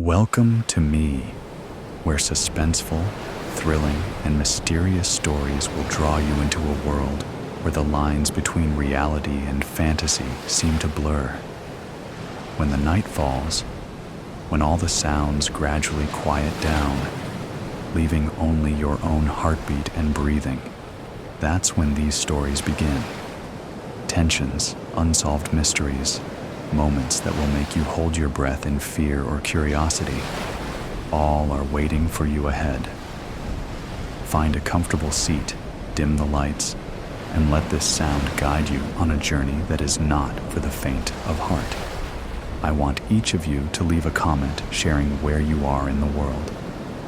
Welcome to me, where suspenseful, thrilling, and mysterious stories will draw you into a world where the lines between reality and fantasy seem to blur. When the night falls, when all the sounds gradually quiet down, leaving only your own heartbeat and breathing, that's when these stories begin. Tensions, unsolved mysteries, moments that will make you hold your breath in fear or curiosity, all are waiting for you ahead. Find a comfortable seat, dim the lights, and let this sound guide you on a journey that is not for the faint of heart. I want each of you to leave a comment sharing where you are in the world.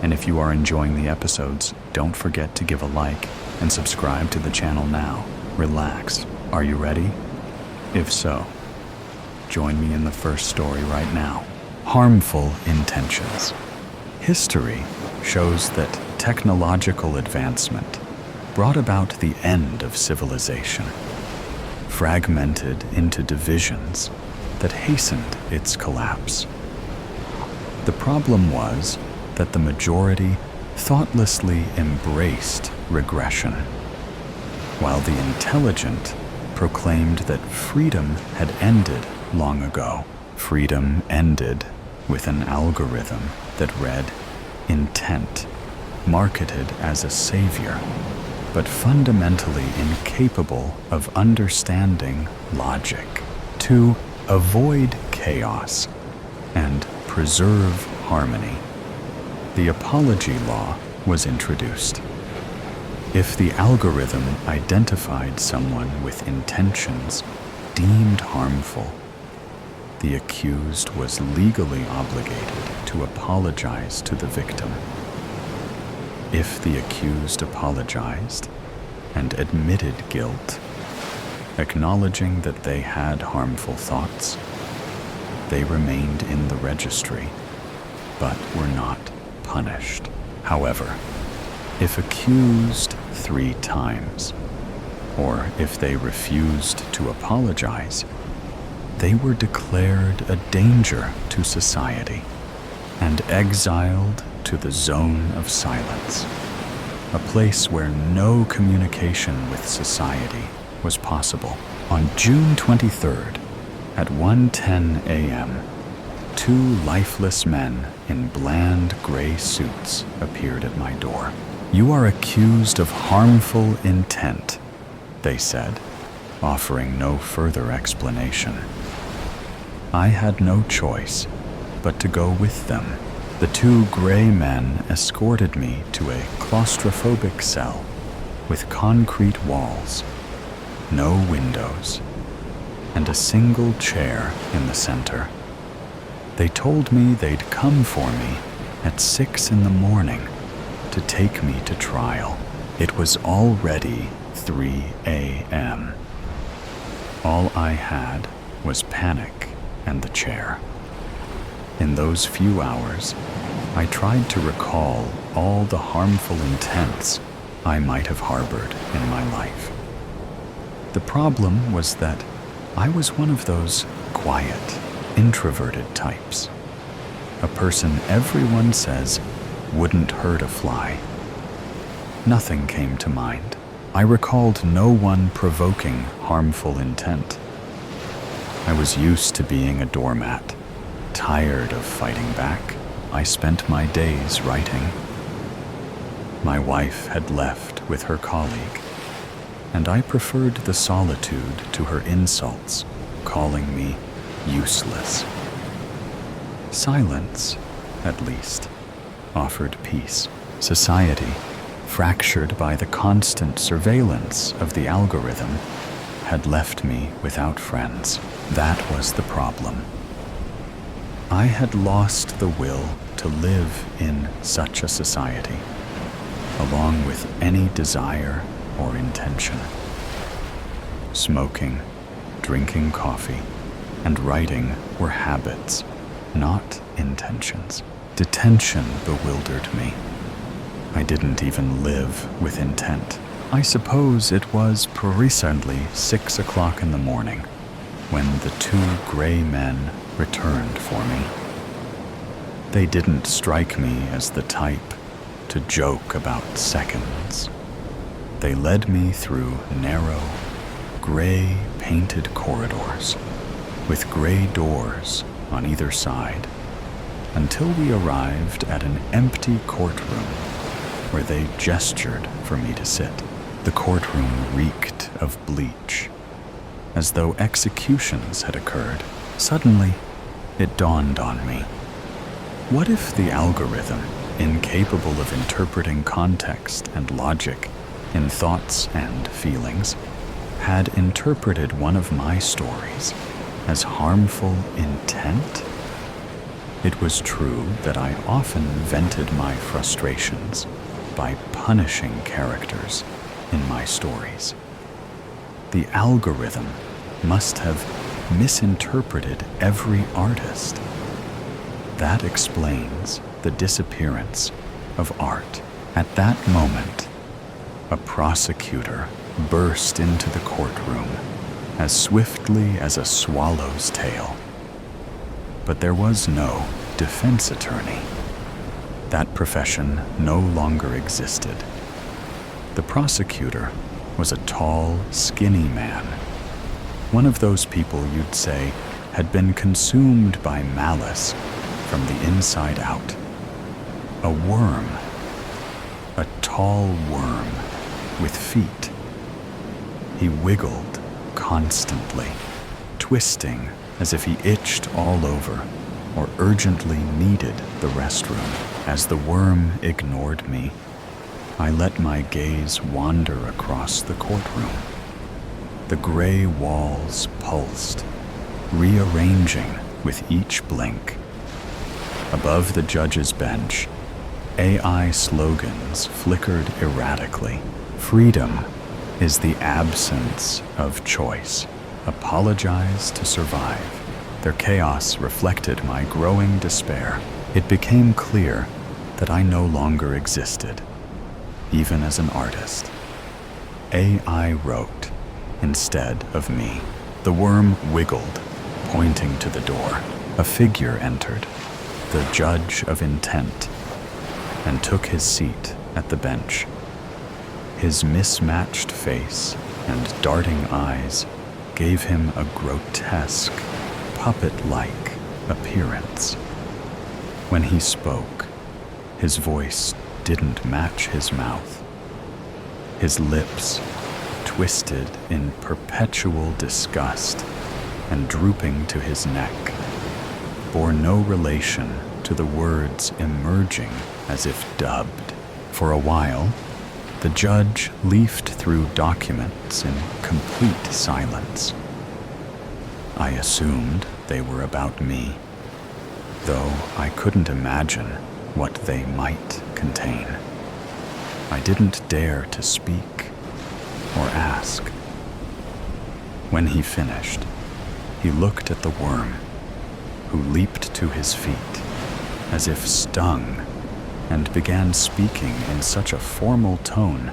And if you are enjoying the episodes, don't forget to give a like and subscribe to the channel now. Relax. Are you ready? If so, join me in the first story right now. Harmful intentions. History shows that technological advancement brought about the end of civilization, fragmented into divisions that hastened its collapse. The problem was that the majority thoughtlessly embraced regression, while the intelligent proclaimed that freedom had ended long ago. Freedom ended with an algorithm that read intent, marketed as a savior, but fundamentally incapable of understanding logic. To avoid chaos and preserve harmony, the apology law was introduced. If the algorithm identified someone with intentions deemed harmful, the accused was legally obligated to apologize to the victim. If the accused apologized and admitted guilt, acknowledging that they had harmful thoughts, they remained in the registry, but were not punished. However, if accused 3 times, or if they refused to apologize, they were declared a danger to society and exiled to the zone of silence, a place where no communication with society was possible. On June 23rd, at 1:10 a.m., 2 lifeless men in bland gray suits appeared at my door. "You are accused of harmful intent," they said, offering no further explanation. I had no choice but to go with them. The 2 gray men escorted me to a claustrophobic cell with concrete walls, no windows, and a single chair in the center. They told me they'd come for me at 6 in the morning to take me to trial. It was already 3 a.m. All I had was panic and the chair. In those few hours, I tried to recall all the harmful intents I might have harbored in my life. The problem was that I was one of those quiet, introverted types, a person everyone says wouldn't hurt a fly. Nothing came to mind. I recalled no one provoking harmful intent. I was used to being a doormat. Tired of fighting back, I spent my days writing. My wife had left with her colleague, and I preferred the solitude to her insults, calling me useless. Silence, at least, offered peace. Society, fractured by the constant surveillance of the algorithm, had left me without friends. That was the problem. I had lost the will to live in such a society, along with any desire or intention. Smoking, drinking coffee, and writing were habits, not intentions. Detention bewildered me. I didn't even live with intent. I suppose it was precisely 6 o'clock in the morning when the 2 gray men returned for me. They didn't strike me as the type to joke about seconds. They led me through narrow, gray painted corridors with gray doors on either side until we arrived at an empty courtroom where they gestured for me to sit. The courtroom reeked of bleach, as though executions had occurred. Suddenly, it dawned on me. What if the algorithm, incapable of interpreting context and logic in thoughts and feelings, had interpreted one of my stories as harmful intent? It was true that I often vented my frustrations by punishing characters in my stories. The algorithm must have misinterpreted every artist. That explains the disappearance of art. At that moment, a prosecutor burst into the courtroom as swiftly as a swallow's tail. But there was no defense attorney. That profession no longer existed. The prosecutor was a tall, skinny man, one of those people you'd say had been consumed by malice from the inside out. A worm, a tall worm with feet. He wiggled constantly, twisting as if he itched all over or urgently needed the restroom. As the worm ignored me, I let my gaze wander across the courtroom. The gray walls pulsed, rearranging with each blink. Above the judge's bench, AI slogans flickered erratically. Freedom is the absence of choice. Apologize to survive. Their chaos reflected my growing despair. It became clear that I no longer existed, even as an artist. AI wrote instead of me. The worm wiggled, pointing to the door. A figure entered, the judge of intent, and took his seat at the bench. His mismatched face and darting eyes gave him a grotesque, puppet-like appearance. When he spoke, his voice didn't match his mouth. His lips, twisted in perpetual disgust and drooping to his neck, bore no relation to the words emerging as if dubbed. For a while, the judge leafed through documents in complete silence. I assumed they were about me, though I couldn't imagine what they might contain. I didn't dare to speak or ask. When he finished, he looked at the worm, who leaped to his feet as if stung, and began speaking in such a formal tone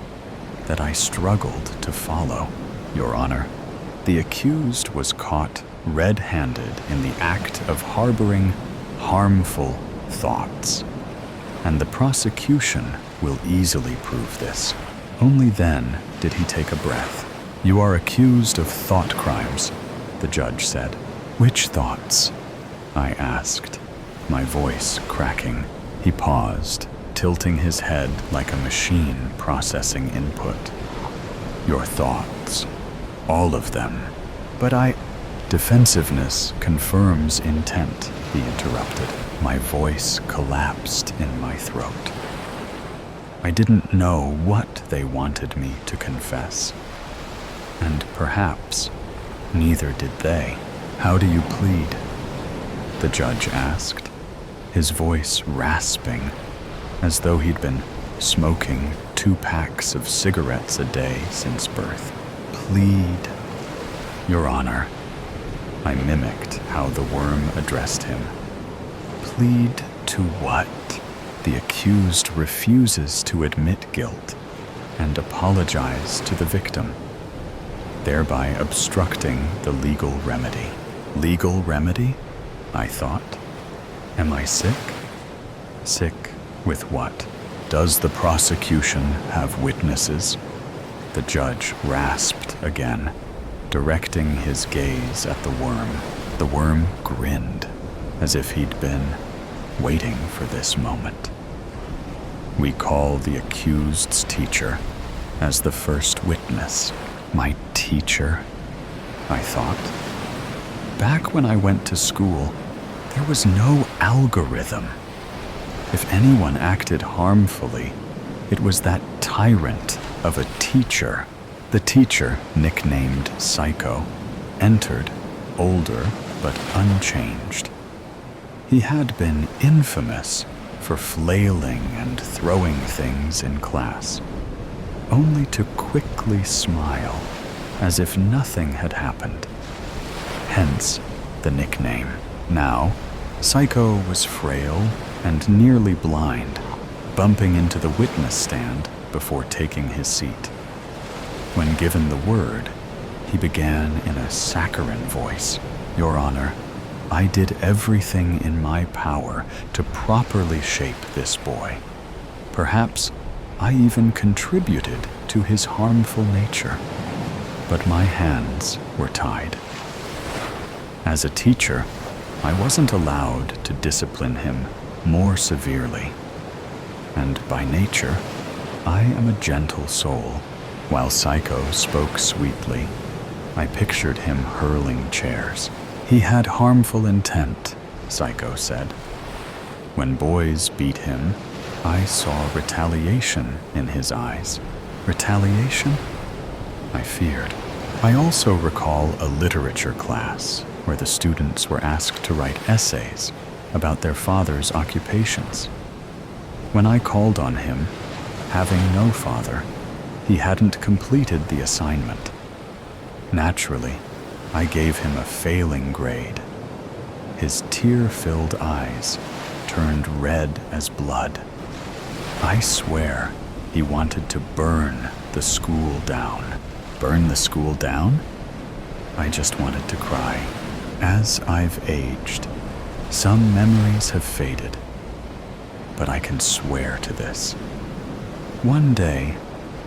that I struggled to follow. Your Honor, the accused was caught red-handed in the act of harboring harmful thoughts, and the prosecution will easily prove this. Only then did he take a breath. You are accused of thought crimes, the judge said. Which thoughts? I asked, my voice cracking. He paused, tilting his head like a machine processing input. Your thoughts. All of them. But Defensiveness confirms intent, he interrupted. My voice collapsed in my throat. I didn't know what they wanted me to confess. And perhaps neither did they. How do you plead? The judge asked, his voice rasping, as though he'd been smoking 2 packs of cigarettes a day since birth. Plead. Your Honor, I mimicked how the worm addressed him. Plead to what? The accused refuses to admit guilt and apologize to the victim, thereby obstructing the legal remedy. Legal remedy? I thought. Am I sick? Sick with what? Does the prosecution have witnesses? The judge rasped again, directing his gaze at the worm. The worm grinned, as if he'd been waiting for this moment. We call the accused's teacher as the first witness. My teacher, I thought. Back when I went to school, there was no algorithm. If anyone acted harmfully, it was that tyrant of a teacher. The teacher, nicknamed Psycho, entered, older but unchanged. He had been infamous for flailing and throwing things in class, only to quickly smile as if nothing had happened. Hence the nickname. Now, Psycho was frail and nearly blind, bumping into the witness stand before taking his seat. When given the word, he began in a saccharine voice. Your Honor, I did everything in my power to properly shape this boy. Perhaps I even contributed to his harmful nature, but my hands were tied. As a teacher, I wasn't allowed to discipline him more severely, and by nature, I am a gentle soul. While Psycho spoke sweetly, I pictured him hurling chairs. He had harmful intent, Psycho said. When boys beat him, I saw retaliation in his eyes. Retaliation? I feared. I also recall a literature class where the students were asked to write essays about their father's occupations. When I called on him, having no father, he hadn't completed the assignment. Naturally, I gave him a failing grade. His tear-filled eyes turned red as blood. I swear he wanted to burn the school down. Burn the school down? I just wanted to cry. As I've aged, some memories have faded, but I can swear to this. One day,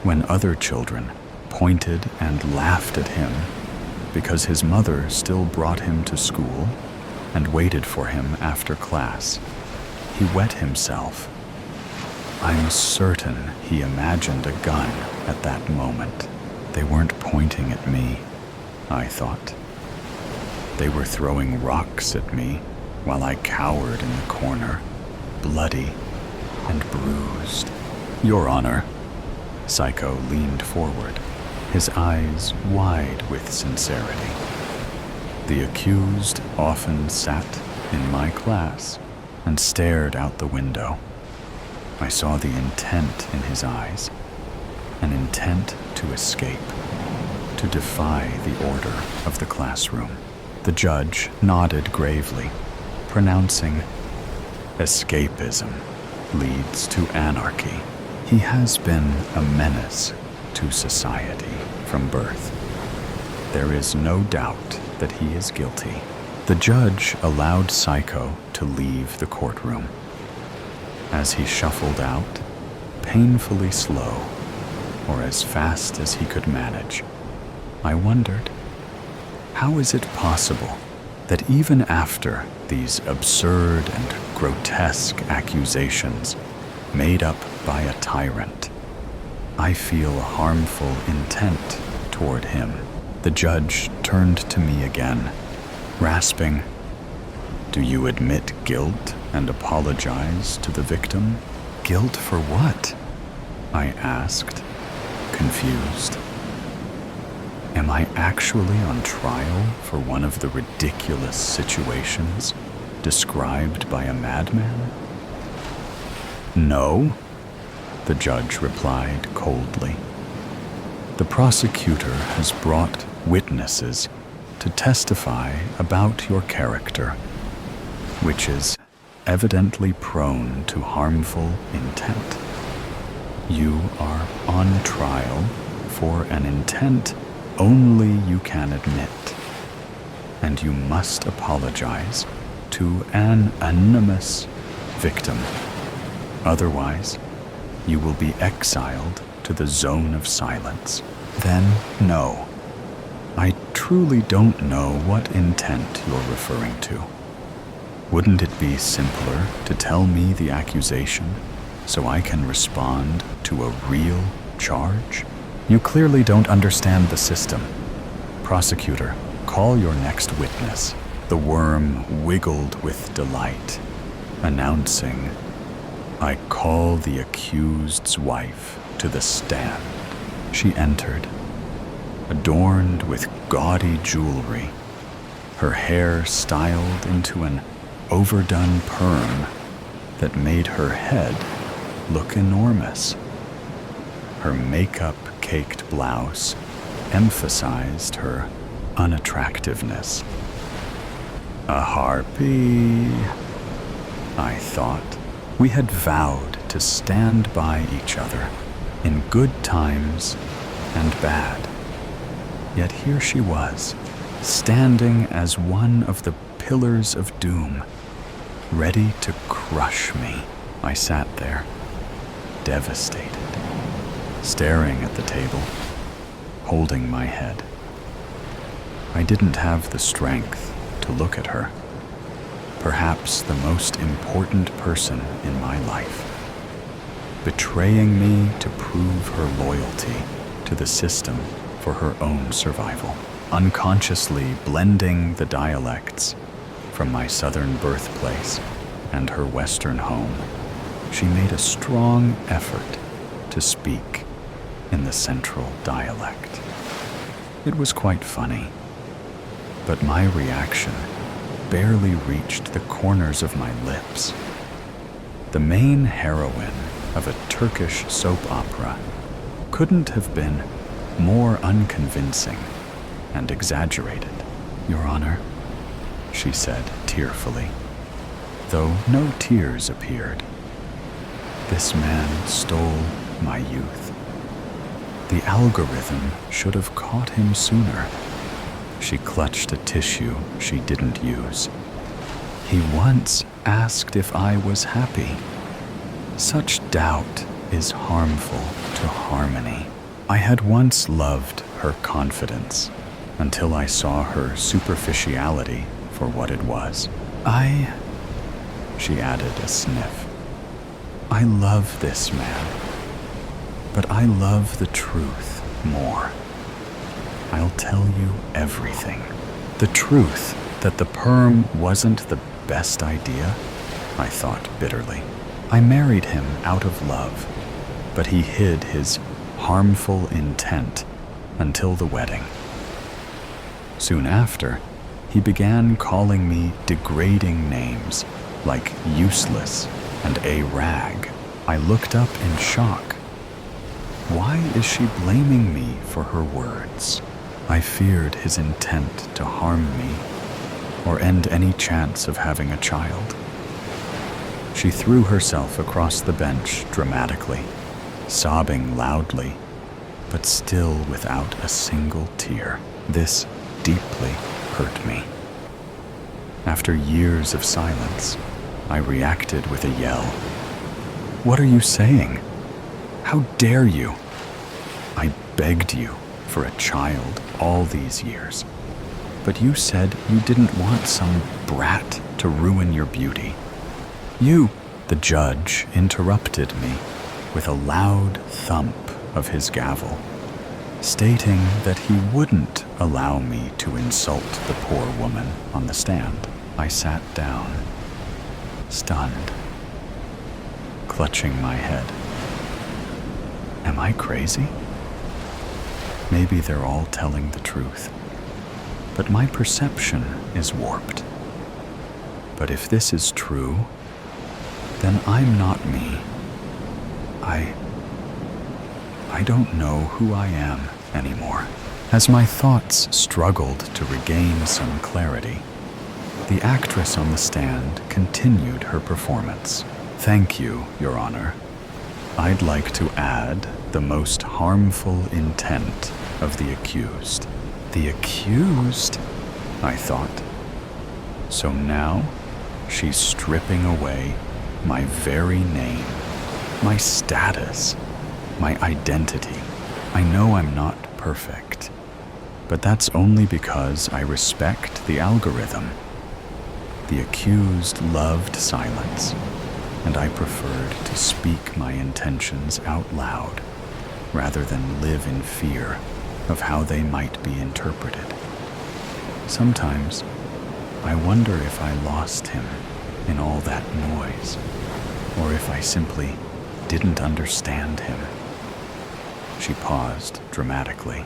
when other children pointed and laughed at him because his mother still brought him to school and waited for him after class, he wet himself. I'm certain he imagined a gun at that moment. They weren't pointing at me, I thought. They were throwing rocks at me while I cowered in the corner, bloody and bruised. Your Honor. Psycho leaned forward, his eyes wide with sincerity. The accused often sat in my class and stared out the window. I saw the intent in his eyes, an intent to escape, to defy the order of the classroom. The judge nodded gravely, pronouncing, "Escapism leads to anarchy." He has been a menace to society from birth. There is no doubt that he is guilty. The judge allowed Psycho to leave the courtroom. As he shuffled out, painfully slow, or as fast as he could manage, I wondered, how is it possible that even after these absurd and grotesque accusations made up by a tyrant, I feel harmful intent toward him? The judge turned to me again, rasping, "Do you admit guilt and apologize to the victim?" "Guilt for what?" I asked, confused. Am I actually on trial for one of the ridiculous situations described by a madman? "No," the judge replied coldly. "The prosecutor has brought witnesses to testify about your character, which is evidently prone to harmful intent. You are on trial for an intent only you can admit, and you must apologize to an anonymous victim." Otherwise, you will be exiled to the zone of silence. Then, no. I truly don't know what intent you're referring to. Wouldn't it be simpler to tell me the accusation so I can respond to a real charge? You clearly don't understand the system. Prosecutor, call your next witness. The worm wiggled with delight, announcing, I call the accused's wife to the stand. She entered, adorned with gaudy jewelry, her hair styled into an overdone perm that made her head look enormous. Her makeup-caked blouse emphasized her unattractiveness. A harpy, I thought. We had vowed to stand by each other in good times and bad. Yet here she was, standing as one of the pillars of doom, ready to crush me. I sat there, devastated, staring at the table, holding my head. I didn't have the strength to look at her, perhaps the most important person in my life, betraying me to prove her loyalty to the system for her own survival, unconsciously blending the dialects from my southern birthplace and her western home. She made a strong effort to speak in the central dialect. It was quite funny, but my reaction barely reached the corners of my lips. The main heroine of a Turkish soap opera couldn't have been more unconvincing and exaggerated. Your Honor, she said tearfully, though no tears appeared. This man stole my youth. The algorithm should have caught him sooner. She clutched a tissue she didn't use. He once asked if I was happy. Such doubt is harmful to harmony. I had once loved her confidence until I saw her superficiality for what it was. She added a sniff. I love this man, but I love the truth more. I'll tell you everything. The truth that the perm wasn't the best idea, I thought bitterly. I married him out of love, but he hid his harmful intent until the wedding. Soon after, he began calling me degrading names like useless and a rag. I looked up in shock. Why is she blaming me for her words? I feared his intent to harm me or end any chance of having a child. She threw herself across the bench dramatically, sobbing loudly, but still without a single tear. This deeply hurt me. After years of silence, I reacted with a yell. What are you saying? How dare you? I begged you for a child all these years, but you said you didn't want some brat to ruin your beauty. The judge interrupted me with a loud thump of his gavel, stating that he wouldn't allow me to insult the poor woman on the stand. I sat down, stunned, clutching my head. Am I crazy? Maybe they're all telling the truth, but my perception is warped. But if this is true, then I'm not me. I don't know who I am anymore. As my thoughts struggled to regain some clarity, the actress on the stand continued her performance. Thank you, Your Honor. I'd like to add the most harmful intent of the accused. The accused? I thought. So now she's stripping away my very name my status, my identity. I know I'm not perfect, but that's only because I respect the algorithm. The accused loved silence, and I preferred to speak my intentions out loud rather than live in fear of how they might be interpreted. Sometimes I wonder if I lost him in all that noise, or if I simply didn't understand him. She paused dramatically.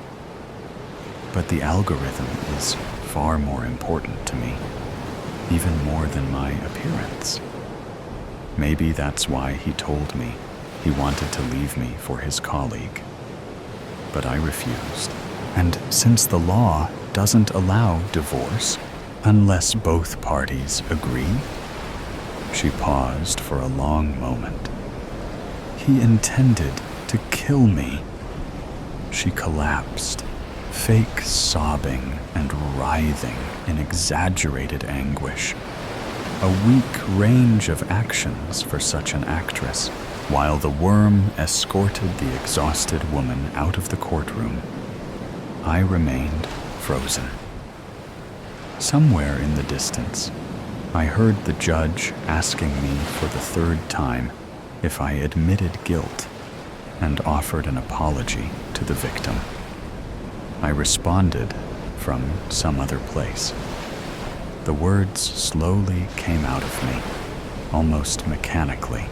But the algorithm is far more important to me, even more than my appearance. Maybe that's why he told me he wanted to leave me for his colleague. But I refused. And since the law doesn't allow divorce unless both parties agree, she paused for a long moment. He intended to kill me. She collapsed, fake sobbing and writhing in exaggerated anguish. A weak range of actions for such an actress, while the worm escorted the exhausted woman out of the courtroom. I remained frozen. Somewhere in the distance, I heard the judge asking me for the third time if I admitted guilt and offered an apology to the victim. I responded from some other place. The words slowly came out of me, almost mechanically.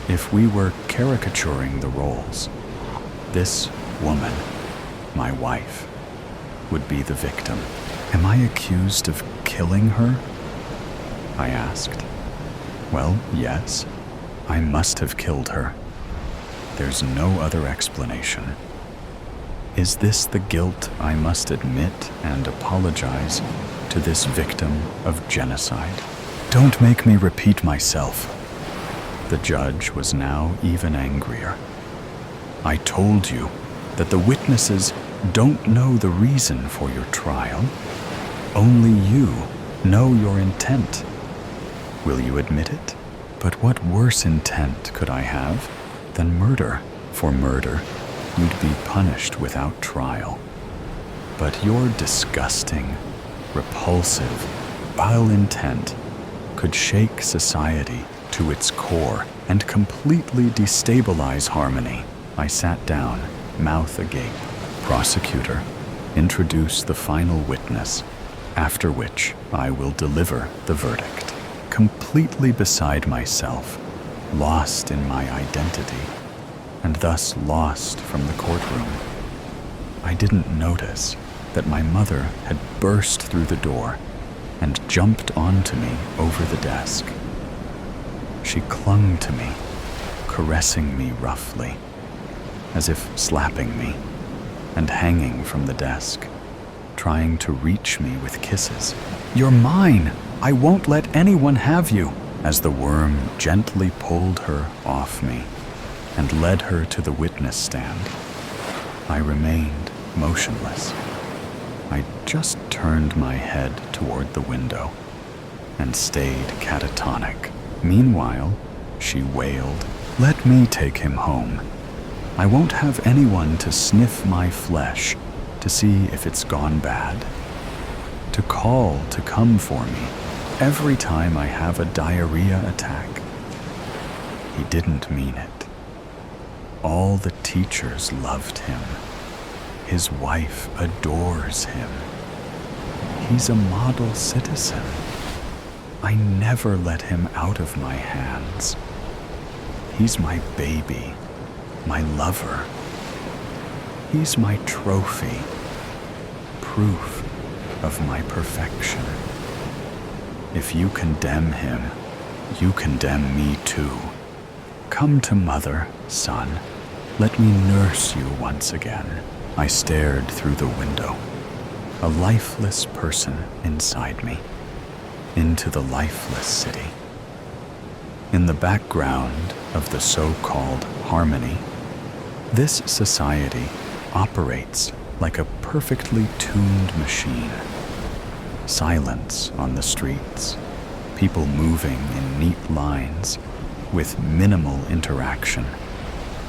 If we were caricaturing the roles, this woman, my wife, would be the victim. Am I accused of killing her? I asked. Well, yes, I must have killed her. There's no other explanation. Is this the guilt I must admit and apologize to this victim of genocide? Don't make me repeat myself. The judge was now even angrier. I told you that the witnesses don't know the reason for your trial. Only you know your intent. Will you admit it? But what worse intent could I have than murder? For murder, you'd be punished without trial. But your disgusting, repulsive, vile intent could shake society to its core and completely destabilize harmony. I sat down, mouth agape. Prosecutor, introduce the final witness, after which I will deliver the verdict. Completely beside myself, lost in my identity, and thus lost from the courtroom. I didn't notice that my mother had burst through the door and jumped onto me over the desk. She clung to me, caressing me roughly, as if slapping me, and hanging from the desk, trying to reach me with kisses. You're mine! I won't let anyone have you! As the worm gently pulled her off me and led her to the witness stand, I remained motionless. I just turned my head toward the window and stayed catatonic. Meanwhile, she wailed, "Let me take him home. I won't have anyone to sniff my flesh to see if it's gone bad, to call to come for me every time I have a diarrhea attack." He didn't mean it. All the teachers loved him. His wife adores him. He's a model citizen. I never let him out of my hands. He's my baby, my lover. He's my trophy, proof of my perfection. If you condemn him, you condemn me too. Come to mother, son. Let me nurse you once again. I stared through the window, a lifeless person inside me, into the lifeless city. In the background of the so-called harmony, this society operates like a perfectly tuned machine. Silence on the streets, people moving in neat lines, with minimal interaction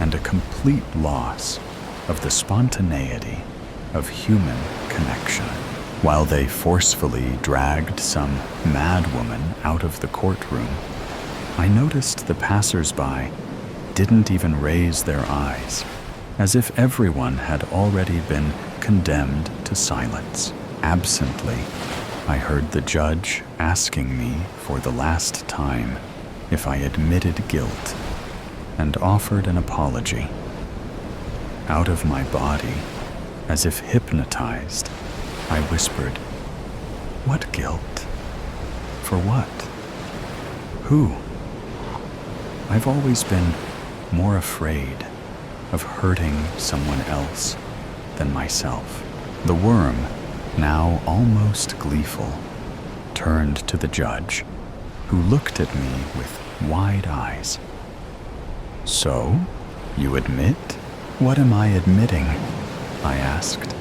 and a complete loss of the spontaneity of human connection. While they forcefully dragged some madwoman out of the courtroom, I noticed the passers-by didn't even raise their eyes, as if everyone had already been condemned to silence. Absently, I heard the judge asking me for the last time if I admitted guilt and offered an apology. Out of my body, as if hypnotized, I whispered, "What guilt? For what? Who?" I've always been more afraid of hurting someone else than myself. The worm, now almost gleeful, turned to the judge, who looked at me with wide eyes. "So, you admit?" "What am I admitting?" I asked,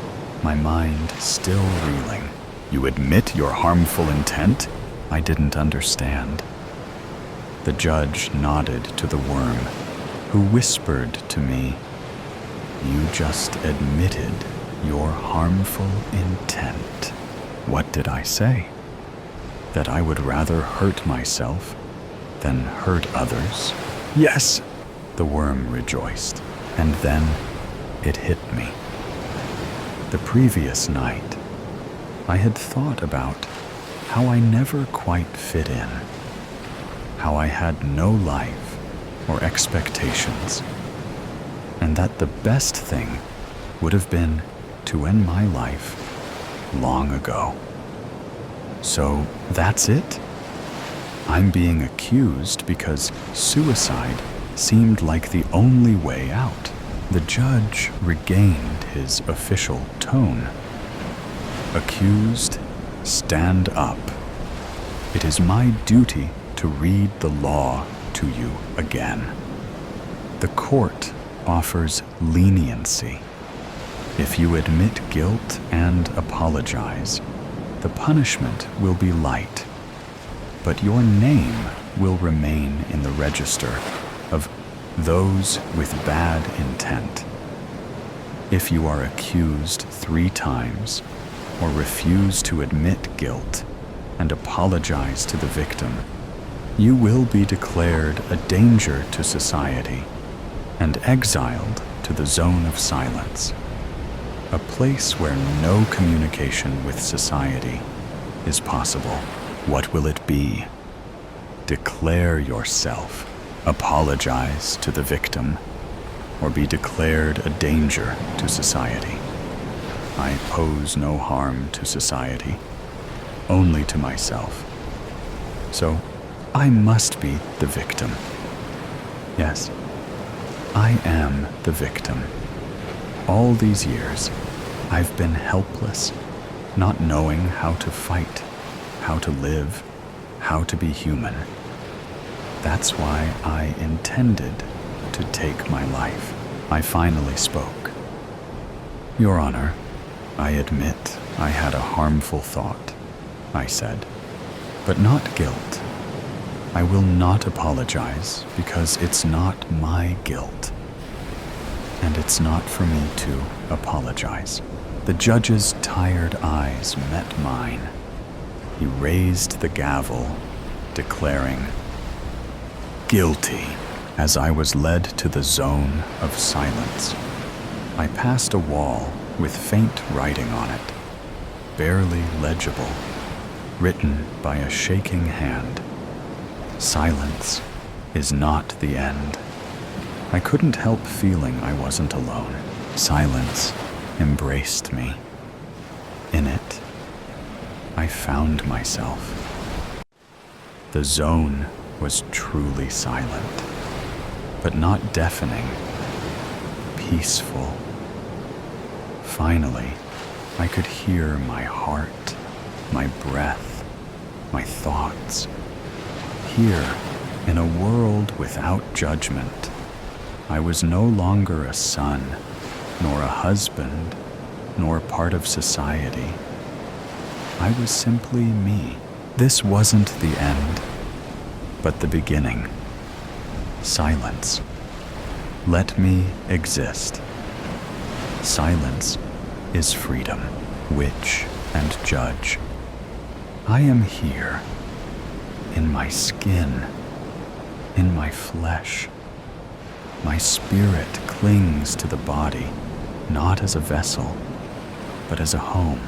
my mind still reeling. "You admit your harmful intent?" I didn't understand. The judge nodded to the worm, who whispered to me, "You just admitted your harmful intent." What did I say? That I would rather hurt myself than hurt others? "Yes," the worm rejoiced, and then it hit me. The previous night, I had thought about how I never quite fit in, how I had no life or expectations, and that the best thing would have been to end my life long ago. So that's it? I'm being accused because suicide seemed like the only way out. The judge regained his official tone. "Accused, stand up. It is my duty to read the law to you again. The court offers leniency. If you admit guilt and apologize, the punishment will be light, but your name will remain in the register of those with bad intent. If you are accused 3 times or refuse to admit guilt and apologize to the victim, you will be declared a danger to society and exiled to the zone of silence, a place where no communication with society is possible." What will it be? Declare yourself, apologize to the victim, or be declared a danger to society. I pose no harm to society, only to myself. So I must be the victim. Yes, I am the victim. All these years, I've been helpless, not knowing how to fight, how to live, how to be human. That's why I intended to take my life. I finally spoke. "Your Honor, I admit I had a harmful thought," I said, "but not guilt. I will not apologize because it's not my guilt, and it's not for me to apologize." The judge's tired eyes met mine. He raised the gavel, declaring, "Guilty." As I was led to the zone of silence, I passed a wall with faint writing on it, barely legible, written by a shaking hand. "Silence is not the end." I couldn't help feeling I wasn't alone. Silence embraced me. In it, I found myself. The zone was truly silent, but not deafening, peaceful. Finally, I could hear my heart, my breath, my thoughts. Here, in a world without judgment, I was no longer a son, nor a husband, nor part of society. I was simply me. This wasn't the end, but the beginning. Silence. Let me exist. Silence is freedom, witch and judge. I am here, in my skin, in my flesh. My spirit clings to the body, not as a vessel, but as a home,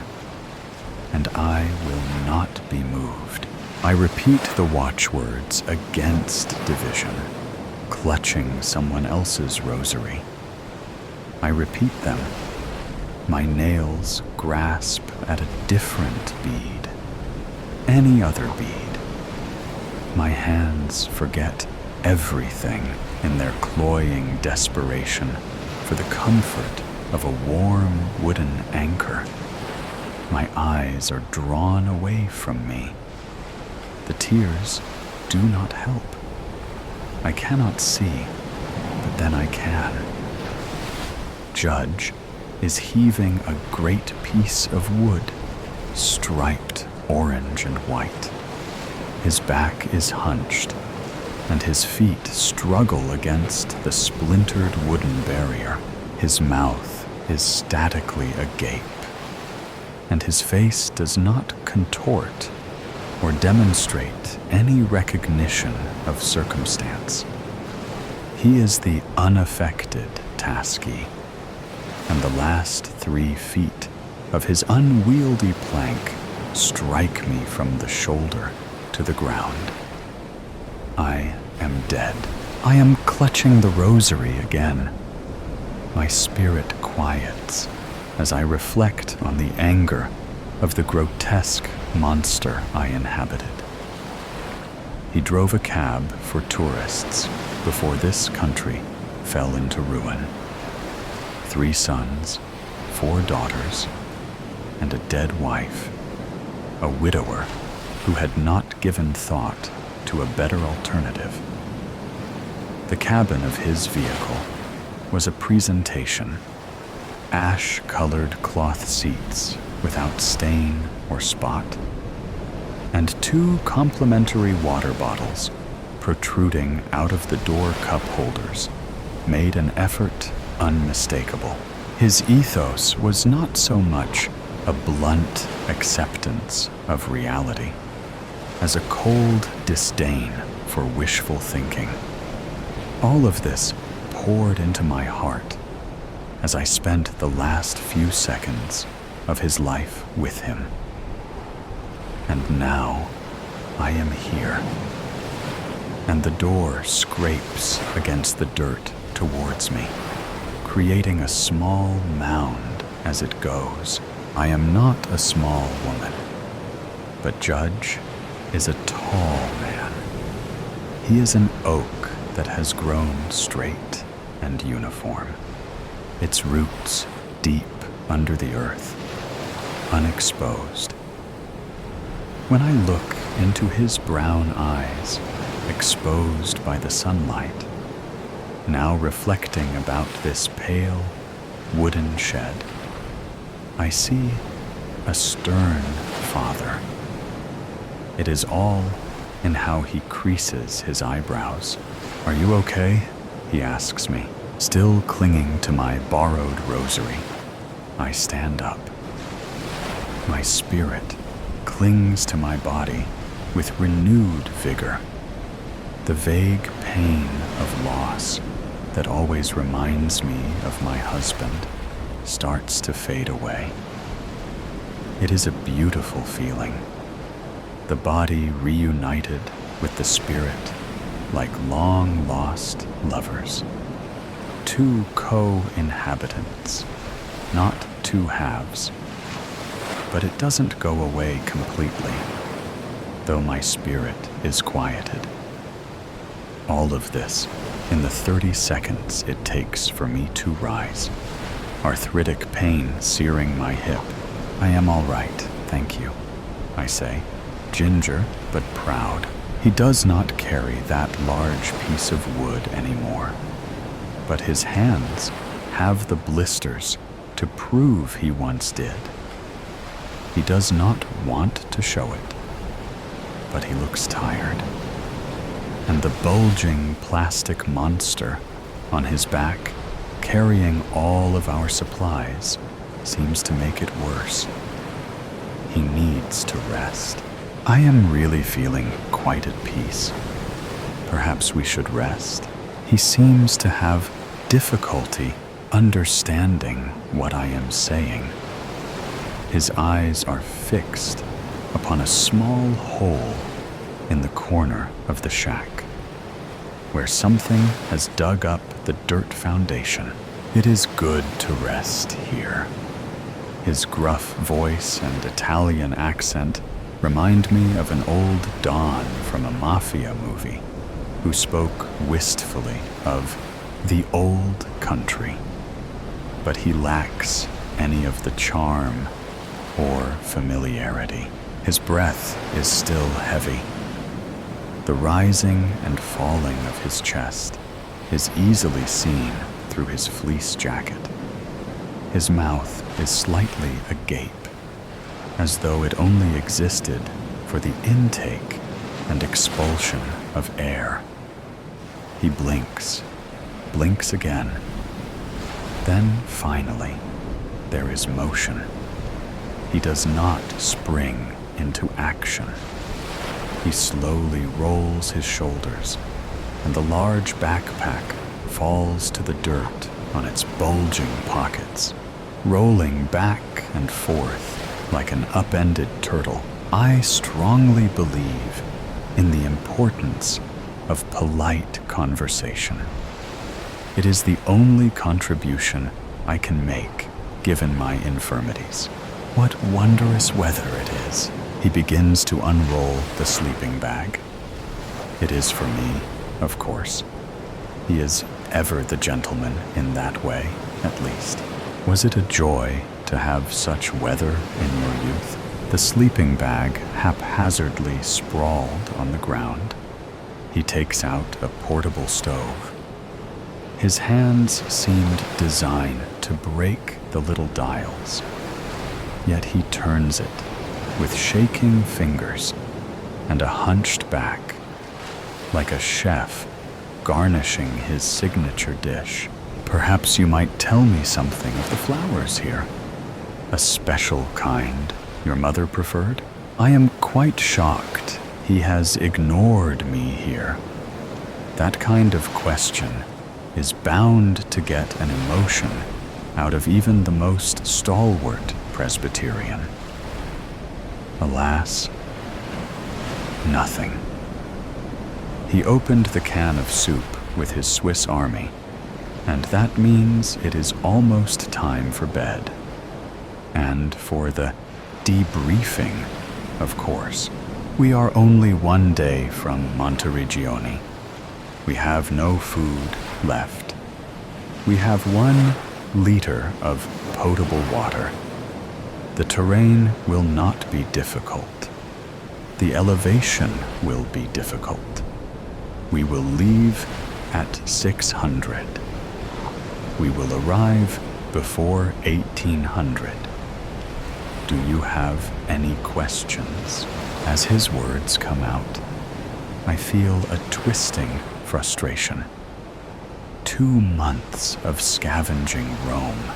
and I will not be moved. I repeat the watchwords against division, clutching someone else's rosary. I repeat them. My nails grasp at a different bead, any other bead. My hands forget everything in their cloying desperation for the comfort of a warm wooden anchor. My eyes are drawn away from me. The tears do not help. I cannot see, but then I can. Judge is heaving a great piece of wood, striped orange and white. His back is hunched, and his feet struggle against the splintered wooden barrier. His mouth is statically agape, and his face does not contort or demonstrate any recognition of circumstance. He is the unaffected Tasky, and the last 3 feet of his unwieldy plank strike me from the shoulder to the ground. I am dead. I am clutching the rosary again. My spirit quiets as I reflect on the anger of the grotesque monster I inhabited. He drove a cab for tourists before this country fell into ruin. 3 sons, 4 daughters, and a dead wife, a widower who had not given thought to a better alternative. The cabin of his vehicle was a presentation: ash-colored cloth seats without stain or spot, and 2 complimentary water bottles protruding out of the door cup holders made an effort unmistakable. His ethos was not so much a blunt acceptance of reality as a cold disdain for wishful thinking. All of this poured into my heart as I spent the last few seconds of his life with him. And now I am here, and the door scrapes against the dirt towards me, creating a small mound as it goes. I am not a small woman, but Judge is a tall man. He is an oak that has grown straight and uniform, its roots deep under the earth, unexposed. When I look into his brown eyes, exposed by the sunlight, now reflecting about this pale, wooden shed, I see a stern father. It is all in how he creases his eyebrows. "Are you okay?" he asks me, still clinging to my borrowed rosary. I stand up. My spirit clings to my body with renewed vigor. The vague pain of loss that always reminds me of my husband starts to fade away. It is a beautiful feeling, the body reunited with the spirit like long-lost lovers. 2 co-inhabitants, not 2 halves. But it doesn't go away completely, though my spirit is quieted. All of this in the 30 seconds it takes for me to rise, arthritic pain searing my hip. "I am all right, thank you," I say, ginger but proud. He does not carry that large piece of wood anymore, but his hands have the blisters to prove he once did. He does not want to show it, but he looks tired. and the bulging plastic monster on his back, carrying all of our supplies, seems to make it worse. He needs to rest. I am really feeling quite at peace. Perhaps we should rest. He seems to have difficulty understanding what I am saying. His eyes are fixed upon a small hole in the corner of the shack, where something has dug up the dirt foundation. It is good to rest here. His gruff voice and Italian accent remind me of an old Don from a mafia movie who spoke wistfully of the old country. But he lacks any of the charm or familiarity. His breath is still heavy. The rising and falling of his chest is easily seen through his fleece jacket. His mouth is slightly agape, as though it only existed for the intake and expulsion of air. He blinks again. Then finally, there is motion. He does not spring into action. He slowly rolls his shoulders, and the large backpack falls to the dirt on its bulging pockets, rolling back and forth like an upended turtle. I strongly believe in the importance of polite conversation. It is the only contribution I can make given my infirmities. What wondrous weather it is. He begins to unroll the sleeping bag. It is for me, of course. He is ever the gentleman in that way, at least. Was it a joy to have such weather in your youth? The sleeping bag haphazardly sprawled on the ground. He takes out a portable stove. His hands seemed designed to break the little dials, yet he turns it with shaking fingers and a hunched back, like a chef garnishing his signature dish. Perhaps you might tell me something of the flowers here. A special kind your mother preferred? I am quite shocked he has ignored me here. That kind of question is bound to get an emotion out of even the most stalwart Presbyterian. Alas, nothing. He opened the can of soup with his Swiss Army, and that means it is almost time for bed. And for the debriefing, of course. We are only one day from Monteriggioni. We have no food left. We have 1 liter of potable water. The terrain will not be difficult. The elevation will be difficult. We will leave at 600. We will arrive before 1800. Do you have any questions? As his words come out, I feel a twisting frustration. 2 months of scavenging Rome.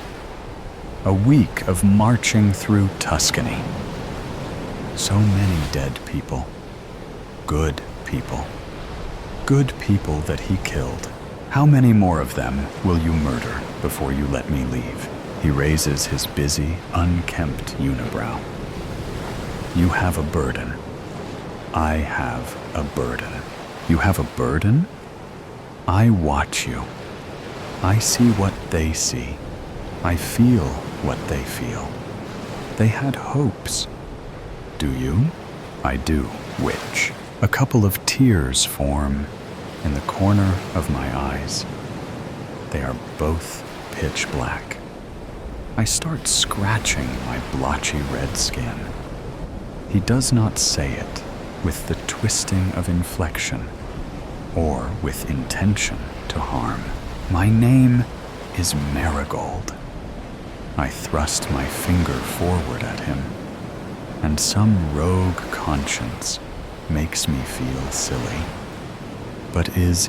A week of marching through Tuscany. So many dead people. Good people. Good people that he killed. How many more of them will you murder before you let me leave? He raises his busy, unkempt unibrow. You have a burden. I have a burden. You have a burden? I watch you. I see what they see. I feel what they feel. They had hopes. Do you? I do. Which? A couple of tears form in the corner of my eyes. They are both pitch black. I start scratching my blotchy red skin. He does not say it with the twisting of inflection or with intention to harm. My name is Marigold. I thrust my finger forward at him, and some rogue conscience makes me feel silly. but is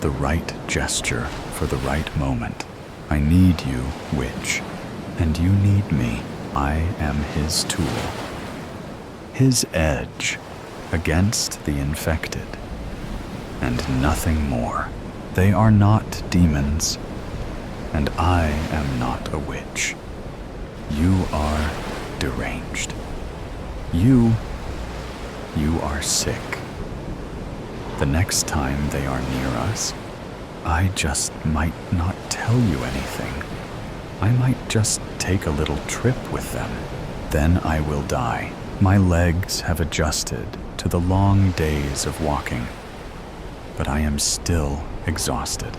the right gesture for the right moment. I need you, witch, and you need me. I am his tool, his edge against the infected, and nothing more. They are not demons, and I am not a witch. You are deranged. You are sick. The next time they are near us, I just might not tell you anything. I might just take a little trip with them. Then I will die. My legs have adjusted to the long days of walking, but I am still exhausted.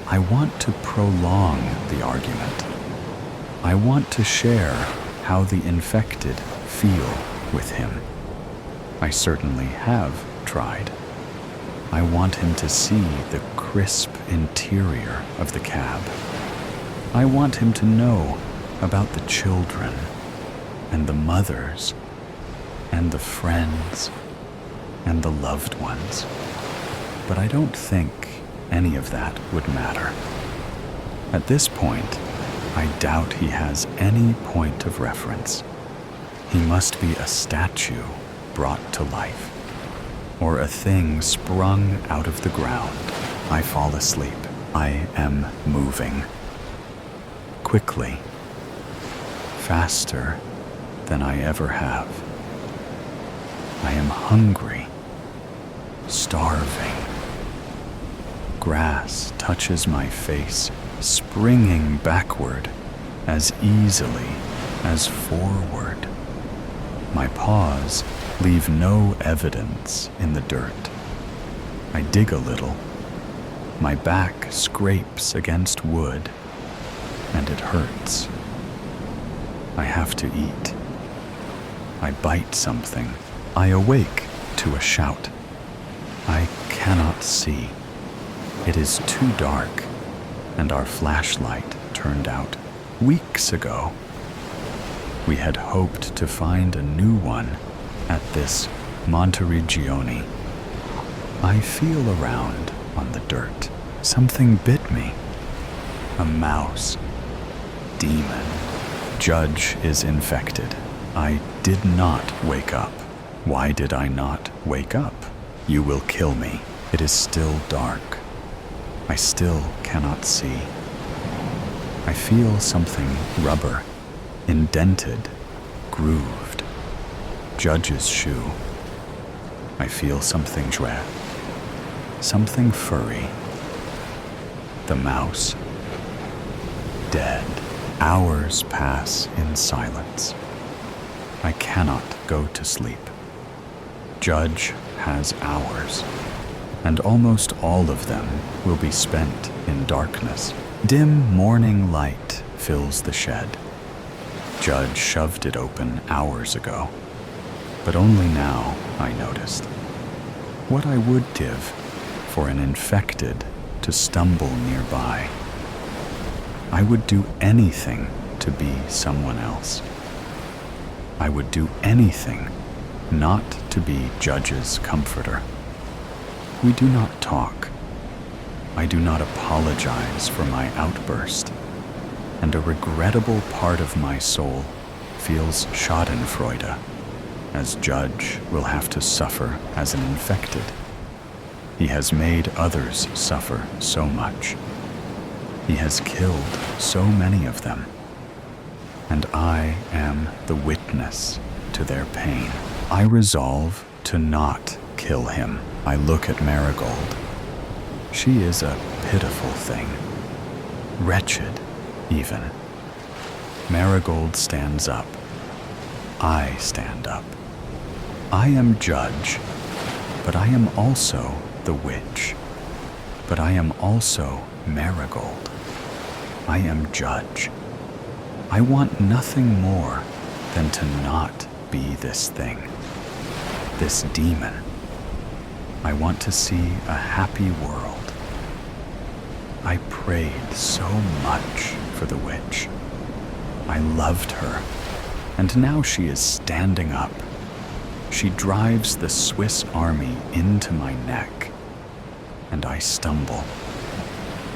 I want to prolong the argument. I want to share how the infected feel with him. I certainly have tried. I want him to see the crisp interior of the cab. I want him to know about the children and the mothers and the friends and the loved ones. But I don't think any of that would matter. At this point, I doubt he has any point of reference. He must be a statue brought to life, or a thing sprung out of the ground. I fall asleep. I am moving. Quickly. Faster than I ever have. I am hungry. Starving. Grass touches my face, springing backward as easily as forward. My paws leave no evidence in the dirt. I dig a little. My back scrapes against wood, and it hurts. I have to eat. I bite something. I awake to a shout. I cannot see. It is too dark, and our flashlight turned out weeks ago. We had hoped to find a new one at this Monteriggioni. I feel around on the dirt. Something bit me. A mouse. Demon. Judge is infected. I did not wake up. Why did I not wake up? You will kill me. It is still dark. I still cannot see. I feel something rubber, indented, grooved. Judge's shoe. I feel something dread. Something furry. The mouse. Dead. Hours pass in silence. I cannot go to sleep. Judge has hours, and almost all of them will be spent in darkness. Dim morning light fills the shed. Judge shoved it open hours ago, but only now I noticed. What I would give for an infected to stumble nearby. I would do anything to be someone else. I would do anything not to be Judge's comforter. We do not talk. I do not apologize for my outburst, and a regrettable part of my soul feels schadenfreude, as Judge will have to suffer as an infected. He has made others suffer so much. He has killed so many of them, and I am the witness to their pain. I resolve to not kill him. I look at Marigold. She is a pitiful thing, wretched even. Marigold stands up. I stand up. I am Judge, but I am also the witch. But I am also Marigold. I am Judge. I want nothing more than to not be this thing, this demon. I want to see a happy world. I prayed so much for the witch. I loved her, and now she is standing up. She drives the Swiss Army into my neck. and I stumble.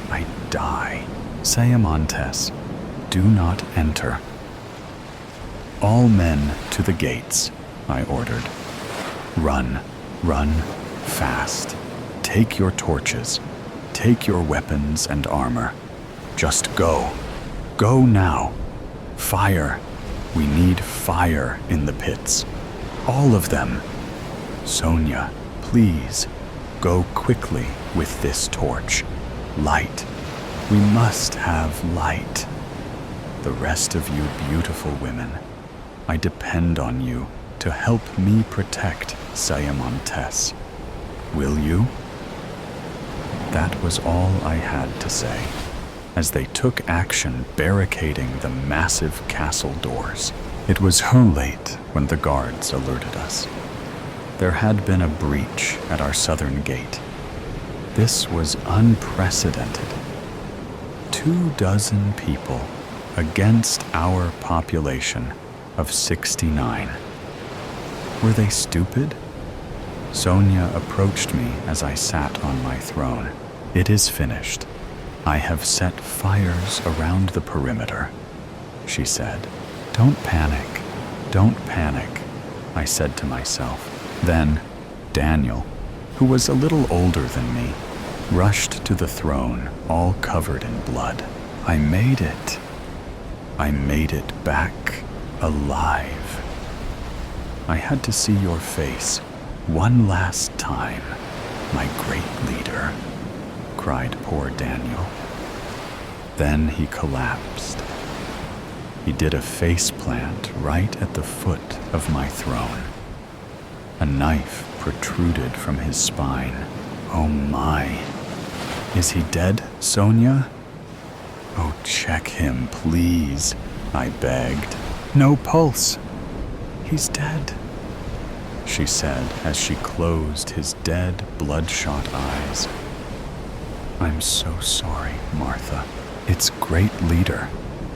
I die. Sayamontes, do not enter. All men to the gates, I ordered. Run, run, fast. Take your torches. Take your weapons and armor. Just go. Go now. Fire. We need fire in the pits. All of them. Sonia, please, go quickly with this torch. Light. We must have light. The rest of you beautiful women, I depend on you to help me protect Sayamontes. Will you? That was all I had to say, as they took action barricading the massive castle doors. It was late when the guards alerted us. There had been a breach at our southern gate. This was unprecedented. 24 people against our population of 69. Were they stupid? Sonia approached me as I sat on my throne. It is finished. I have set fires around the perimeter, she said. Don't panic, don't panic, I said to myself. Then, Daniel, who was a little older than me, rushed to the throne, all covered in blood. I made it. I made it back alive. I had to see your face one last time, my great leader, cried poor Daniel. Then he collapsed. He did a face plant right at the foot of my throne. A knife protruded from his spine. Oh my. Is he dead, Sonia? Oh, check him, please, I begged. No pulse. He's dead, she said as she closed his dead, bloodshot eyes. I'm so sorry, Martha. It's great leader.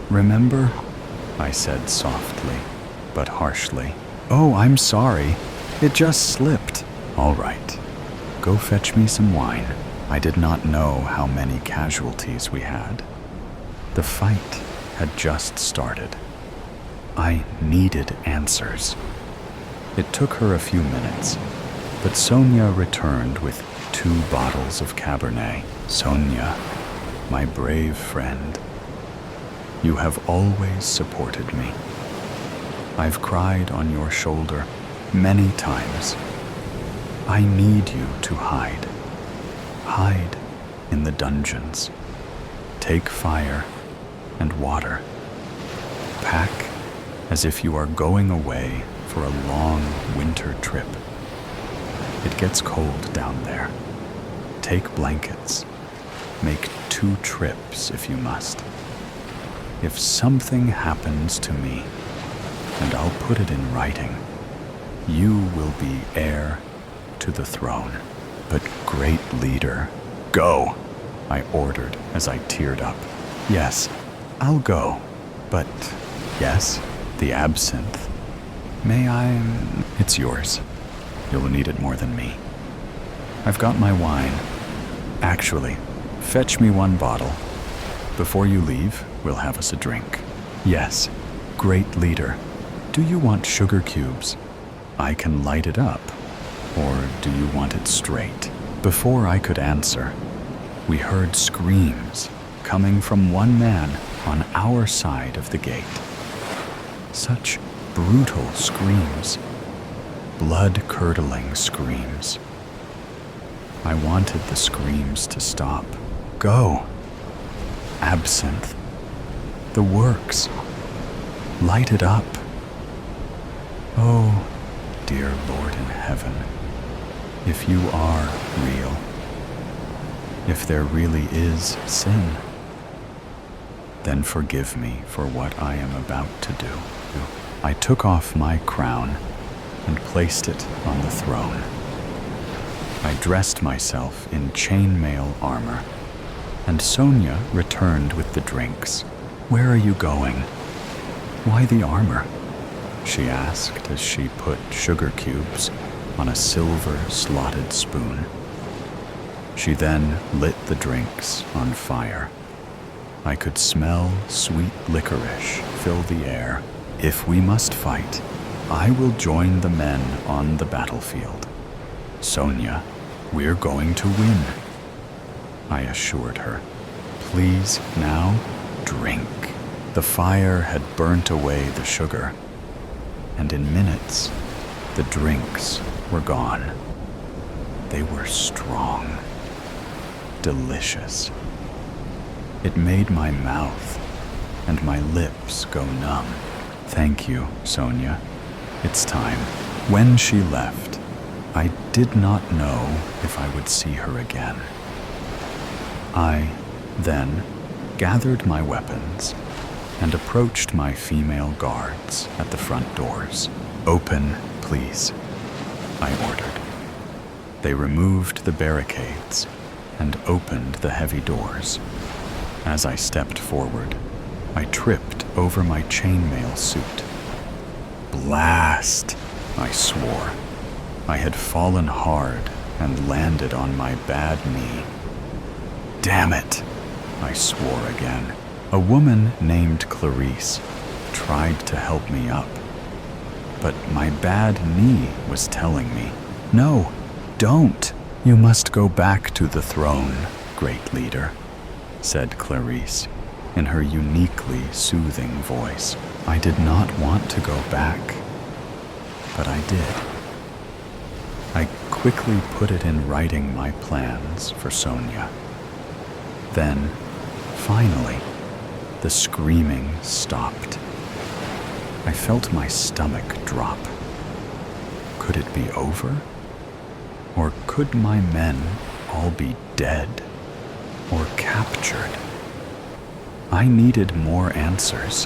Remember? I said softly, but harshly. Oh, I'm sorry. It just slipped. All right. Go fetch me some wine. I did not know how many casualties we had. The fight had just started. I needed answers. It took her a few minutes, but Sonia returned with 2 bottles of Cabernet. Sonia, my brave friend, you have always supported me. I've cried on your shoulder many times. I need you to hide. Hide in the dungeons. Take fire and water. Pack as if you are going away for a long winter trip. It gets cold down there. Take blankets. Make 2 trips if you must. If something happens to me, and I'll put it in writing, you will be heir to the throne. But great leader, go, I ordered as I teared up. Yes, I'll go, but yes, the absinthe. May I? It's yours. You'll need it more than me. I've got my wine. Actually, fetch me 1 bottle. Before you leave, we'll have us a drink. Yes, great leader. Do you want sugar cubes? I can light it up. Or do you want it straight? Before I could answer, we heard screams coming from one man on our side of the gate. Such brutal screams. Blood-curdling screams. I wanted the screams to stop. Go. Absinthe. The works. Light it up. Oh, dear Lord in heaven, if you are real, if there really is sin, then forgive me for what I am about to do. I took off my crown and placed it on the throne. I dressed myself in chainmail armor, and Sonia returned with the drinks. Where are you going? Why the armor? She asked as she put sugar cubes on a silver slotted spoon. She then lit the drinks on fire. I could smell sweet licorice fill the air. If we must fight, I will join the men on the battlefield. Sonia, we're going to win, I assured her. Please now drink. The fire had burnt away the sugar, and in minutes, the drinks were gone. They were strong, delicious. It made my mouth and my lips go numb. Thank you, Sonia. It's time. When she left, I did not know if I would see her again. I then gathered my weapons and approached my female guards at the front doors. Open, please, I ordered. They removed the barricades and opened the heavy doors. As I stepped forward, I tripped over my chainmail suit. Blast, I swore. I had fallen hard and landed on my bad knee. Damn it, I swore again. A woman named Clarice tried to help me up, but my bad knee was telling me, no, don't. You must go back to the throne, great leader, said Clarice in her uniquely soothing voice. I did not want to go back, but I did. I quickly put it in writing my plans for Sonia. Then, finally, the screaming stopped. I felt my stomach drop. Could it be over? Or could my men all be dead or captured? I needed more answers.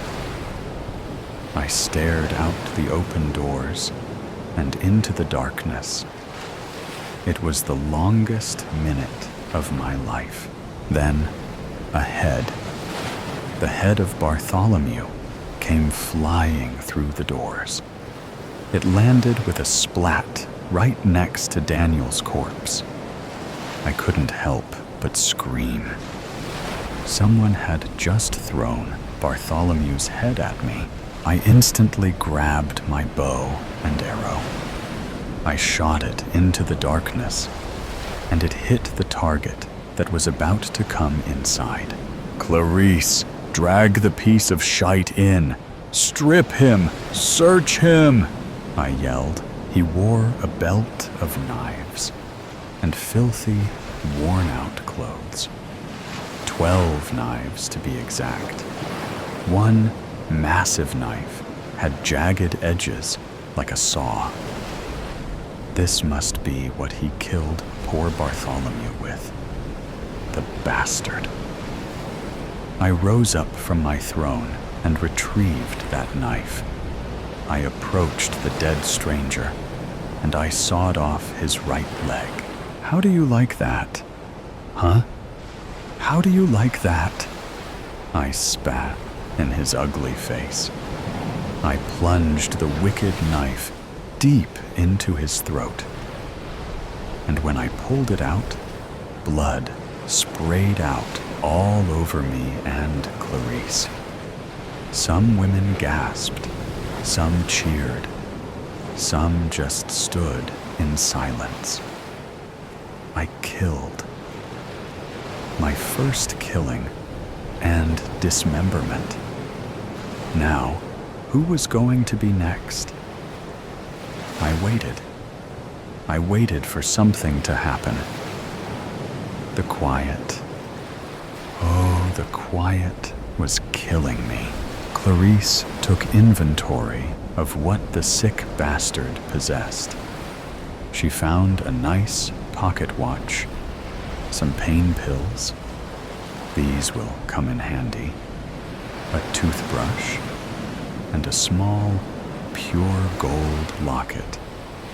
I stared out the open doors and into the darkness. It was the longest minute of my life. Then, ahead, the head of Bartholomew came flying through the doors. It landed with a splat right next to Daniel's corpse. I couldn't help but scream. Someone had just thrown Bartholomew's head at me. I instantly grabbed my bow and arrow. I shot it into the darkness, and it hit the target that was about to come inside. Clarice, drag the piece of shite in. Strip him! Search him! I yelled. He wore a belt of knives and filthy, worn-out clothes. 12 knives, to be exact. One massive knife had jagged edges like a saw. This must be what he killed poor Bartholomew with. The bastard. I rose up from my throne and retrieved that knife. I approached the dead stranger, and I sawed off his right leg. How do you like that? Huh? How do you like that? I spat in his ugly face. I plunged the wicked knife deep into his throat, and when I pulled it out, blood sprayed out all over me and Clarice. Some women gasped, some cheered, some just stood in silence. I killed. My first killing and dismemberment. Now, who was going to be next? I waited. I waited for something to happen. The quiet. Oh, the quiet was killing me. Clarice took inventory of what the sick bastard possessed. She found a nice pocket watch, some pain pills. These will come in handy. A toothbrush, and a small, pure gold locket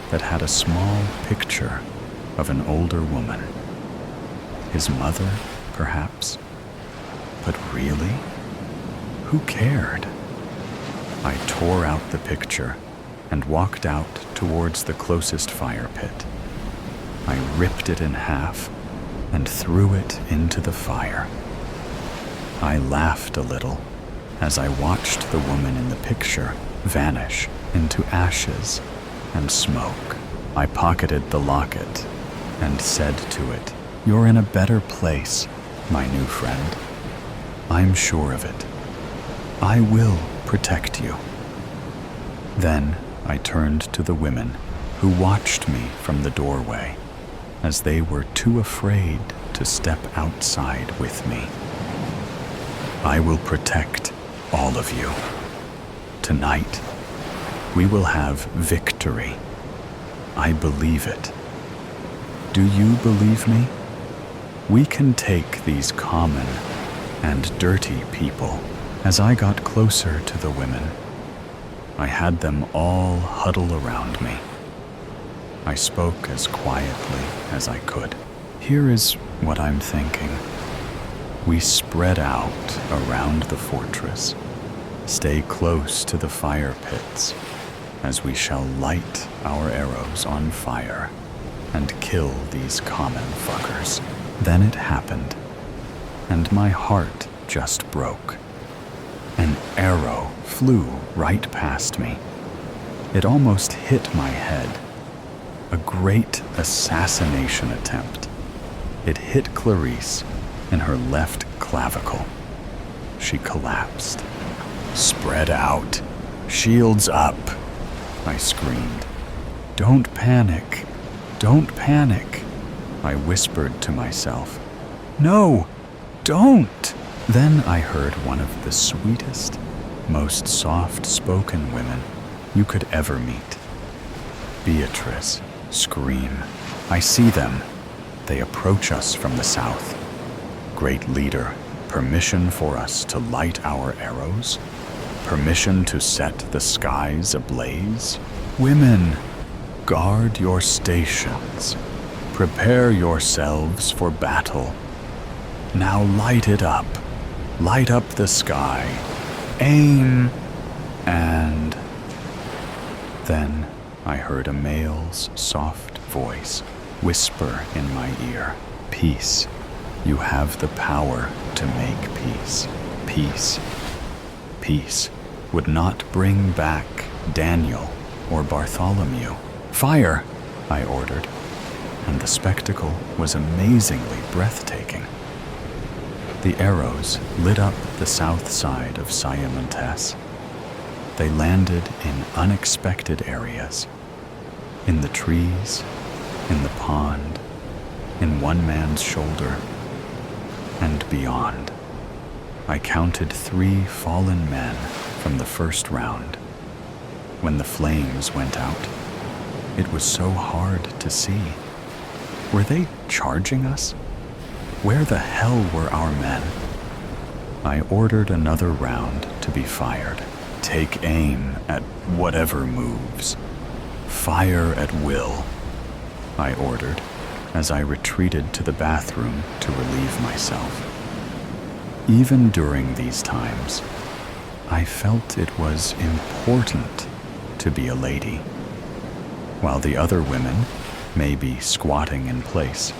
that had a small picture of an older woman. His mother, perhaps? But really? Who cared? I tore out the picture and walked out towards the closest fire pit. I ripped it in half and threw it into the fire. I laughed a little as I watched the woman in the picture vanish into ashes and smoke. I pocketed the locket and said to it, "You're in a better place, my new friend. I'm sure of it. I will protect you." Then I turned to the women who watched me from the doorway, as they were too afraid to step outside with me. "I will protect all of you. Tonight, we will have victory. I believe it. Do you believe me? We can take these common and dirty people." As I got closer to the women, I had them all huddle around me. I spoke as quietly as I could. "Here is what I'm thinking. We spread out around the fortress, stay close to the fire pits, as we shall light our arrows on fire and kill these common fuckers." Then it happened, and my heart just broke. An arrow flew right past me. It almost hit my head. A great assassination attempt. It hit Clarice in her left clavicle. She collapsed. "Spread out. Shields up," I screamed. "Don't panic. Don't panic," I whispered to myself. "No, don't." Then I heard one of the sweetest, most soft-spoken women you could ever meet. Beatrice scream, "I see them. They approach us from the south. Great leader, permission for us to light our arrows? Permission to set the skies ablaze? Women, guard your stations. Prepare yourselves for battle. Now light it up. Light up the sky. Aim, and..." Then I heard a male's soft voice whisper in my ear, "Peace. You have the power to make peace. Peace. Peace would not bring back Daniel or Bartholomew." "Fire," I ordered, and the spectacle was amazingly breathtaking. The arrows lit up the south side of Siamontes. They landed in unexpected areas. In the trees, in the pond, in one man's shoulder, and beyond. I counted 3 fallen men from the first round. When the flames went out, it was so hard to see. Were they charging us? Where the hell were our men? I ordered another round to be fired. "Take aim at whatever moves. Fire at will," I ordered as I retreated to the bathroom to relieve myself. Even during these times, I felt it was important to be a lady. While the other women may be squatting in place,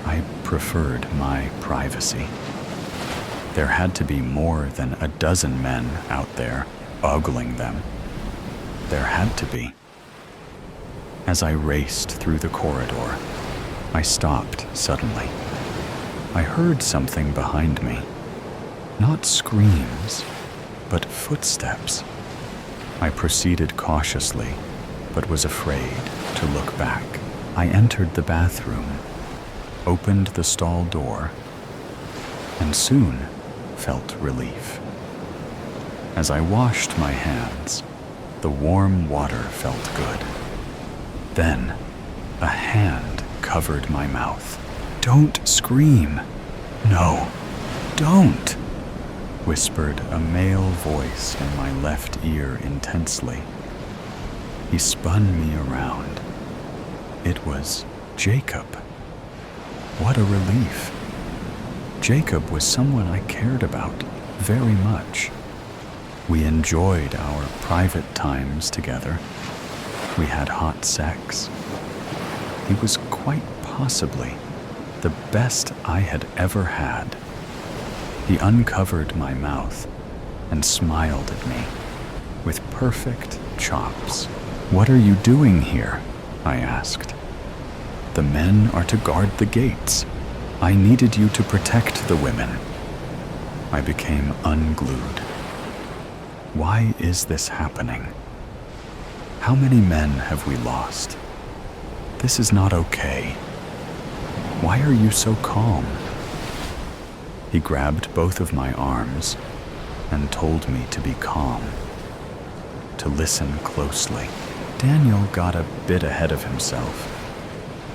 I preferred my privacy. There had to be more than a dozen men out there ogling them. There had to be. As I raced through the corridor, I stopped suddenly. I heard something behind me. Not screams, but footsteps. I proceeded cautiously, but was afraid to look back. I entered the bathroom, opened the stall door, and soon felt relief. As I washed my hands, the warm water felt good. Then, a hand covered my mouth. "Don't scream. No, don't," whispered a male voice in my left ear intensely. He spun me around. It was Jacob. What a relief. Jacob was someone I cared about very much. We enjoyed our private times together. We had hot sex. He was quite possibly the best I had ever had. He uncovered my mouth and smiled at me with perfect chops. "What are you doing here?" I asked. "The men are to guard the gates. I needed you to protect the women." I became unglued. Why is this happening? How many men have we lost? This is not okay. Why are you so calm? He grabbed both of my arms and told me to be calm, to listen closely. Daniel got a bit ahead of himself.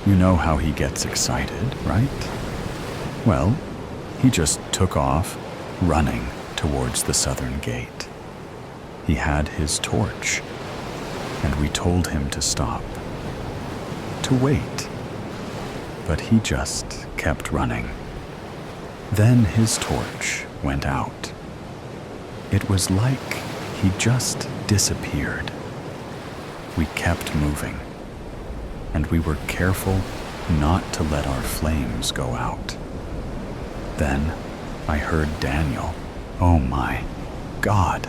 You know how he gets excited, right? Well, he just took off, running towards the southern gate. He had his torch, and we told him to stop, to wait. But he just kept running. Then his torch went out. It was like he just disappeared. We kept moving, and we were careful not to let our flames go out. Then I heard Daniel, "Oh my God,"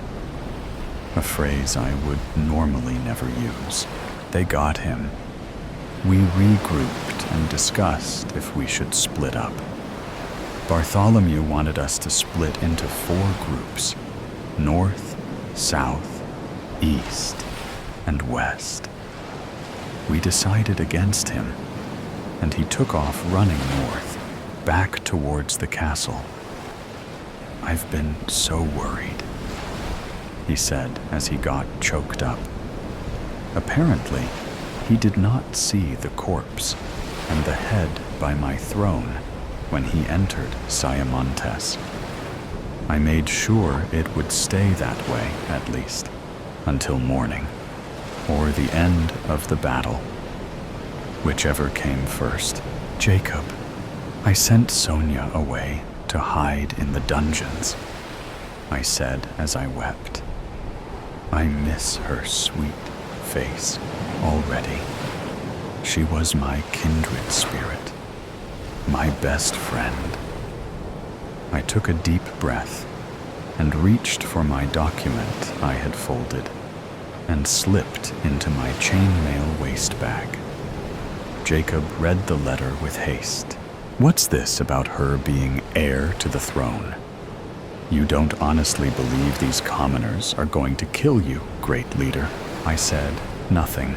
a phrase I would normally never use. They got him. We regrouped and discussed if we should split up. Bartholomew wanted us to split into 4 groups: north, south, east, and west. We decided against him, and he took off running north, back towards the castle. "I've been so worried," he said as he got choked up. Apparently, he did not see the corpse and the head by my throne when he entered Sayamontes. I made sure it would stay that way, at least, until morning, or the end of the battle. Whichever came first. "Jacob, I sent Sonia away to hide in the dungeons," I said as I wept. I miss her sweet face already. She was my kindred spirit, my best friend. I took a deep breath and reached for my document I had folded and slipped into my chainmail waist bag. Jacob read the letter with haste. "What's this about her being heir to the throne? You don't honestly believe these commoners are going to kill you, great leader?" I said, "Nothing.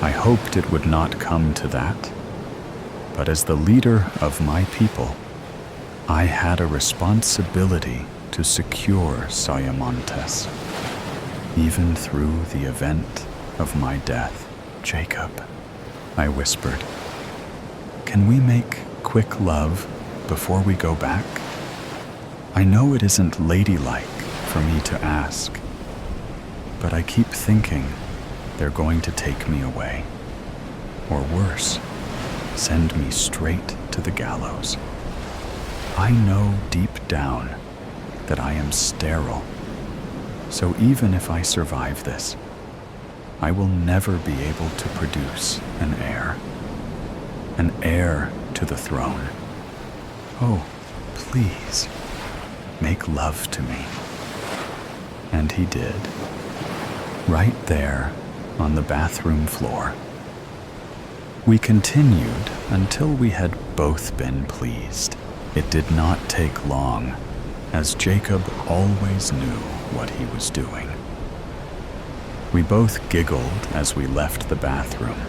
I hoped it would not come to that. But as the leader of my people, I had a responsibility to secure Sayamontes, even through the event of my death." "Jacob," I whispered, "can we make quick love before we go back? I know it isn't ladylike for me to ask, but I keep thinking they're going to take me away. Or worse, send me straight to the gallows. I know deep down that I am sterile, so even if I survive this, I will never be able to produce an heir to the throne. Oh, please, make love to me." And he did, right there on the bathroom floor. We continued until we had both been pleased. It did not take long, as Jacob always knew what he was doing. We both giggled as we left the bathroom.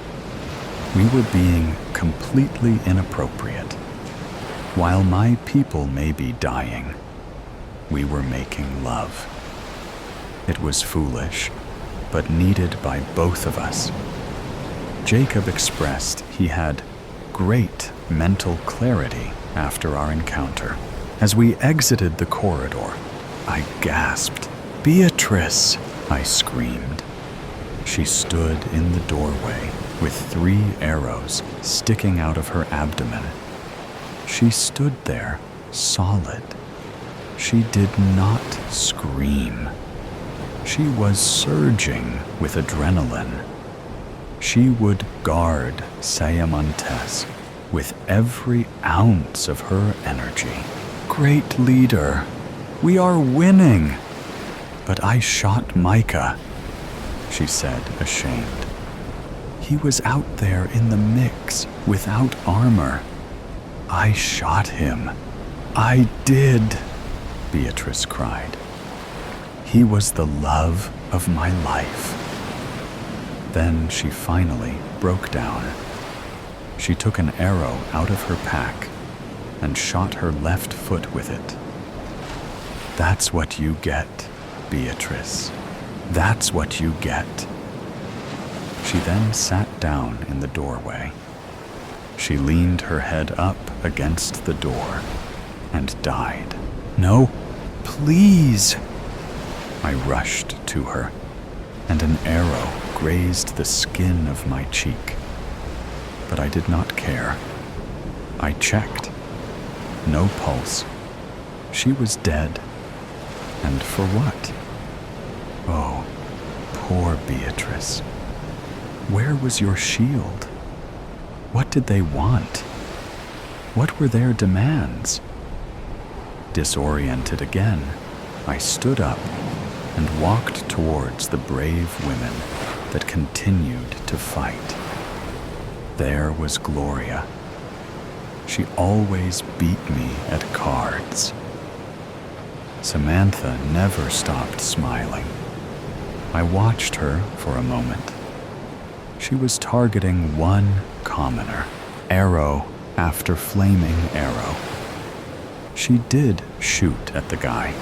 We were being completely inappropriate. While my people may be dying, we were making love. It was foolish, but needed by both of us. Jacob expressed he had great mental clarity after our encounter. As we exited the corridor, I gasped. "Beatrice!" I screamed. She stood in the doorway with 3 arrows sticking out of her abdomen. She stood there, solid. She did not scream. She was surging with adrenaline. She would guard Sayamontes with every ounce of her energy. "Great leader, we are winning!" "But I shot Micah," she said, ashamed. "He was out there in the mix without armor. I shot him. I did," Beatrice cried. "He was the love of my life." Then she finally broke down. She took an arrow out of her pack and shot her left foot with it. "That's what you get, Beatrice. That's what you get." She then sat down in the doorway. She leaned her head up against the door and died. "No, please!" I rushed to her, and an arrow grazed the skin of my cheek. But I did not care. I checked. No pulse. She was dead. And for what? Oh, poor Beatrice. Where was your shield? What did they want? What were their demands? Disoriented again, I stood up and walked towards the brave women that continued to fight. There was Gloria. She always beat me at cards. Samantha never stopped smiling. I watched her for a moment. She was targeting one commoner, arrow after flaming arrow. She did shoot at the guy.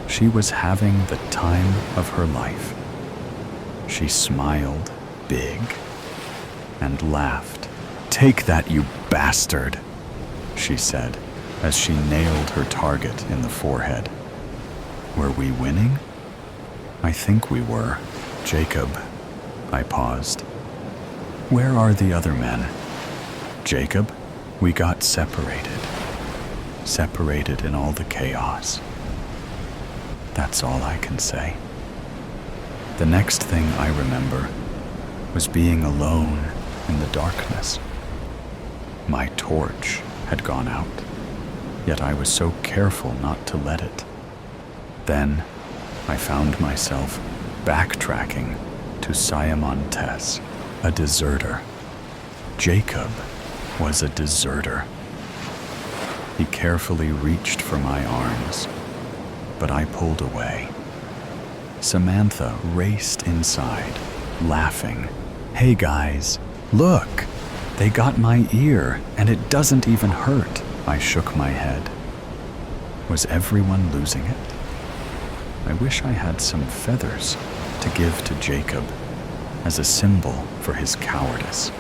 She was having the time of her life. She smiled big and laughed. "Take that, you bastard," she said as she nailed her target in the forehead. Were we winning? I think we were. "Jacob," I paused. "Where are the other men?" "Jacob, we got separated. Separated in all the chaos." That's all I can say. The next thing I remember was being alone in the darkness. My torch had gone out, yet I was so careful not to let it. Then I found myself backtracking to Siamontes, a deserter. Jacob was a deserter. He carefully reached for my arms, but I pulled away. Samantha raced inside, laughing. "Hey guys, look! They got my ear, and it doesn't even hurt." I shook my head. Was everyone losing it? I wish I had some feathers to give to Jacob as a symbol for his cowardice.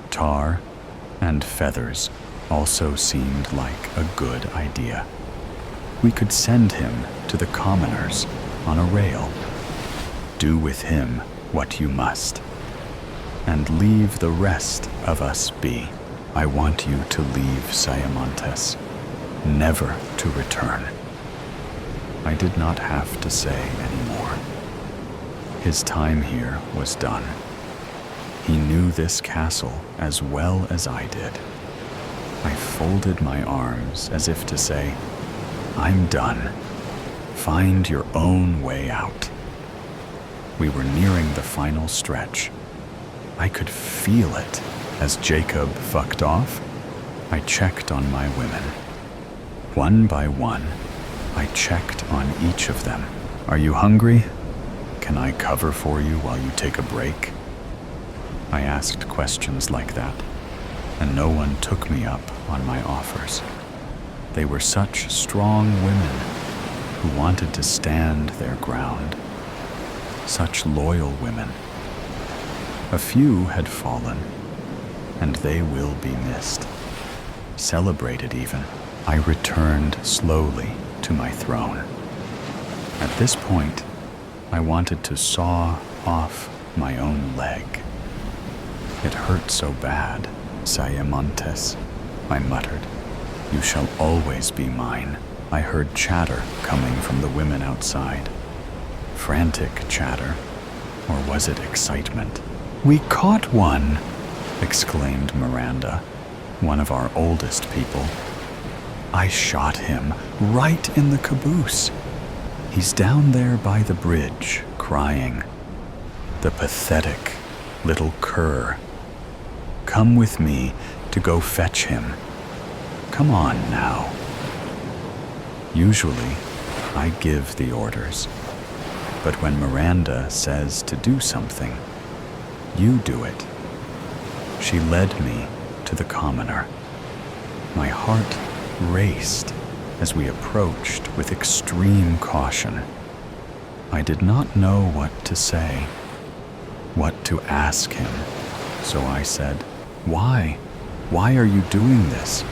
Tar and feathers also seemed like a good idea. We could send him to the commoners on a rail. Do with him what you must, and leave the rest of us be. I want you to leave Siamontes, never to return. I did not have to say any more. His time here was done. He knew this castle as well as I did. I folded my arms as if to say, "I'm done. Find your own way out." We were nearing the final stretch. I could feel it. As Jacob fucked off, I checked on my women. One by one, I checked on each of them. "Are you hungry? Can I cover for you while you take a break?" I asked questions like that, and no one took me up on my offers. They were such strong women who wanted to stand their ground. Such loyal women. A few had fallen, and they will be missed. Celebrated even. I returned slowly to my throne. At this point, I wanted to saw off my own leg. It hurt so bad, Siamontes, I muttered. "You shall always be mine." I heard chatter coming from the women outside. Frantic chatter, or was it excitement? "We caught one!" exclaimed Miranda. one of our oldest people. I shot him right in the caboose. He's down there by the bridge, crying. The pathetic little cur. Come with me to go fetch him. Come on now. Usually, I give the orders. But when Miranda says to do something, you do it. She led me to the commoner. My heart raced as we approached with extreme caution. I did not know what to say, what to ask him, so I said, "Why? Why are you doing this?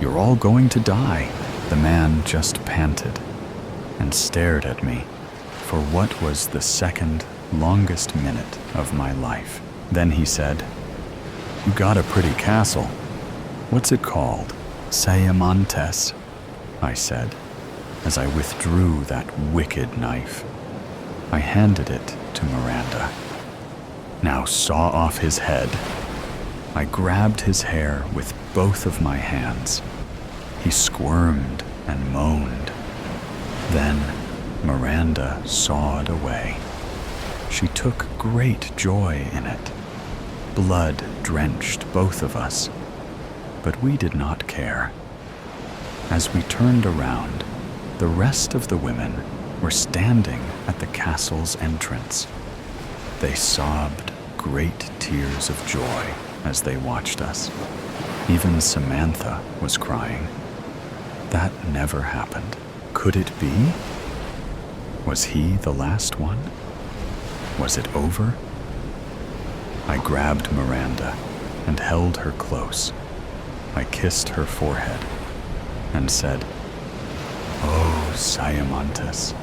You're all going to die." The man just panted and stared at me for what was the second longest minute of my life. Then he said, "You got a pretty castle. What's it called?" "Sayamontes," I said, as I withdrew that wicked knife. I handed it to Miranda. "Now saw off his head." I grabbed his hair with both of my hands. He squirmed and moaned. Then Miranda sawed away. She took great joy in it. Blood drenched both of us, but we did not care. As we turned around, the rest of the women were standing at the castle's entrance. They sobbed great tears of joy as they watched us. Even Samantha was crying. That never happened. Could it be? Was he the last one? Was it over? I grabbed Miranda and held her close. I kissed her forehead and said, "Oh, Sayamontes,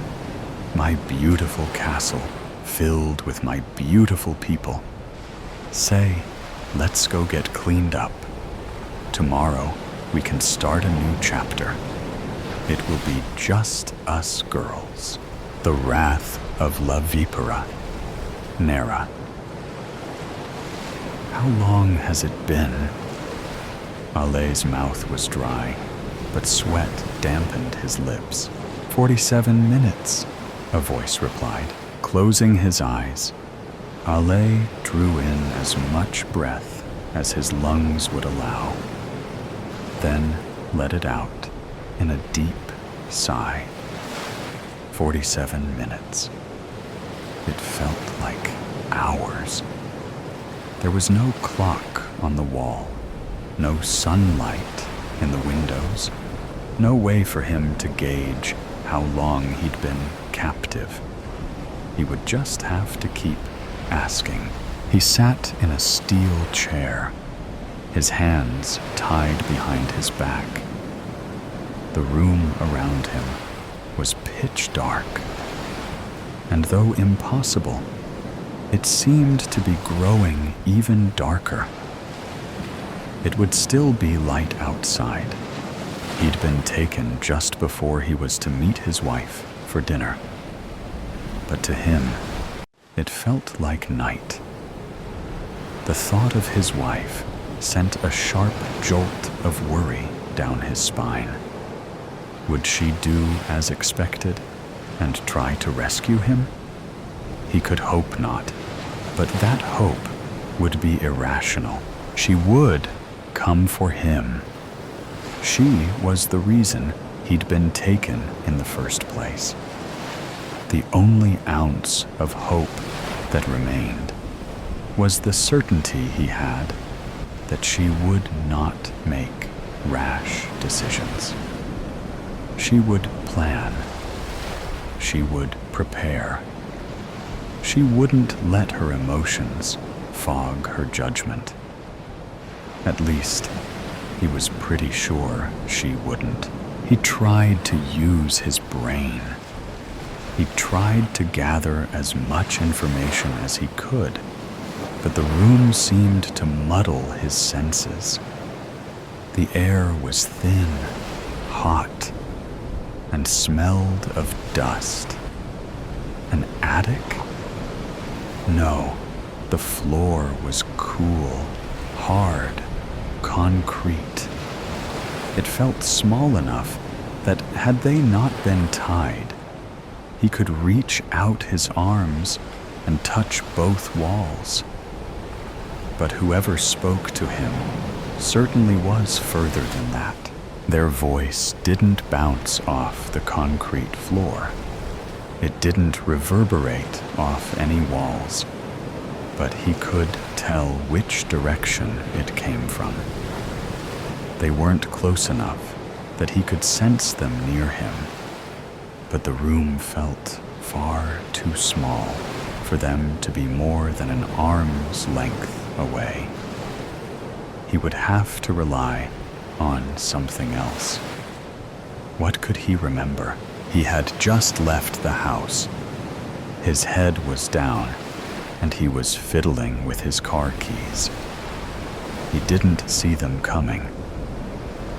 my beautiful castle filled with my beautiful people. Say, let's go get cleaned up. Tomorrow we can start a new chapter. It will be just us girls." The Wrath of La Vipera, Nera. How long has it been? Ale's mouth was dry, but sweat dampened his lips. 47 minutes, a voice replied. Closing his eyes, Ale drew in as much breath as his lungs would allow, then let it out in a deep sigh. 47 minutes. It felt like hours. There was no clock on the wall, no sunlight in the windows, no way for him to gauge how long he'd been captive. He would just have to keep asking. He sat in a steel chair, his hands tied behind his back. The room around him was pitch dark, and though impossible, it seemed to be growing even darker. It would still be light outside. He'd been taken just before he was to meet his wife for dinner. But to him, it felt like night. The thought of his wife sent a sharp jolt of worry down his spine. Would she do as expected and try to rescue him? He could hope not, but that hope would be irrational. She would come for him. She was the reason he'd been taken in the first place. The only ounce of hope that remained was the certainty he had that she would not make rash decisions. She would plan. She would prepare. She wouldn't let her emotions fog her judgment. At least, he was pretty sure she wouldn't. He tried to use his brain. He tried to gather as much information as he could, but the room seemed to muddle his senses. The air was thin, hot, and smelled of dust. An attic? No, the floor was cool, hard, concrete. It felt small enough that had they not been tied, he could reach out his arms and touch both walls. But whoever spoke to him certainly was further than that. Their voice didn't bounce off the concrete floor. It didn't reverberate off any walls, but he could tell which direction it came from. They weren't close enough that he could sense them near him, but the room felt far too small for them to be more than an arm's length away. He would have to rely on something else. What could he remember? He had just left the house. His head was down, and he was fiddling with his car keys. He didn't see them coming.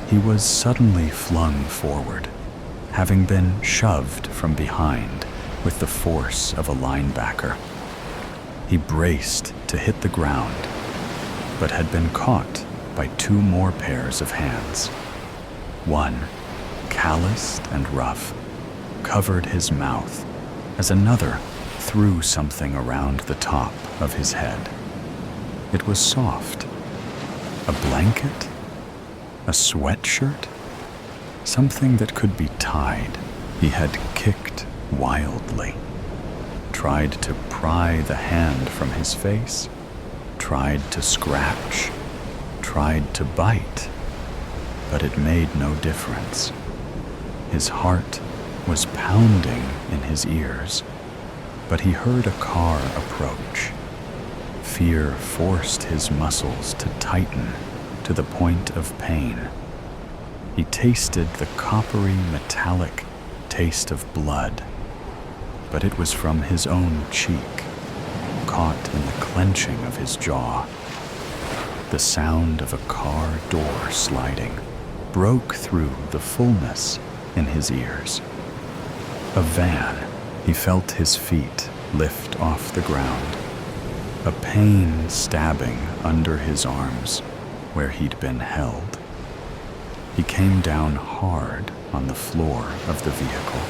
He was suddenly flung forward, having been shoved from behind with the force of a linebacker. He braced to hit the ground, but had been caught by two more pairs of hands. One, calloused and rough, covered his mouth as another threw something around the top of his head. It was soft. A blanket? A sweatshirt? Something that could be tied. He had kicked wildly, tried to pry the hand from his face, tried to scratch, tried to bite, but it made no difference. His heart was pounding in his ears, but he heard a car approach. Fear forced his muscles to tighten to the point of pain. He tasted the coppery, metallic taste of blood, but it was from his own cheek, caught in the clenching of his jaw. The sound of a car door sliding broke through the fullness in his ears. A van. He felt his feet lift off the ground, a pain stabbing under his arms where he'd been held. He came down hard on the floor of the vehicle,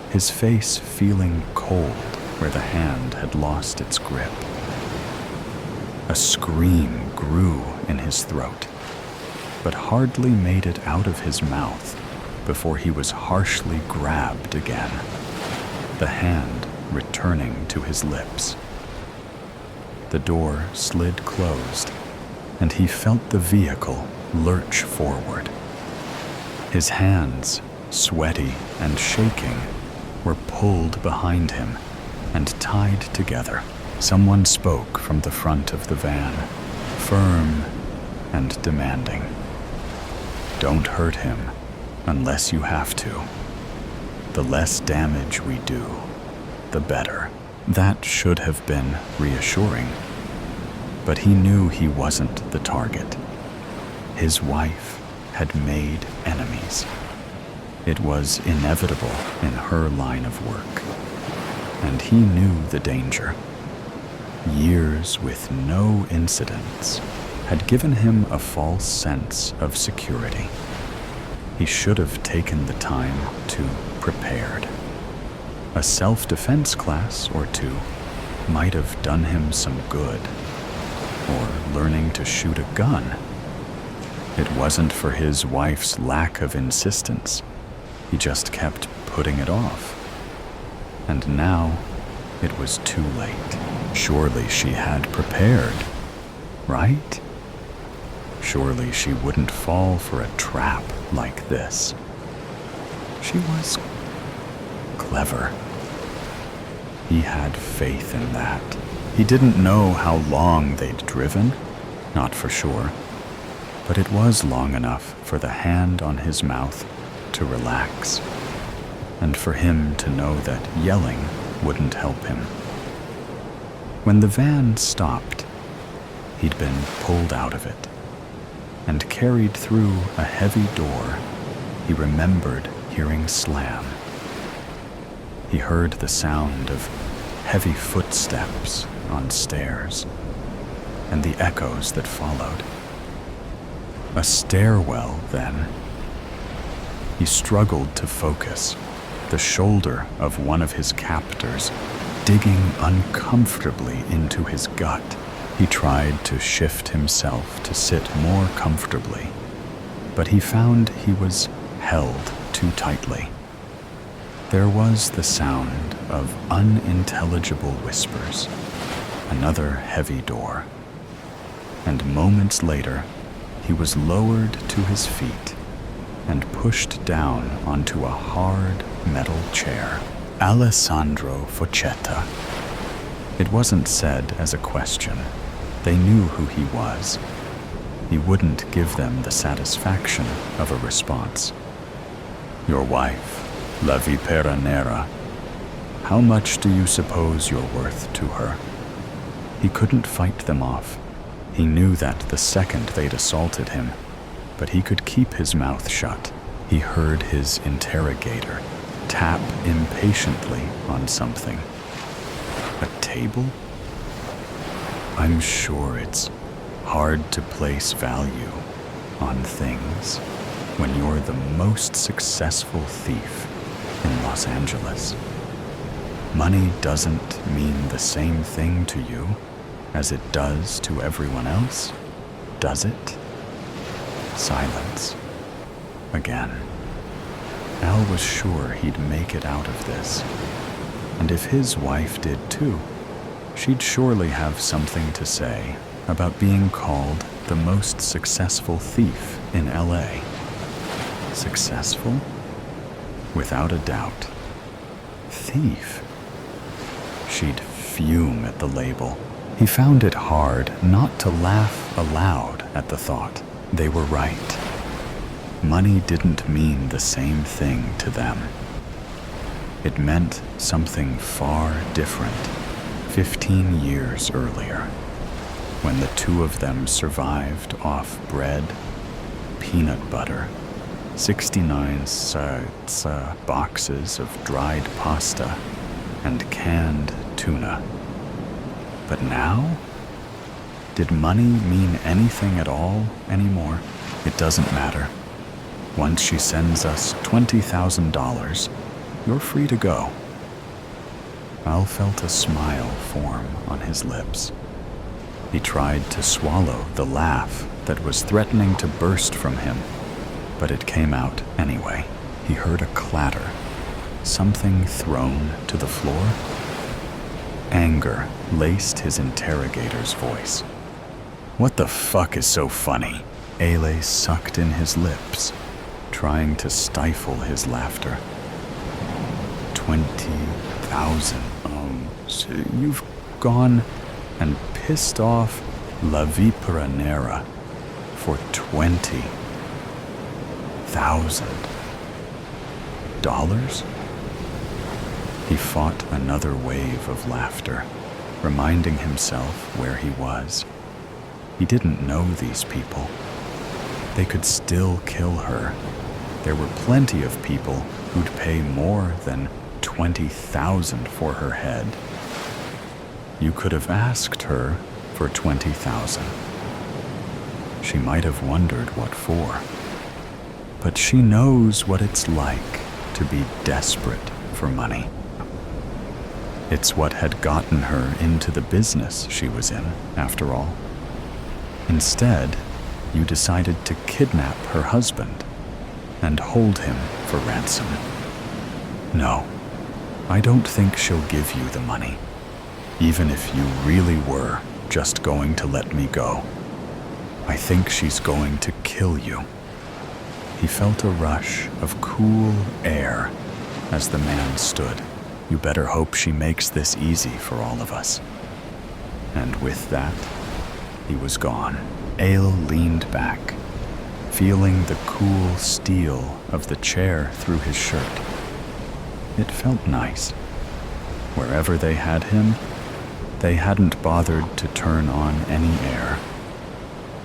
his face feeling cold where the hand had lost its grip. A scream grew in his throat, but hardly made it out of his mouth before he was harshly grabbed again, the hand returning to his lips. The door slid closed, and he felt the vehicle lurch forward. His hands, sweaty and shaking, were pulled behind him and tied together. Someone spoke from the front of the van, firm and demanding. "Don't hurt him unless you have to. The less damage we do, the better." That should have been reassuring, but he knew he wasn't the target. His wife had made enemies. It was inevitable in her line of work, and he knew the danger. Years with no incidents had given him a false sense of security. He should have taken the time to prepared. A self-defense class or two might have done him some good, or learning to shoot a gun. It wasn't for his wife's lack of insistence. He just kept putting it off. And now it was too late. Surely she had prepared, right? Surely she wouldn't fall for a trap like this. She was clever. He had faith in that. He didn't know how long they'd driven, not for sure, but it was long enough for the hand on his mouth to relax, and for him to know that yelling wouldn't help him. When the van stopped, he'd been pulled out of it and carried through a heavy door he remembered hearing slam. He heard the sound of heavy footsteps on stairs and the echoes that followed. A stairwell, then. He struggled to focus, the shoulder of one of his captors digging uncomfortably into his gut. He tried to shift himself to sit more comfortably, but he found he was held too tightly. There was the sound of unintelligible whispers, another heavy door, and moments later, he was lowered to his feet and pushed down onto a hard metal chair. Alessandro Fochetta. It wasn't said as a question. They knew who he was. He wouldn't give them the satisfaction of a response. Your wife, La Vipera Nera. How much do you suppose you're worth to her? He couldn't fight them off. He knew that the second they'd assaulted him, but he could keep his mouth shut. He heard his interrogator tap impatiently on something. A table? I'm sure it's hard to place value on things when you're the most successful thief in Los Angeles. Money doesn't mean the same thing to you as it does to everyone else, does it? Silence. Again. Al was sure he'd make it out of this. And if his wife did too, she'd surely have something to say about being called the most successful thief in LA. Successful? Without a doubt. Thief? She'd fume at the label. He found it hard not to laugh aloud at the thought. They were right. Money didn't mean the same thing to them. It meant something far different 15 years earlier, when the two of them survived off bread, peanut butter, 69 boxes of dried pasta, and canned tuna. But now? Did money mean anything at all anymore? It doesn't matter. Once she sends us $20,000, you're free to go. Al felt a smile form on his lips. He tried to swallow the laugh that was threatening to burst from him, but it came out anyway. He heard a clatter, something thrown to the floor. Anger laced his interrogator's voice. What the fuck is so funny? Ale sucked in his lips, trying to stifle his laughter. 20,000. So you've gone and pissed off La Vipera Nera for $20,000? He fought another wave of laughter, reminding himself where he was. He didn't know these people. They could still kill her. There were plenty of people who'd pay more than $20,000 for her head. You could have asked her for $20,000. She might have wondered what for. But she knows what it's like to be desperate for money. It's what had gotten her into the business she was in, after all. Instead, you decided to kidnap her husband and hold him for ransom. No, I don't think she'll give you the money, even if you really were just going to let me go. I think she's going to kill you. He felt a rush of cool air as the man stood. You better hope she makes this easy for all of us. And with that, he was gone. Ale leaned back, feeling the cool steel of the chair through his shirt. It felt nice. Wherever they had him, they hadn't bothered to turn on any air.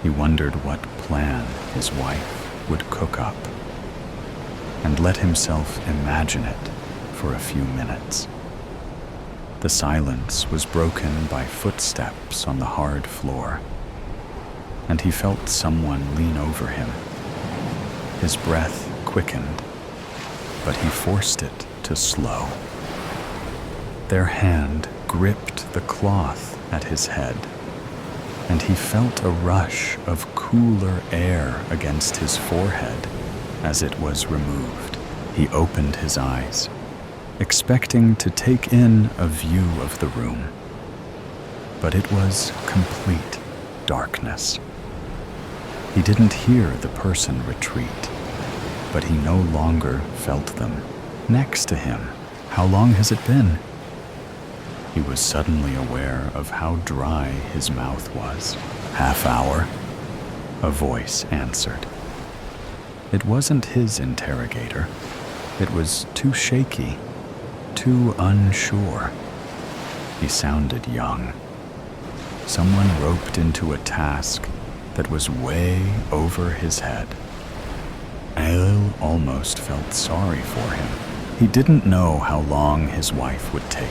He wondered what plan his wife would cook up, and let himself imagine it for a few minutes. The silence was broken by footsteps on the hard floor. and he felt someone lean over him. His breath quickened, but he forced it to slow. Their hand gripped the cloth at his head, and he felt a rush of cooler air against his forehead as it was removed. He opened his eyes, expecting to take in a view of the room, but it was complete darkness. He didn't hear the person retreat, but he no longer felt them next to him. How long has it been? He was suddenly aware of how dry his mouth was. Half hour, a voice answered. It wasn't his interrogator. It was too shaky, too unsure. He sounded young. Someone roped into a task that was way over his head. Ale almost felt sorry for him. He didn't know how long his wife would take.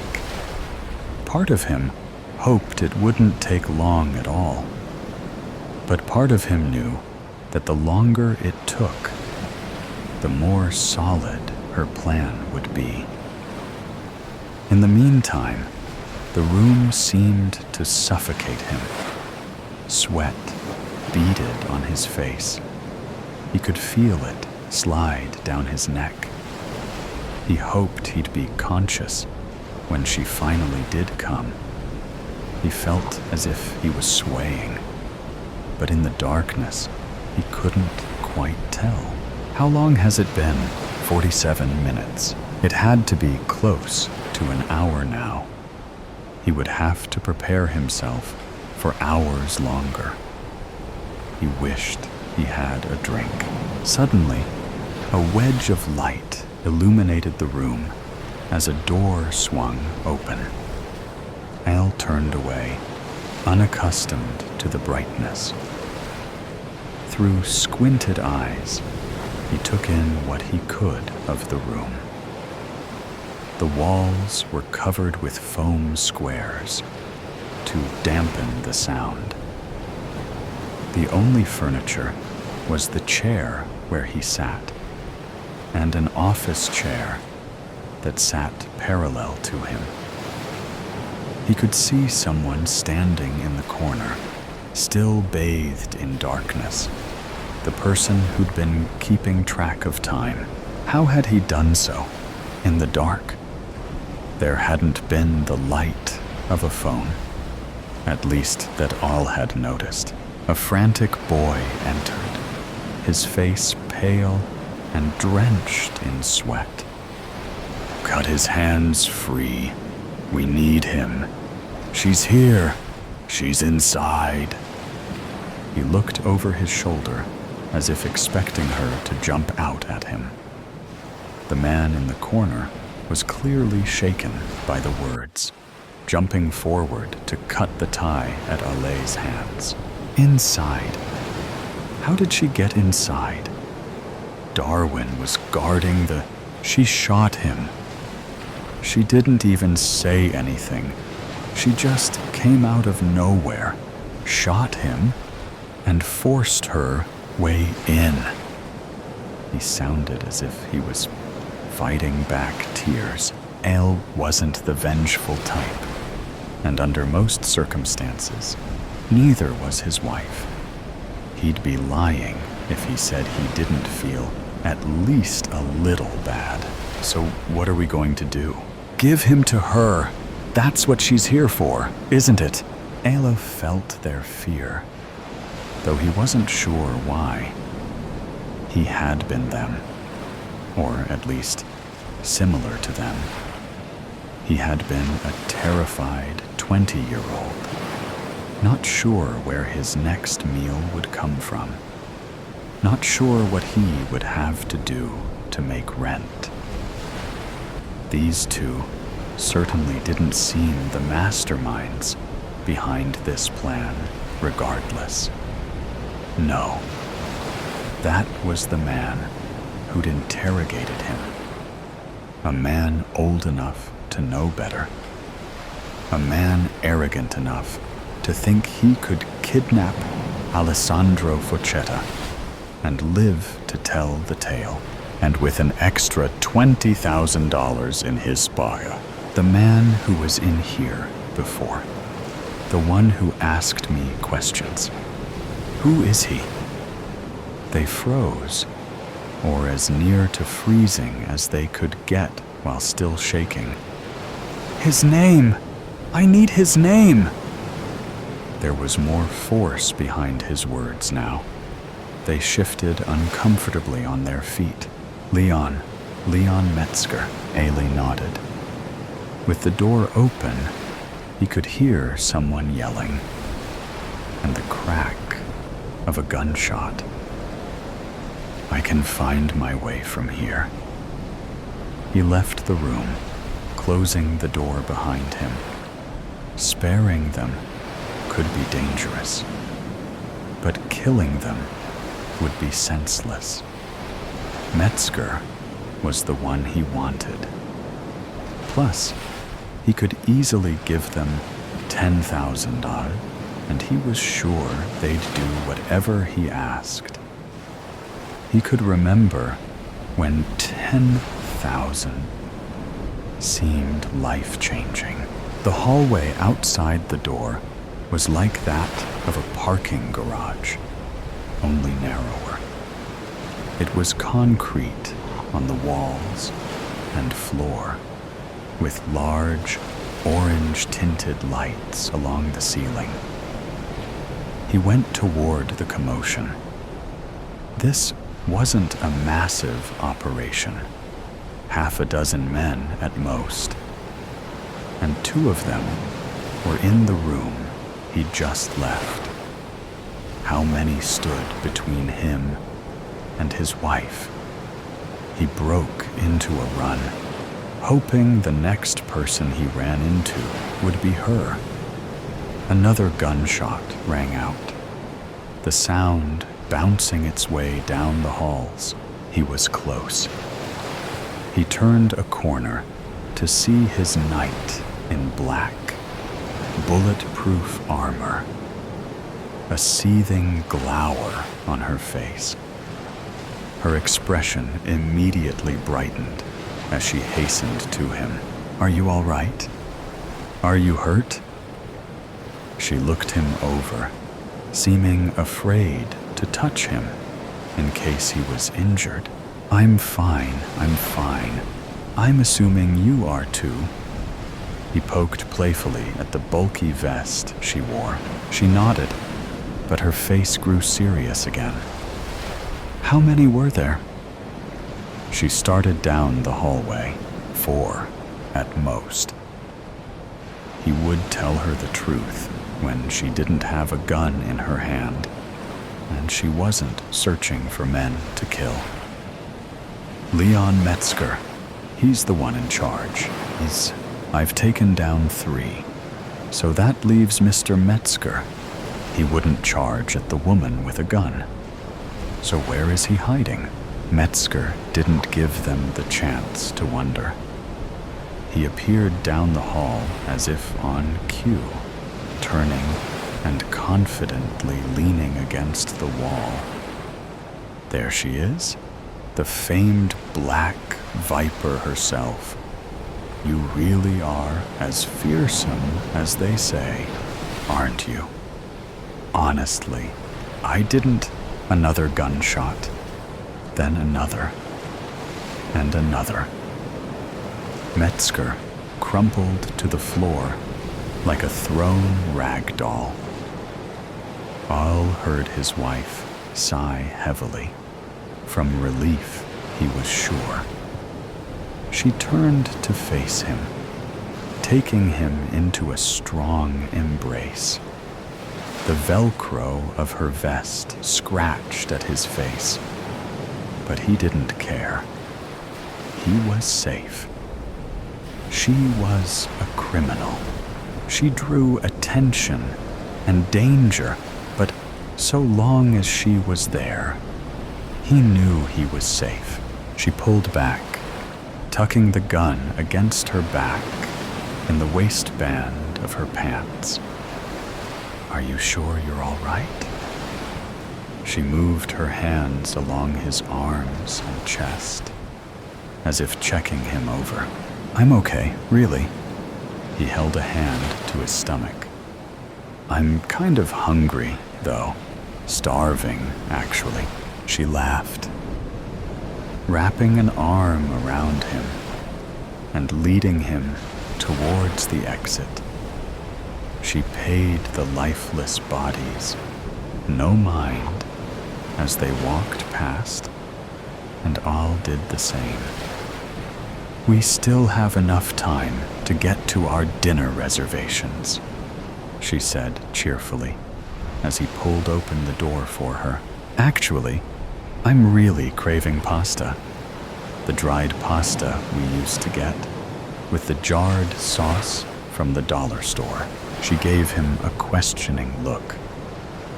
Part of him hoped it wouldn't take long at all. But part of him knew that the longer it took, the more solid her plan would be. In the meantime, the room seemed to suffocate him. Sweat beaded on his face. He could feel it slide down his neck. He hoped he'd be conscious when she finally did come. He felt as if he was swaying, but in the darkness, he couldn't quite tell. How long has it been? 47 minutes. It had to be close to an hour now. He would have to prepare himself for hours longer. He wished he had a drink. Suddenly, a wedge of light illuminated the room as a door swung open. Al turned away, unaccustomed to the brightness. Through squinted eyes, he took in what he could of the room. The walls were covered with foam squares to dampen the sound. The only furniture was the chair where he sat, and an office chair that sat parallel to him. He could see someone standing in the corner, still bathed in darkness, the person who'd been keeping track of time. How had he done so? In the dark? There hadn't been the light of a phone, at least that Al had noticed. A frantic boy entered, his face pale and drenched in sweat. Cut his hands free. We need him. She's here. She's inside. He looked over his shoulder as if expecting her to jump out at him. The man in the corner was clearly shaken by the words, jumping forward to cut the tie at Ale's hands. Inside? How did she get inside? Darwin was guarding the... She shot him. She didn't even say anything. She just came out of nowhere, shot him, and forced her way in. He sounded as if he was fighting back tears. Al wasn't the vengeful type, and under most circumstances, neither was his wife. He'd be lying if he said he didn't feel at least a little bad. So what are we going to do? Give him to her. That's what she's here for, isn't it? Ala felt their fear, though he wasn't sure why. He had been them, or at least similar to them. He had been a terrified 20-year-old, not sure where his next meal would come from, not sure what he would have to do to make rent. These two certainly didn't seem the masterminds behind this plan, regardless. No, that was the man who'd interrogated him. A man old enough to know better. A man arrogant enough to think he could kidnap Alessandro Fochetta, and live to tell the tale. And with an extra $20,000 in his spire. The man who was in here before. The one who asked me questions. Who is he? They froze, or as near to freezing as they could get while still shaking. His name! I need his name! There was more force behind his words now. They shifted uncomfortably on their feet. Leon Metzger, Ailey nodded. With the door open, he could hear someone yelling, and the crack of a gunshot. I can find my way from here. He left the room, closing the door behind him. Sparing them could be dangerous, but killing them would be senseless. Metzger was the one he wanted. Plus, he could easily give them $10,000, and he was sure they'd do whatever he asked. He could remember when 10,000 seemed life-changing. The hallway outside the door was like that of a parking garage, only narrower. It was concrete on the walls and floor, with large, orange-tinted lights along the ceiling. He went toward the commotion. This wasn't a massive operation, half a dozen men at most, and 2 of them were in the room he'd just left. How many stood between him and his wife? He broke into a run, hoping the next person he ran into would be her. Another gunshot rang out, the sound bouncing its way down the halls. He was close. He turned a corner to see his knight in black, bulletproof armor, a seething glower on her face. Her expression immediately brightened as she hastened to him. "Are you all right? Are you hurt?" She looked him over, seeming afraid to touch him in case he was injured. I'm fine. I'm assuming you are too." He poked playfully at the bulky vest she wore. She nodded, but her face grew serious again. "How many were there?" She started down the hallway, 4 at most. He would tell her the truth when she didn't have a gun in her hand, and she wasn't searching for men to kill. Leon Metzger, he's the one in charge. I've taken down 3, so that leaves Mr. Metzger. He wouldn't charge at the woman with a gun. So where is he hiding? Metzger didn't give them the chance to wonder. He appeared down the hall as if on cue, turning and confidently leaning against the wall. There she is, the famed Black Viper herself. You really are as fearsome as they say, aren't you? Honestly, I didn't. Another gunshot, then another, and another. Metzger crumpled to the floor like a thrown rag doll. All heard his wife sigh heavily. From relief, he was sure. She turned to face him, taking him into a strong embrace. The Velcro of her vest scratched at his face, but he didn't care. He was safe. She was a criminal. She drew attention and danger, but so long as she was there, he knew he was safe. She pulled back, tucking the gun against her back in the waistband of her pants. "Are you sure you're all right?" She moved her hands along his arms and chest, as if checking him over. I'm okay, really. He held a hand to his stomach. I'm kind of hungry, though. Starving, actually. She laughed, wrapping an arm around him and leading him towards the exit. She paid the lifeless bodies no mind as they walked past, and all did the same. We still have enough time to get to our dinner reservations, she said cheerfully as he pulled open the door for her. Actually, I'm really craving pasta. The dried pasta we used to get, with the jarred sauce from the dollar store. She gave him a questioning look,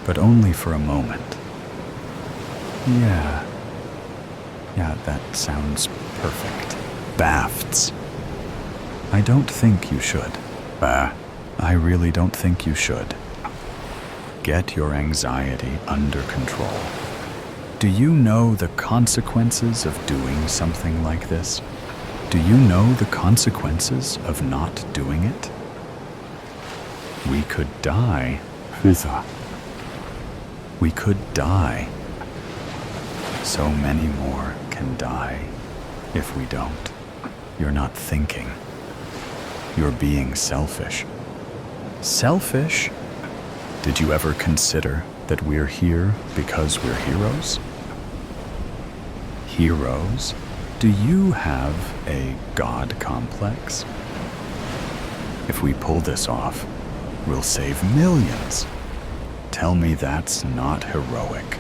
but only for a moment. Yeah, that sounds perfect. Bafts. I don't think you should. I really don't think you should. Get your anxiety under control. Do you know the consequences of doing something like this? Do you know the consequences of not doing it? We could die. We could die. So many more can die if we don't. You're not thinking. You're being selfish. Selfish? Did you ever consider that we're here because we're heroes? Heroes? Do you have a god complex? If we pull this off, we'll save millions. Tell me that's not heroic.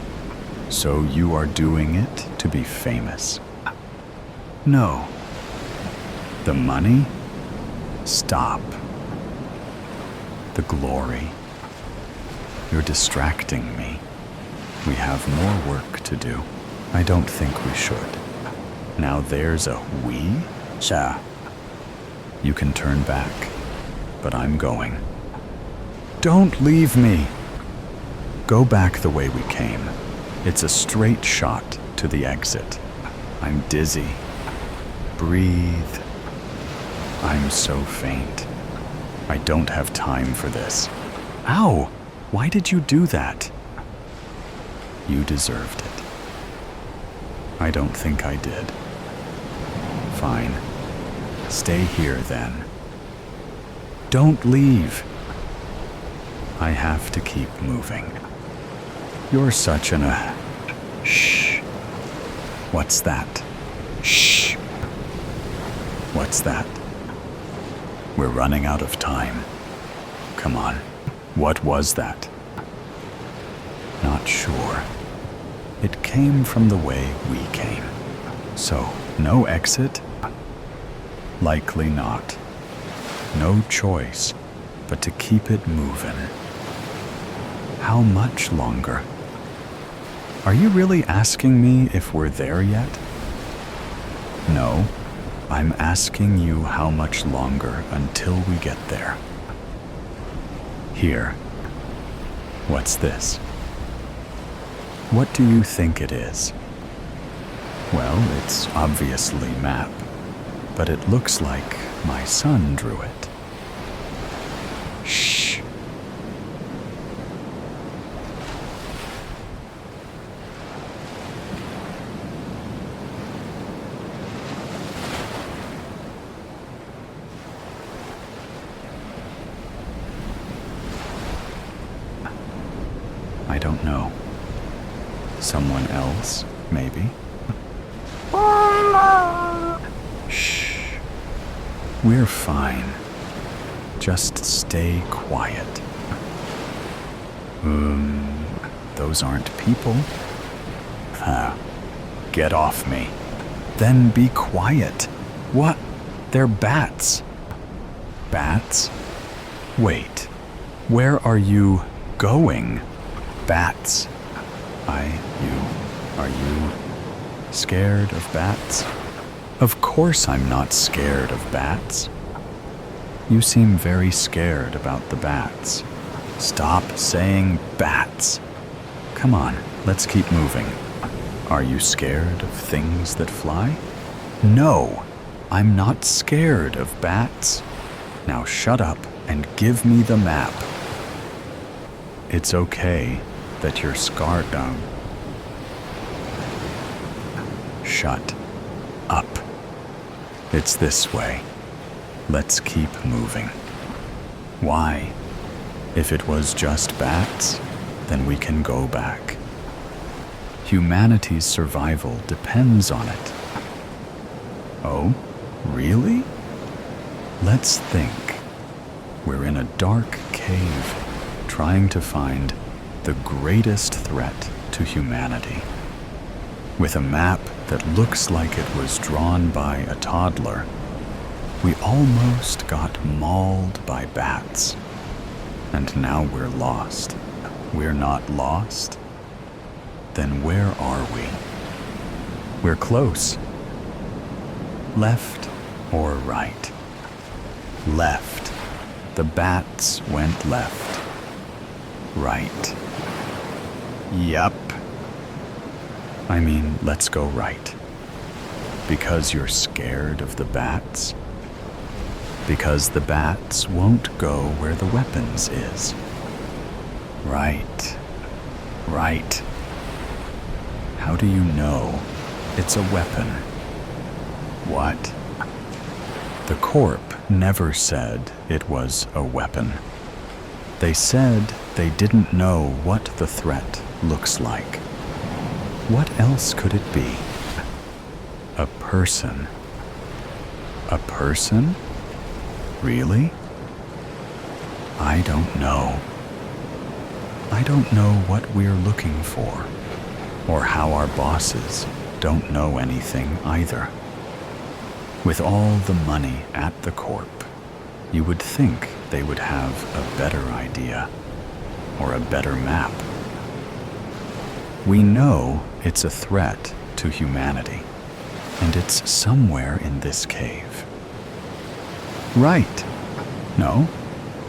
So you are doing it to be famous? No. The money? Stop. The glory. You're distracting me. We have more work to do. I don't think we should. Now there's a we? Sha. You can turn back, but I'm going. Don't leave me. Go back the way we came. It's a straight shot to the exit. I'm dizzy. Breathe. I'm so faint. I don't have time for this. Ow! Why did you do that? You deserved it. I don't think I did. Fine. Stay here then. Don't leave. I have to keep moving. You're such an Shh. What's that? Shh. What's that? We're running out of time. Come on. What was that? Not sure. It came from the way we came. So, no exit? Likely not. No choice but to keep it moving. How much longer? Are you really asking me if we're there yet? No, I'm asking you how much longer until we get there. Here. What's this? What do you think it is? Well, it's obviously map, but it looks like my son drew it. Shh. I don't know. Someone else, maybe? Shh. We're fine. Just stay quiet. Those aren't people. Get off me. Then be quiet. What? They're bats. Bats? Wait. Where are you going? Bats. Are you scared of bats? Of course I'm not scared of bats. You seem very scared about the bats. Stop saying bats. Come on, Let's keep moving. Are you scared of things that fly? No, I'm not scared of bats. Now shut up and give me the map. It's okay that you're scarred down. Shut up. It's this way. Let's keep moving. Why? If it was just bats, then we can go back. Humanity's survival depends on it. Oh, really? Let's think. We're in a dark cave, trying to find the greatest threat to humanity. With a map that looks like it was drawn by a toddler, we almost got mauled by bats. And now we're lost. We're not lost? Then where are we? We're close. Left or right? Left. The bats went left. Right. Yup. I mean, let's go right. Because you're scared of the bats? Because the bats won't go where the weapons is. Right. Right. How do you know it's a weapon? What? The corp never said it was a weapon. They said they didn't know what the threat looks like. What else could it be? A person. A person? Really? I don't know. I don't know what we're looking for, or how our bosses don't know anything either. With all the money at the corp, you would think they would have a better idea, or a better map. We know it's a threat to humanity, and it's somewhere in this cave. Right. No,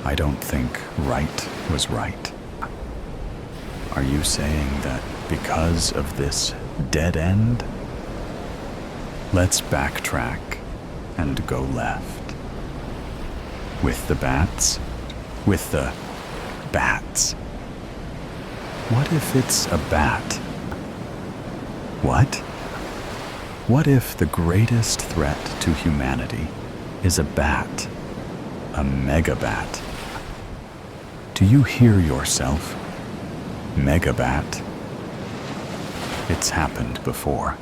I don't think right was right. Are you saying that because of this dead end? Let's backtrack and go left. With the bats? With the bats. What if it's a bat? What? What if the greatest threat to humanity is a bat? A megabat? Do you hear yourself? Megabat. It's happened before.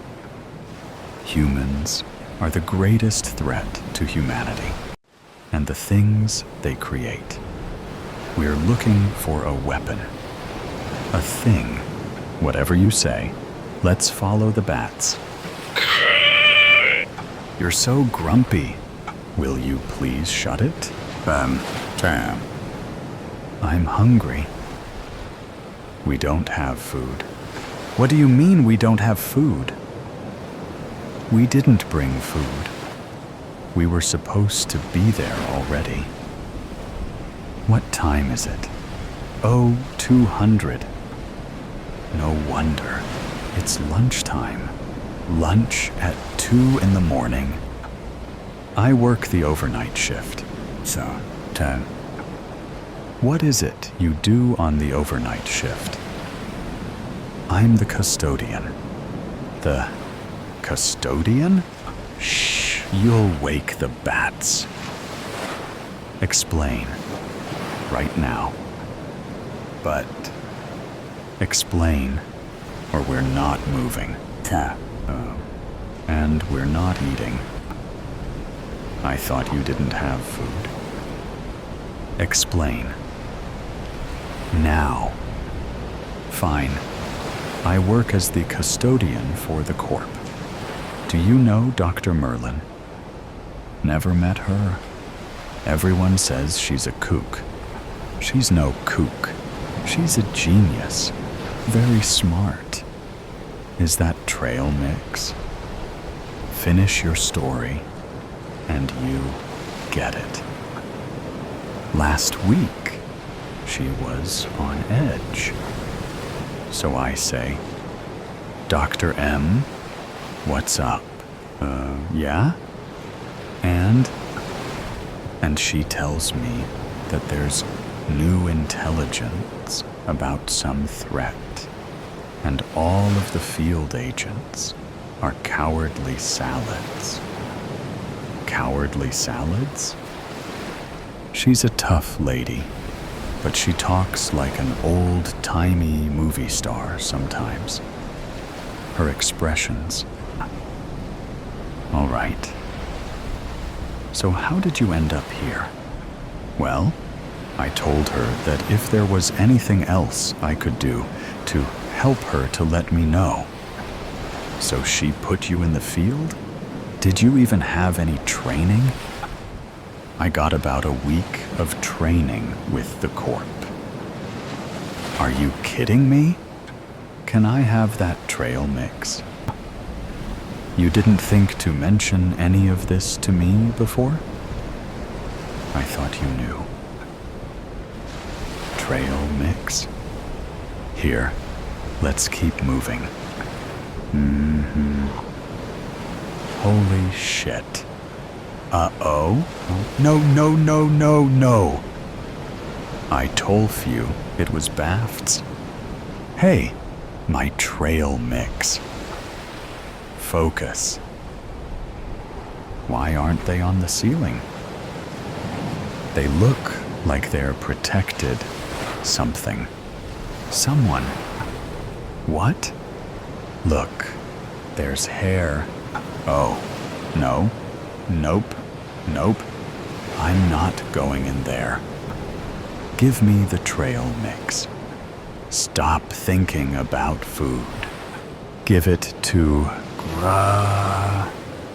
Humans are the greatest threat to humanity and the things they create. We're looking for a weapon, a thing, whatever you say. Let's follow the bats. You're so grumpy. Will you please shut it? Tam. I'm hungry. We don't have food. What do you mean we don't have food? We didn't bring food. We were supposed to be there already. What time is it? Oh, 200. No wonder. It's lunchtime. Lunch at 2 in the morning. I work the overnight shift. So, 10. What is it you do on the overnight shift? I'm the custodian. The custodian? Shh, you'll wake the bats. Explain. Right now. But explain, or we're not moving. And we're not eating. I thought you didn't have food. Explain. Now. Fine. I work as the custodian for the corp. Do you know Dr. Merlin? Never met her. Everyone says she's a kook. She's no kook. She's a genius. Very smart. Is that trail mix? Finish your story, and you get it. Last week, she was on edge. So I say, Dr. M, what's up? Yeah? And she tells me that there's new intelligence about some threat, and all of the field agents are cowardly salads. Cowardly salads? She's a tough lady, but she talks like an old-timey movie star sometimes. Her expressions. All right. So how did you end up here? Well, I told her that if there was anything else I could do to help her to let me know. So she put you in the field? Did you even have any training? I got about a week of training with the Corp. Are you kidding me? Can I have that trail mix? You didn't think to mention any of this to me before? I thought you knew. Trail mix? Here, let's keep moving. Holy shit. Uh-oh? No. I told you it was Bafts. Hey, my trail mix. Focus. Why aren't they on the ceiling? They look like they're protected something. Someone. What? Look, there's hair. Oh, no. Nope. I'm not going in there. Give me the trail mix. Stop thinking about food. Give it to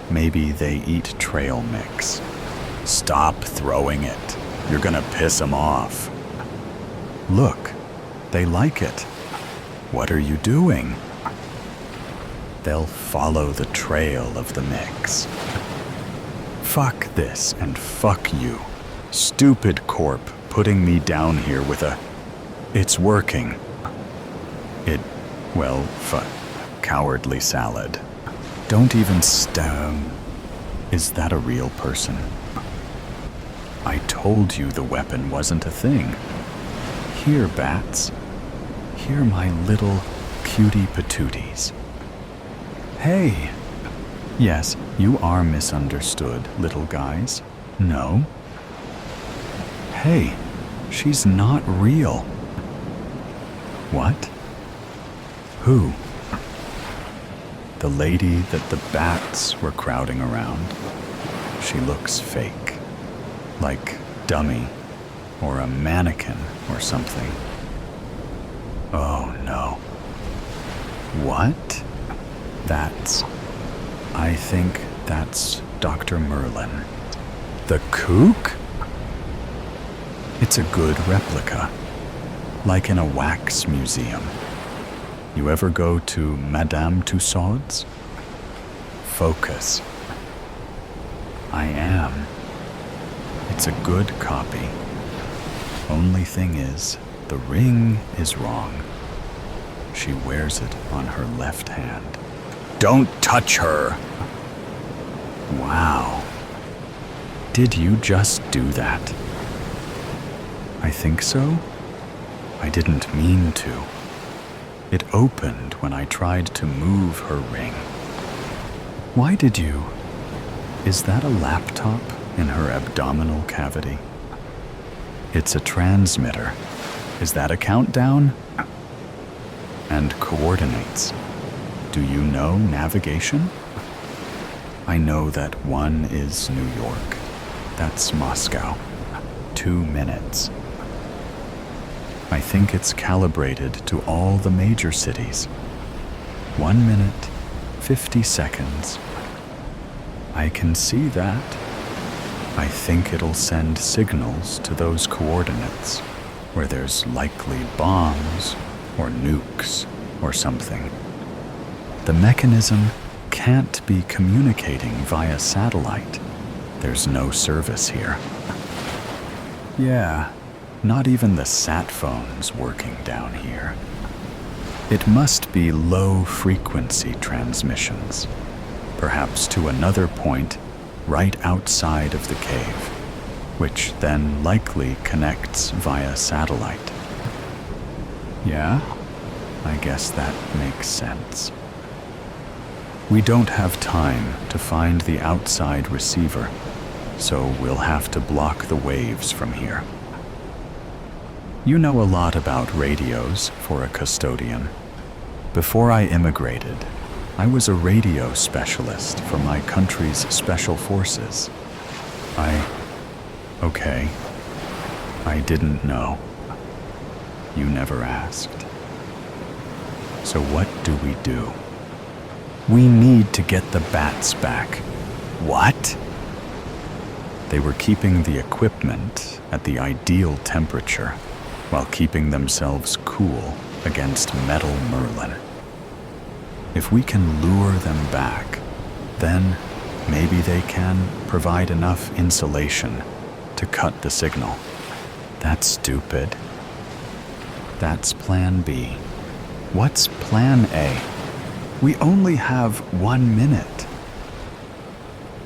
maybe they eat trail mix. Stop throwing it. You're gonna piss them off. Look, they like it. What are you doing? They'll follow the trail of the mix. Fuck this and fuck you. Stupid Corp putting me down here with a... It's working. Cowardly salad. Don't even Is that a real person? I told you the weapon wasn't a thing. Here, bats. Here, my little cutie patooties. Hey! Yes, you are misunderstood, little guys. No? Hey, she's not real. What? Who? The lady that the bats were crowding around. She looks fake. Like dummy, or a mannequin, or something. Oh no. What? I think that's Dr. Merlin. The kook? It's a good replica, like in a wax museum. You ever go to Madame Tussauds? Focus. I am. It's a good copy. Only thing is, the ring is wrong. She wears it on her left hand. Don't touch her! Wow. Did you just do that? I think so. I didn't mean to. It opened when I tried to move her ring. Why did you? Is that a laptop in her abdominal cavity? It's a transmitter. Is that a countdown? And coordinates. Do you know navigation? I know that one is New York. That's Moscow. 2 minutes. I think it's calibrated to all the major cities. 1 minute, 50 seconds. I can see that. I think it'll send signals to those coordinates where there's likely bombs or nukes or something. The mechanism can't be communicating via satellite. There's no service here. Yeah, not even the sat phone's working down here. It must be low-frequency transmissions, perhaps to another point right outside of the cave, which then likely connects via satellite. Yeah, I guess that makes sense. We don't have time to find the outside receiver, so we'll have to block the waves from here. You know a lot about radios for a custodian. Before I immigrated, I was a radio specialist for my country's special forces. Okay, I didn't know. You never asked. So what do we do? We need to get the bats back. What? They were keeping the equipment at the ideal temperature while keeping themselves cool against metal Merlin. If we can lure them back, then maybe they can provide enough insulation to cut the signal. That's stupid. That's plan B. What's plan A? We only have 1 minute.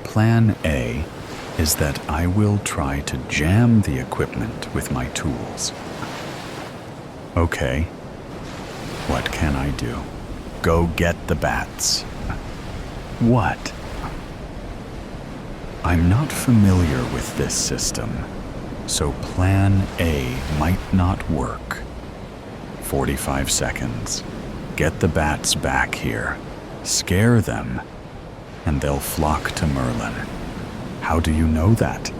Plan A is that I will try to jam the equipment with my tools. Okay, what can I do? Go get the bats. What? I'm not familiar with this system, so plan A might not work. 45 seconds. Get the bats back here. Scare them, and they'll flock to Merlin. How do you know that?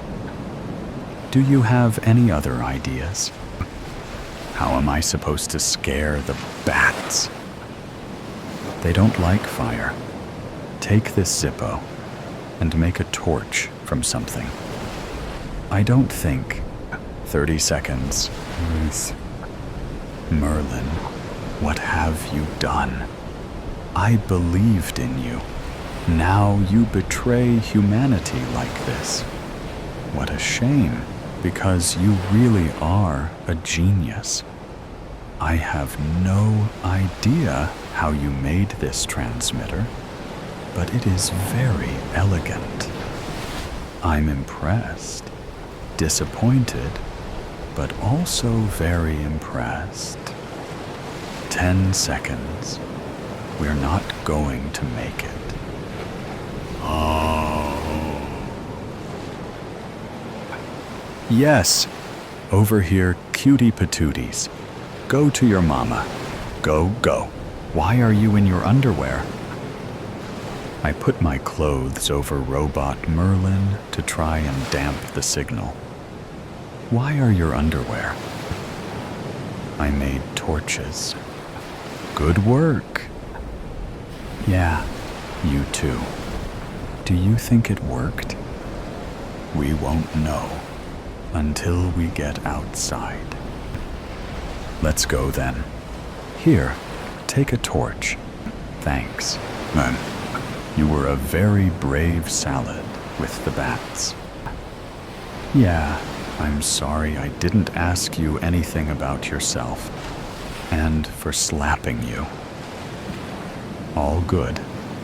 Do you have any other ideas? How am I supposed to scare the bats? They don't like fire. Take this Zippo and make a torch from something. I don't think 30 seconds. Merlin, what have you done? I believed in you. Now you betray humanity like this. What a shame, because you really are a genius. I have no idea how you made this transmitter, but it is very elegant. I'm impressed, disappointed, but also very impressed. 10 seconds. We're not going to make it. Oh. Yes, over here, cutie patooties. Go to your mama. Go, go. Why are you in your underwear? I put my clothes over Robot Merlin to try and damp the signal. Why are your underwear? I made torches. Good work. Yeah, you too. Do you think it worked? We won't know until we get outside. Let's go then. Here, take a torch. Thanks. You were a very brave salad with the bats. Yeah, I'm sorry I didn't ask you anything about yourself, and for slapping you. All good.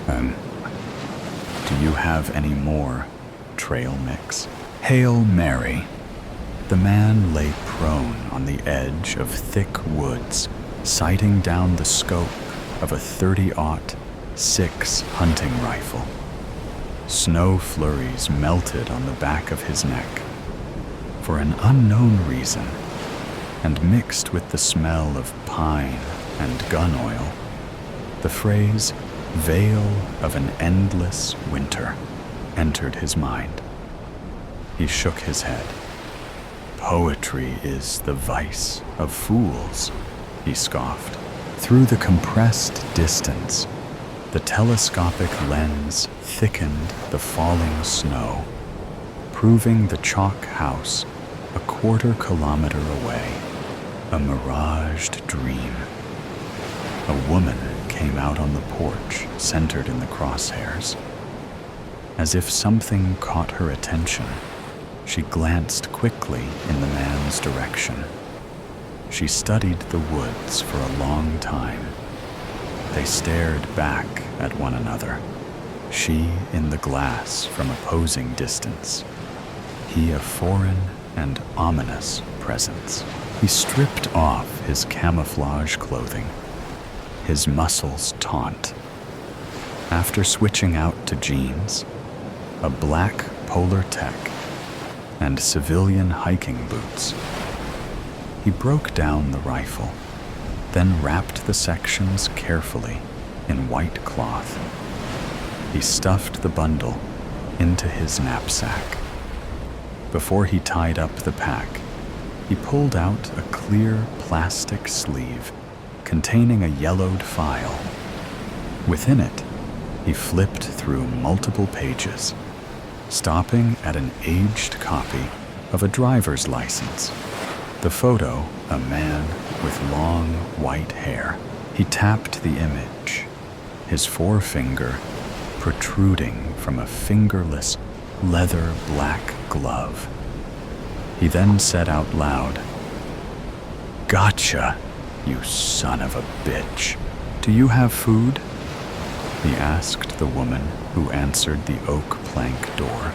Do you have any more trail mix? Hail Mary. The man lay prone on the edge of thick woods, sighting down the scope of a .30-06 hunting rifle. Snow flurries melted on the back of his neck. For an unknown reason, and mixed with the smell of pine and gun oil, the phrase, "veil of an endless winter," entered his mind. He shook his head. Poetry is the vice of fools, he scoffed. Through the compressed distance, the telescopic lens thickened the falling snow, proving the chalk house a quarter-kilometer away, a miraged dream. A woman came out on the porch, centered in the crosshairs. As if something caught her attention, she glanced quickly in the man's direction. She studied the woods for a long time, They stared back at one another, she in the glass from opposing distance, he a foreign and ominous presence. He stripped off his camouflage clothing, his muscles taut. After switching out to jeans, a black polar tech, and civilian hiking boots, he broke down the rifle, then wrapped the sections carefully in white cloth. He stuffed the bundle into his knapsack. Before he tied up the pack, he pulled out a clear plastic sleeve containing a yellowed file. Within it, he flipped through multiple pages, stopping at an aged copy of a driver's license. The photo, a man with long white hair. He tapped the image, his forefinger protruding from a fingerless leather black glove. He then said out loud, "Gotcha, you son of a bitch. Do you have food?" He asked the woman who answered the oak plank door.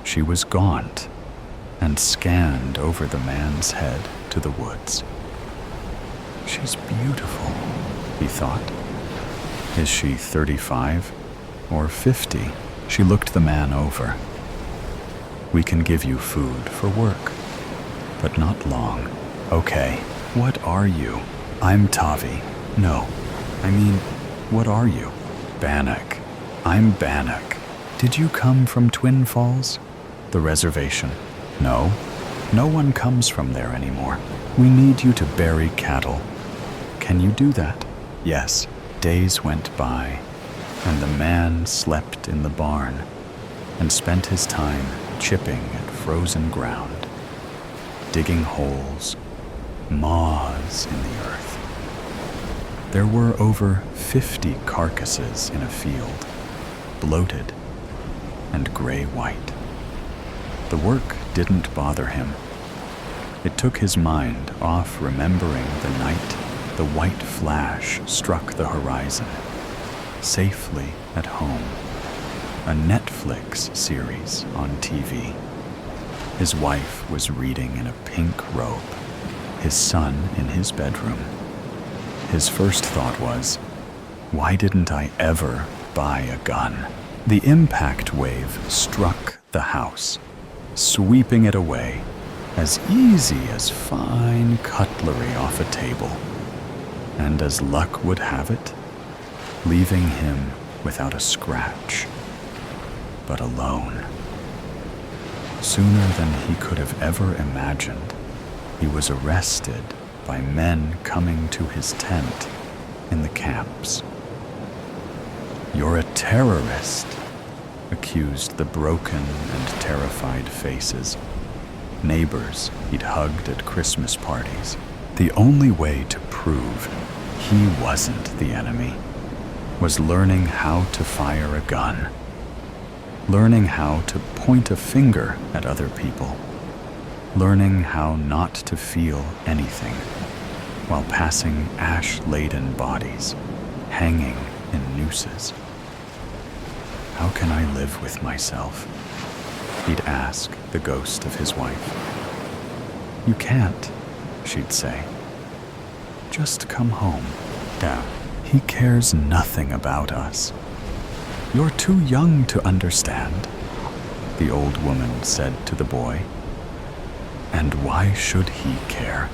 She was gaunt and scanned over the man's head to the woods. She's beautiful, he thought. Is she 35 or 50? She looked the man over. We can give you food for work, but not long. Okay, what are you? I'm Tavi. No, I mean, what are you? Bannock. I'm Bannock. Did you come from Twin Falls? The reservation. No, no one comes from there anymore. We need you to bury cattle. Can you do that? Yes. Days went by, and the man slept in the barn and spent his time chipping at frozen ground, digging holes, maws in the earth. There were over 50 carcasses in a field, bloated and gray-white. The work didn't bother him. It took his mind off remembering the night the white flash struck the horizon, safely at home, a Netflix series on TV. His wife was reading in a pink robe, his son in his bedroom. His first thought was, why didn't I ever buy a gun? The impact wave struck the house, sweeping it away, as easy as fine cutlery off a table. And as luck would have it, leaving him without a scratch, but alone. Sooner than he could have ever imagined, he was arrested by men coming to his tent in the camps. "You're a terrorist," accused the broken and terrified faces, neighbors he'd hugged at Christmas parties. The only way to prove he wasn't the enemy was learning how to fire a gun, learning how to point a finger at other people, learning how not to feel anything while passing ash-laden bodies hanging in nooses. How can I live with myself? He'd ask the ghost of his wife. You can't, she'd say. Just come home. Yeah, he cares nothing about us. You're too young to understand, the old woman said to the boy. And why should he care?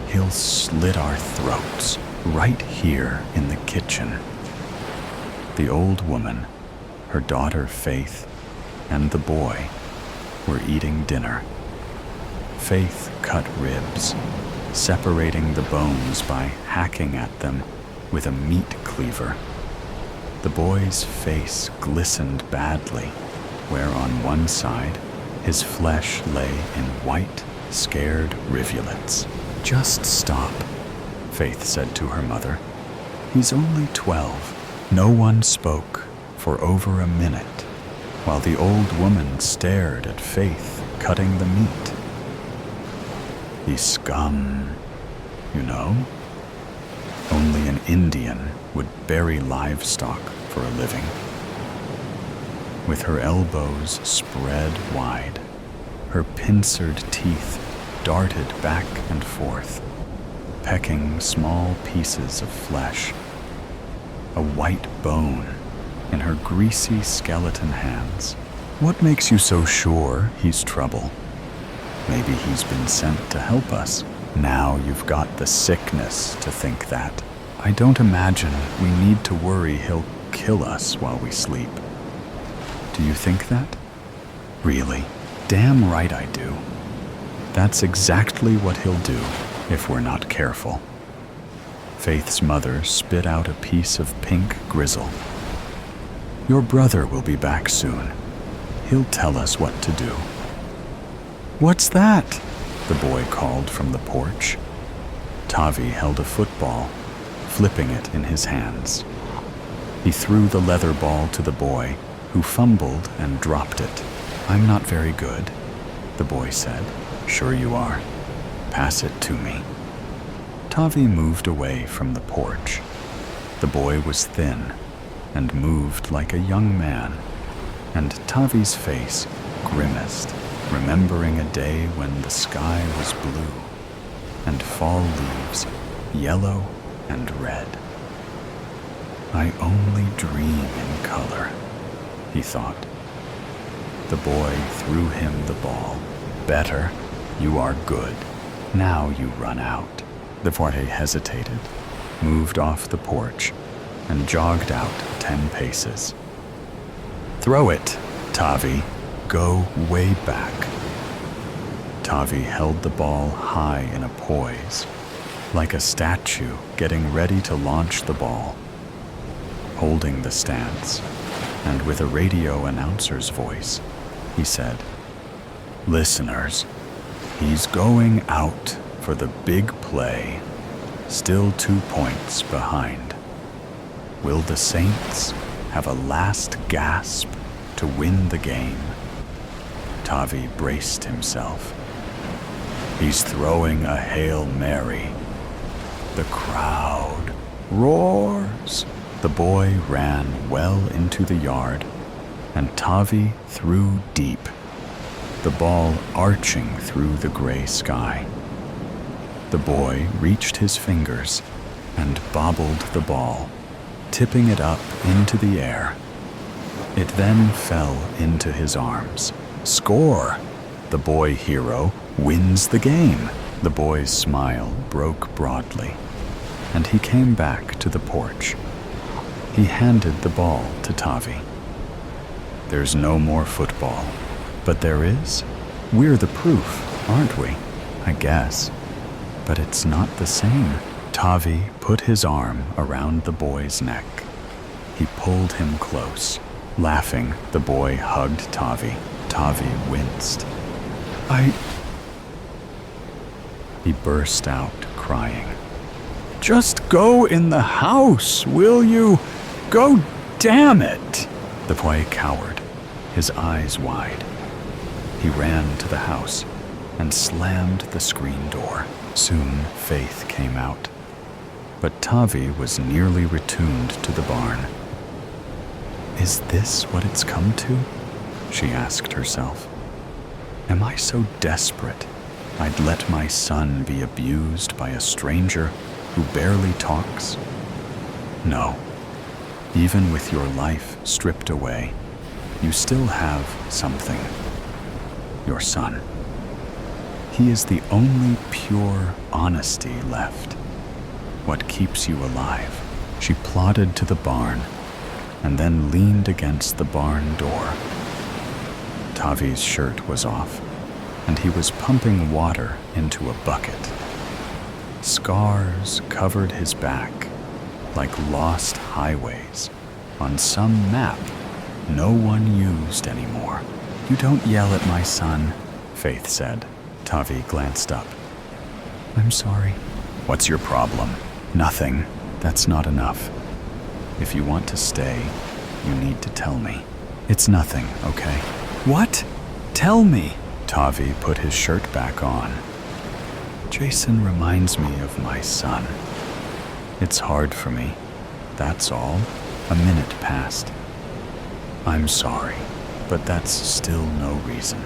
He'll slit our throats right here in the kitchen. The old woman, her daughter Faith, and the boy were eating dinner. Faith cut ribs, separating the bones by hacking at them with a meat cleaver. The boy's face glistened badly, where on one side his flesh lay in white, scared rivulets. Just stop, Faith said to her mother. He's only 12. No one spoke for over a minute, while the old woman stared at Faith cutting the meat. He's scum, you know? Only an Indian would bury livestock for a living. With her elbows spread wide, her pincered teeth darted back and forth, pecking small pieces of flesh. A white bone in her greasy skeleton hands. What makes you so sure he's trouble? Maybe he's been sent to help us. Now you've got the sickness to think that. I don't imagine we need to worry he'll kill us while we sleep. Do you think that? Really? Damn right I do. That's exactly what he'll do if we're not careful. Faith's mother spit out a piece of pink grizzle. Your brother will be back soon. He'll tell us what to do. What's that? The boy called from the porch. Tavi held a football, flipping it in his hands. He threw the leather ball to the boy, who fumbled and dropped it. I'm not very good, the boy said. Sure you are. Pass it to me. Tavi moved away from the porch. The boy was thin and moved like a young man, and Tavi's face grimaced, remembering a day when the sky was blue and fall leaves yellow and red. I only dream in color, he thought. The boy threw him the ball. Better, you are good. Now you run out. The boy hesitated, moved off the porch, and jogged out 10 paces. Throw it, Tavi. Go way back. Tavi held the ball high in a poise, like a statue getting ready to launch the ball. Holding the stance, and with a radio announcer's voice, he said, "Listeners, he's going out for the big play, still 2 points behind. Will the Saints have a last gasp to win the game?" Tavi braced himself. He's throwing a Hail Mary. The crowd roars. The boy ran well into the yard, and Tavi threw deep, the ball arching through the gray sky. The boy reached his fingers and bobbled the ball, tipping it up into the air. It then fell into his arms. Score! The boy hero wins the game. The boy's smile broke broadly, and he came back to the porch. He handed the ball to Tavi. There's no more football, but there is. We're the proof, aren't we? I guess. But it's not the same. Tavi put his arm around the boy's neck. He pulled him close. Laughing, the boy hugged Tavi. Tavi winced. He burst out crying. Just go in the house, will you? Go, damn it! The boy cowered, his eyes wide. He ran to the house and slammed the screen door. Soon, Faith came out. But Tavi was nearly retuned to the barn. Is this what it's come to? She asked herself. Am I so desperate I'd let my son be abused by a stranger who barely talks? No. Even with your life stripped away, you still have something. Your son. He is the only pure honesty left. What keeps you alive? She plodded to the barn and then leaned against the barn door. Tavi's shirt was off, and he was pumping water into a bucket. Scars covered his back like lost highways on some map no one used anymore. You don't yell at my son, Faith said. Tavi glanced up. I'm sorry. What's your problem? Nothing. That's not enough. If you want to stay, you need to tell me. It's nothing, okay? What? Tell me. Tavi put his shirt back on. Jason reminds me of my son. It's hard for me. That's all. A minute passed. I'm sorry, but that's still no reason.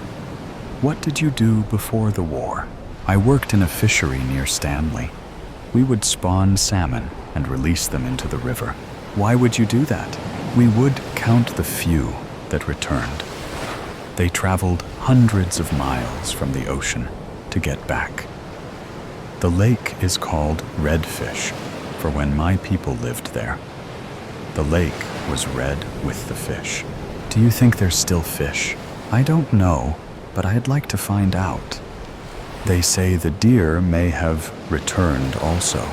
What did you do before the war? I worked in a fishery near Stanley. We would spawn salmon and release them into the river. Why would you do that? We would count the few that returned. They traveled hundreds of miles from the ocean to get back. The lake is called Redfish for when my people lived there. The lake was red with the fish. Do you think there's still fish? I don't know, but I'd like to find out. They say the deer may have returned also.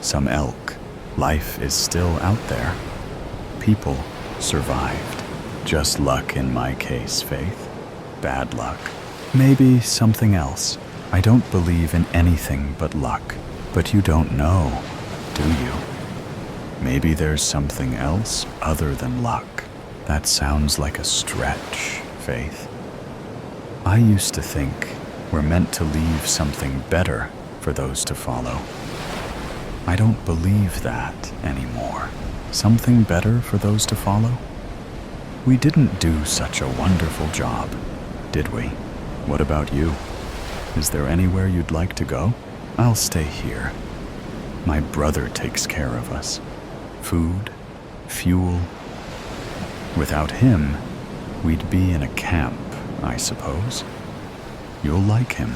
Some elk. Life is still out there. People survived. Just luck in my case, Faith. Bad luck. Maybe something else. I don't believe in anything but luck. But you don't know, do you? Maybe there's something else other than luck. That sounds like a stretch, Faith. I used to think we're meant to leave something better for those to follow. I don't believe that anymore. Something better for those to follow? We didn't do such a wonderful job, did we? What about you? Is there anywhere you'd like to go? I'll stay here. My brother takes care of us. Food, fuel. Without him, we'd be in a camp, I suppose. You'll like him.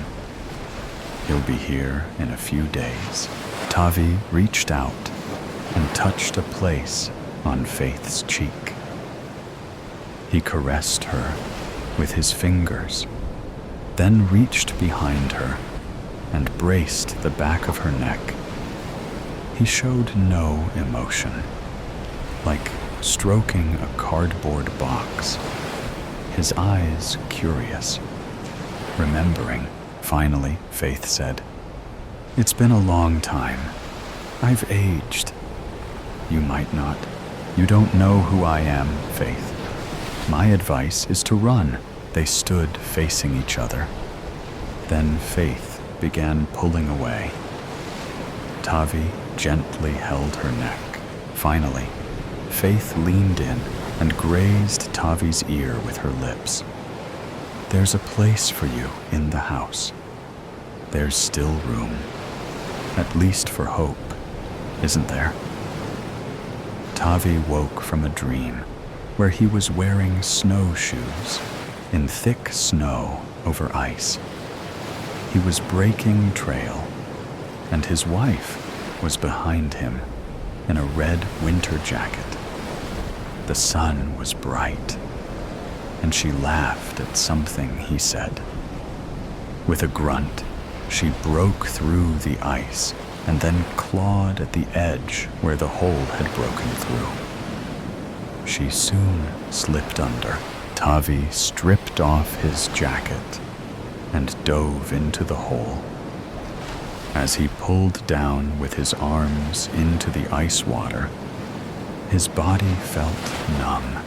He'll be here in a few days. Tavi reached out and touched a place on Faith's cheek. He caressed her with his fingers, then reached behind her and braced the back of her neck. He showed no emotion, like stroking a cardboard box, his eyes curious. Remembering, finally, Faith said, "It's been a long time. I've aged." You might not. You don't know who I am, Faith. My advice is to run. They stood facing each other. Then Faith began pulling away. Tavi gently held her neck. Finally, Faith leaned in and grazed Tavi's ear with her lips. There's a place for you in the house. There's still room, at least for hope, isn't there? Tavi woke from a dream where he was wearing snowshoes in thick snow over ice. He was breaking trail, and his wife was behind him in a red winter jacket. The sun was bright, and she laughed at something he said. With a grunt, she broke through the ice and then clawed at the edge where the hole had broken through. She soon slipped under. Tavi stripped off his jacket and dove into the hole. As he pulled down with his arms into the ice water, his body felt numb.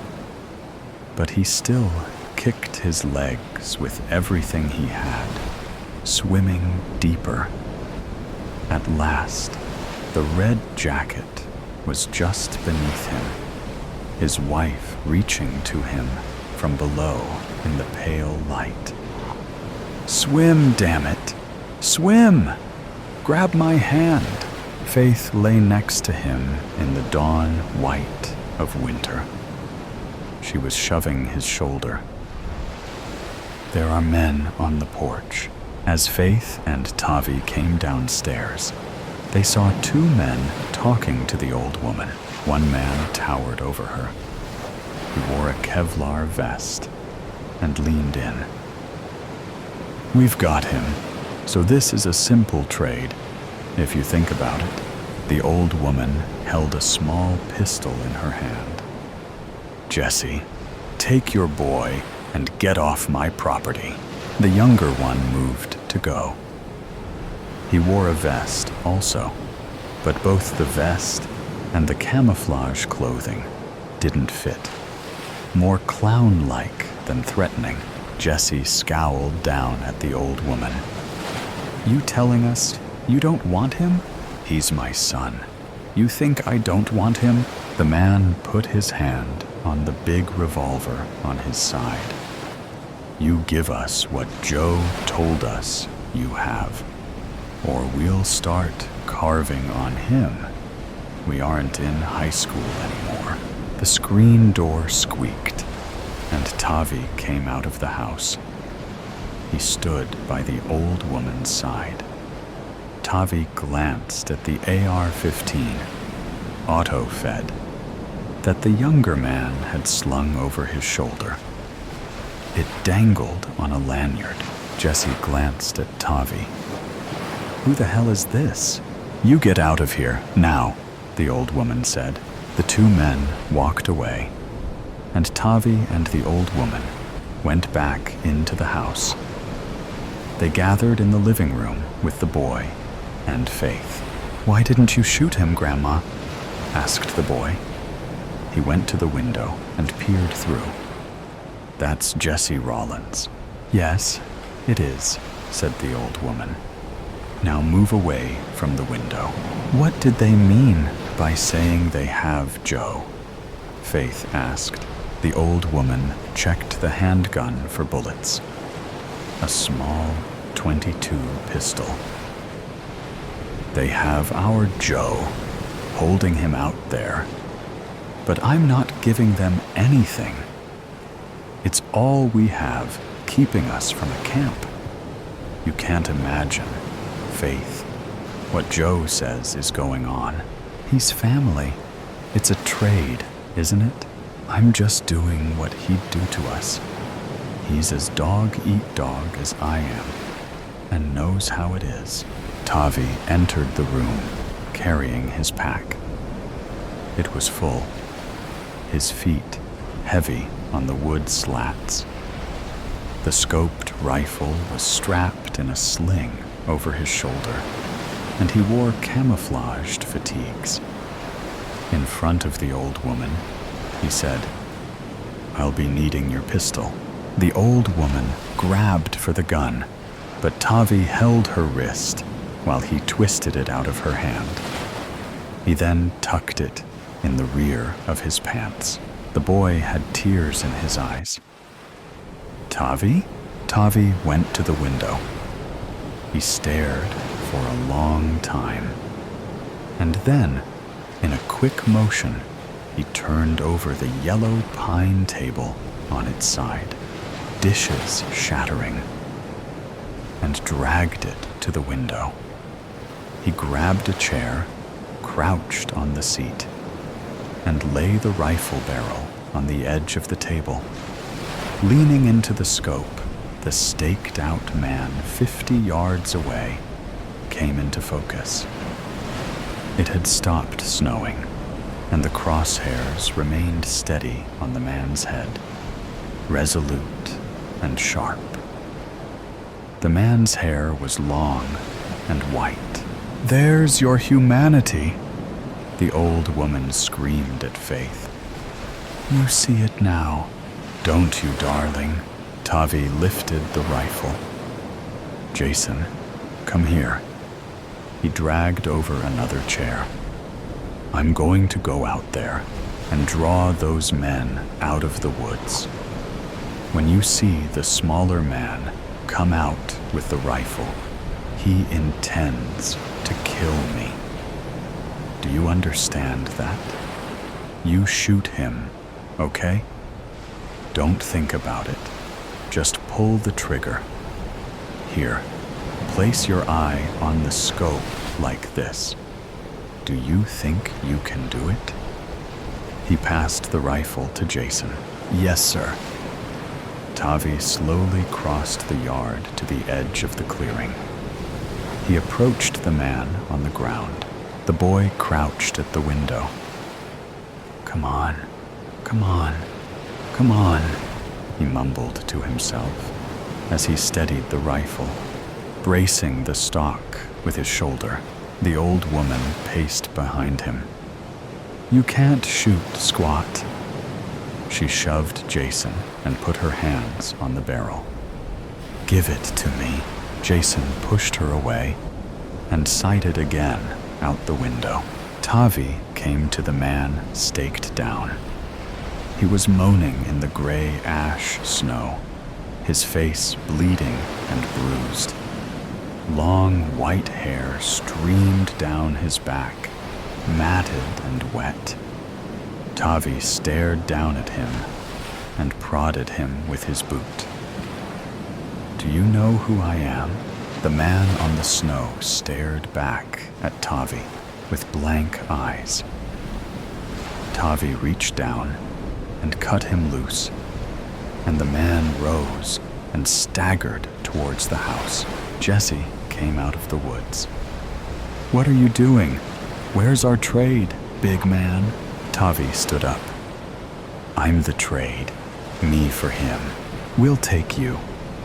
But he still kicked his legs with everything he had, swimming deeper. At last, the red jacket was just beneath him, his wife reaching to him from below in the pale light. "Swim, damn it! Swim! Grab my hand!" Faith lay next to him in the dawn white of winter. She was shoving his shoulder. There are men on the porch. As Faith and Tavi came downstairs, they saw two men talking to the old woman. One man towered over her. He wore a Kevlar vest and leaned in. "We've got him, so this is a simple trade, if you think about it." The old woman held a small pistol in her hand. "Jesse, take your boy and get off my property." The younger one moved to go. He wore a vest also, but both the vest and the camouflage clothing didn't fit. More clown-like than threatening, Jesse scowled down at the old woman. "You telling us you don't want him? He's my son. You think I don't want him?" The man put his hand on the big revolver on his side. "You give us what Joe told us you have, or we'll start carving on him. We aren't in high school anymore." The screen door squeaked, and Tavi came out of the house. He stood by the old woman's side. Tavi glanced at the AR-15, auto-fed, that the younger man had slung over his shoulder. It dangled on a lanyard. Jesse glanced at Tavi. "Who the hell is this?" "You get out of here, now," the old woman said. The two men walked away, and Tavi and the old woman went back into the house. They gathered in the living room with the boy and Faith. "Why didn't you shoot him, Grandma?" asked the boy. He went to the window and peered through. "That's Jesse Rollins." "Yes, it is," said the old woman. "Now move away from the window." "What did they mean by saying they have Joe?" Faith asked. The old woman checked the handgun for bullets. A small .22 pistol. "They have our Joe, holding him out there. But I'm not giving them anything. It's all we have keeping us from a camp. You can't imagine, Faith, what Joe says is going on. He's family. It's a trade, isn't it? I'm just doing what he'd do to us. He's as dog-eat-dog as I am, and knows how it is." Tavi entered the room, carrying his pack. It was full, his feet heavy on the wood slats. The scoped rifle was strapped in a sling over his shoulder, and he wore camouflaged fatigues. In front of the old woman, he said, "I'll be needing your pistol." The old woman grabbed for the gun, but Tavi held her wrist while he twisted it out of her hand. He then tucked it in the rear of his pants. The boy had tears in his eyes. "Tavi?" Tavi went to the window. He stared for a long time, and then, in a quick motion, he turned over the yellow pine table on its side, dishes shattering, and dragged it to the window. He grabbed a chair, crouched on the seat, and lay the rifle barrel on the edge of the table. Leaning into the scope, the staked-out man 50 yards away came into focus. It had stopped snowing, and the crosshairs remained steady on the man's head, resolute and sharp. The man's hair was long and white. "There's your humanity," the old woman screamed at Faith. "You see it now." "Don't you, darling?" Tavi lifted the rifle. "Jason, come here." He dragged over another chair. "I'm going to go out there and draw those men out of the woods. When you see the smaller man come out with the rifle, he intends to kill me. Do you understand that? You shoot him, okay? Don't think about it. Just pull the trigger. Here, place your eye on the scope like this. Do you think you can do it?" He passed the rifle to Jason. "Yes, sir." Tavi slowly crossed the yard to the edge of the clearing. He approached the man on the ground. The boy crouched at the window. "Come on, come on, come on," he mumbled to himself as he steadied the rifle, bracing the stock with his shoulder. The old woman paced behind him. "You can't shoot, squat." She shoved Jason and put her hands on the barrel. "Give it to me." Jason pushed her away and sighted again out the window. Tavi came to the man staked down. He was moaning in the gray ash snow, his face bleeding and bruised. Long white hair streamed down his back, matted and wet. Tavi stared down at him and prodded him with his boot. "Do you know who I am?" The man on the snow stared back at Tavi with blank eyes. Tavi reached down and cut him loose, and the man rose and staggered towards the house. Jesse came out of the woods. "What are you doing? Where's our trade, big man?" Tavi stood up. "I'm the trade. Me for him. We'll take you,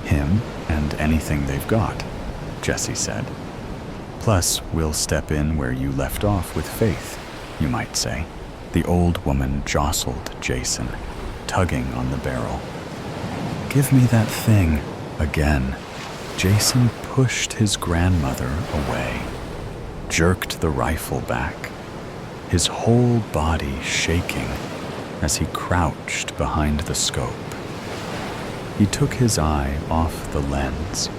him, and anything they've got," Jesse said. "Plus, we'll step in where you left off with Faith, you might say." The old woman jostled Jason, tugging on the barrel. "Give me that thing." Again, Jason pushed his grandmother away, jerked the rifle back, his whole body shaking as he crouched behind the scope. He took his eye off the lens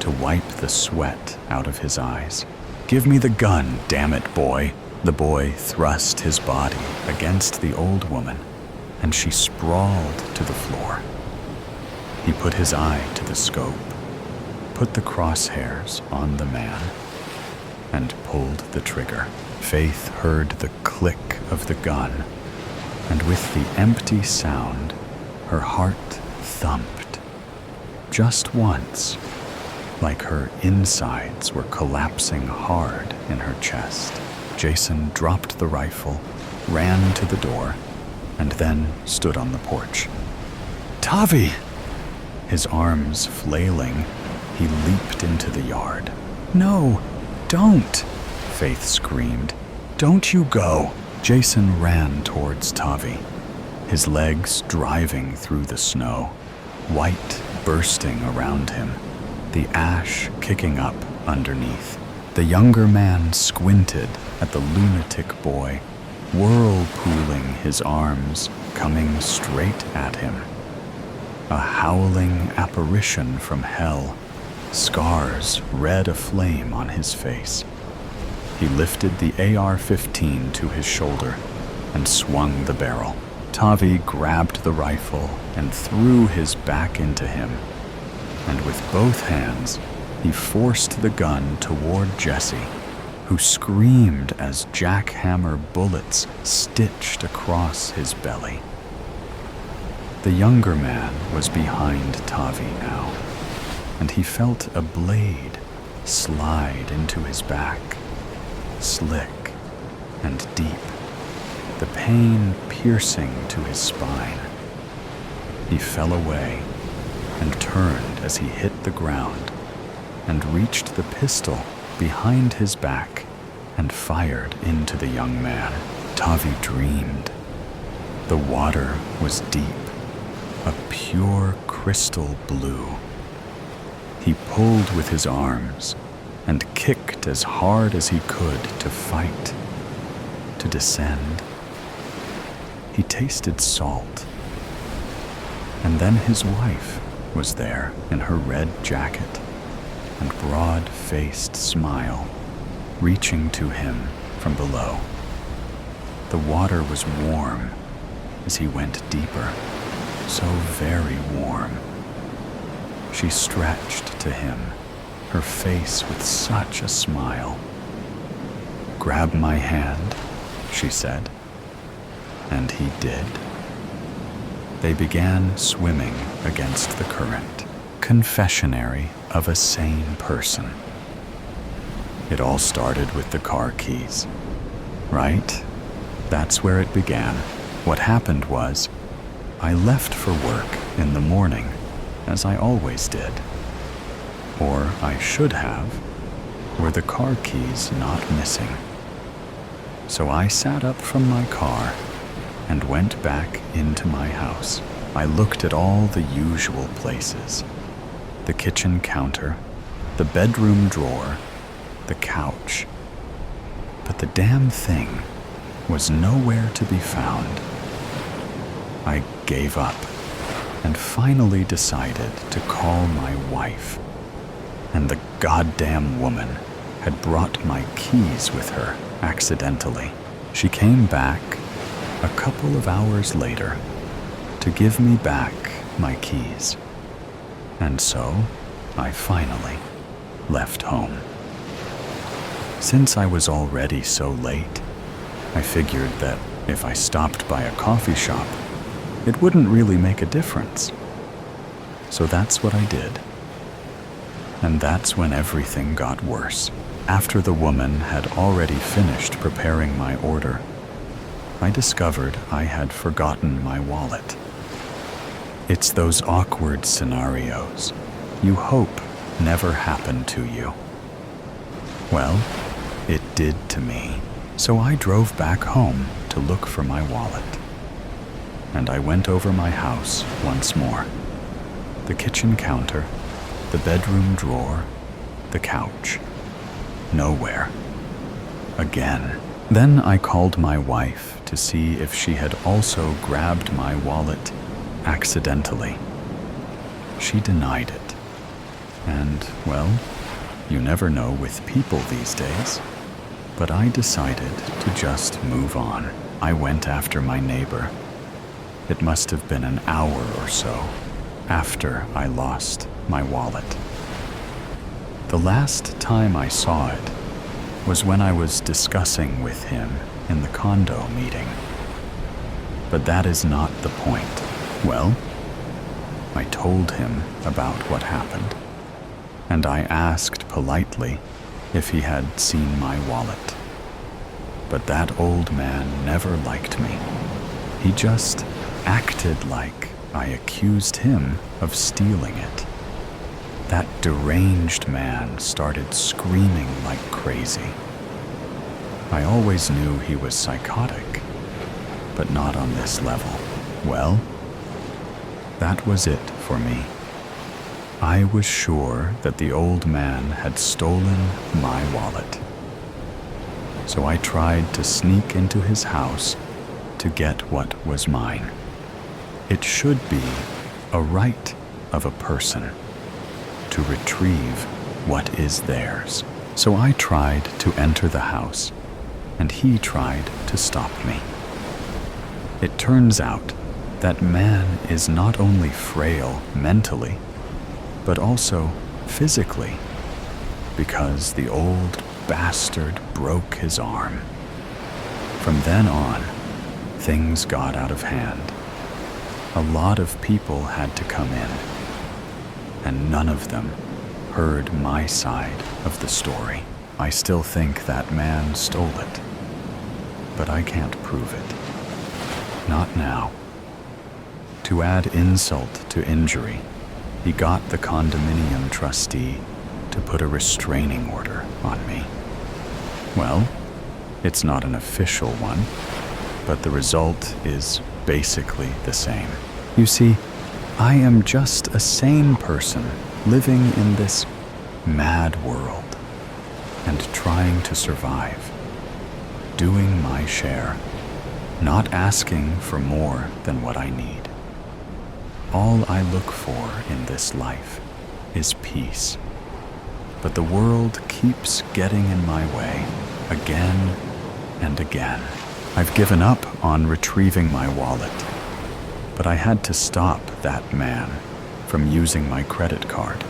to wipe the sweat out of his eyes. "Give me the gun, damn it, boy." The boy thrust his body against the old woman, and she sprawled to the floor. He put his eye to the scope, put the crosshairs on the man, and pulled the trigger. Faith heard the click of the gun, and with the empty sound, her heart thumped. Just once, like her insides were collapsing hard in her chest. Jason dropped the rifle, ran to the door, and then stood on the porch. "Tavi!" His arms flailing, he leaped into the yard. "No, don't!" Faith screamed. "Don't you go!" Jason ran towards Tavi, his legs driving through the snow, white bursting around him, the ash kicking up underneath. The younger man squinted at the lunatic boy, whirlpooling his arms, coming straight at him. A howling apparition from hell, scars red aflame on his face. He lifted the AR-15 to his shoulder and swung the barrel. Tavi grabbed the rifle and threw his back into him, and with both hands, he forced the gun toward Jesse, who screamed as jackhammer bullets stitched across his belly. The younger man was behind Tavi now, and he felt a blade slide into his back, slick and deep, the pain piercing to his spine. He fell away and turned as he hit the ground and reached the pistol behind his back and fired into the young man. Tavi dreamed. The water was deep, a pure crystal blue. He pulled with his arms and kicked as hard as he could to fight, to descend. He tasted salt. And then his wife was there in her red jacket and broad-faced smile, reaching to him from below. The water was warm as he went deeper, so very warm. She stretched to him, her face with such a smile. "Grab my hand," she said, and he did. They began swimming against the current. Confessionary of a sane person. It all started with the car keys, right? That's where it began. What happened was, I left for work in the morning, as I always did. Or I should have, were the car keys not missing. So I sat up from my car and went back into my house. I looked at all the usual places. The kitchen counter, the bedroom drawer, the couch. But the damn thing was nowhere to be found. I gave up and finally decided to call my wife. And the goddamn woman had brought my keys with her accidentally. She came back a couple of hours later to give me back my keys. And so I finally left home. Since I was already so late, I figured that if I stopped by a coffee shop, it wouldn't really make a difference. So that's what I did. And that's when everything got worse. After the woman had already finished preparing my order, I discovered I had forgotten my wallet. It's those awkward scenarios you hope never happen to you. Well, it did to me. So I drove back home to look for my wallet. And I went over my house once more. The kitchen counter, the bedroom drawer, the couch. Nowhere. Again. Then I called my wife to see if she had also grabbed my wallet accidentally. She denied it. And, well, you never know with people these days. But I decided to just move on. I went after my neighbor. It must have been an hour or so after I lost my wallet. The last time I saw it was when I was discussing with him in the condo meeting. But that is not the point. Well, I told him about what happened, and I asked politely if he had seen my wallet. But that old man never liked me. He just acted like I accused him of stealing it. That deranged man started screaming like crazy. I always knew he was psychotic, but not on this level. Well, that was it for me. I was sure that the old man had stolen my wallet. So I tried to sneak into his house to get what was mine. It should be a right of a person to retrieve what is theirs. So I tried to enter the house, and he tried to stop me. It turns out that man is not only frail mentally, but also physically, because the old bastard broke his arm. From then on, things got out of hand. A lot of people had to come in, and none of them heard my side of the story. I still think that man stole it, but I can't prove it. Not now. To add insult to injury, he got the condominium trustee to put a restraining order on me. Well, it's not an official one, but the result is basically the same. You see, I am just a sane person living in this mad world and trying to survive, doing my share, not asking for more than what I need. All I look for in this life is peace. But the world keeps getting in my way again and again. I've given up on retrieving my wallet, but I had to stop that man from using my credit card.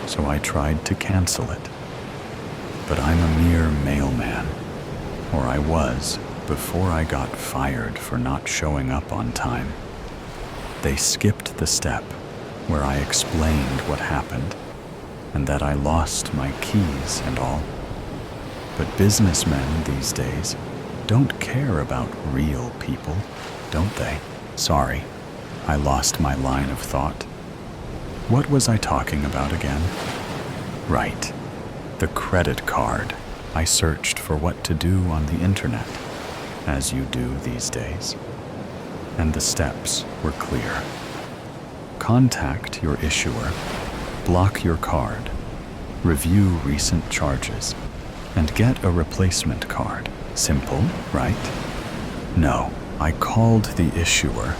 So I tried to cancel it. But I'm a mere mailman, or I was before I got fired for not showing up on time. They skipped the step where I explained what happened and that I lost my keys and all. But businessmen these days don't care about real people, don't they? Sorry, I lost my line of thought. What was I talking about again? Right, the credit card. I searched for what to do on the internet, as you do these days. And the steps were clear. Contact your issuer, block your card, review recent charges, and get a replacement card. Simple, right? No, I called the issuer,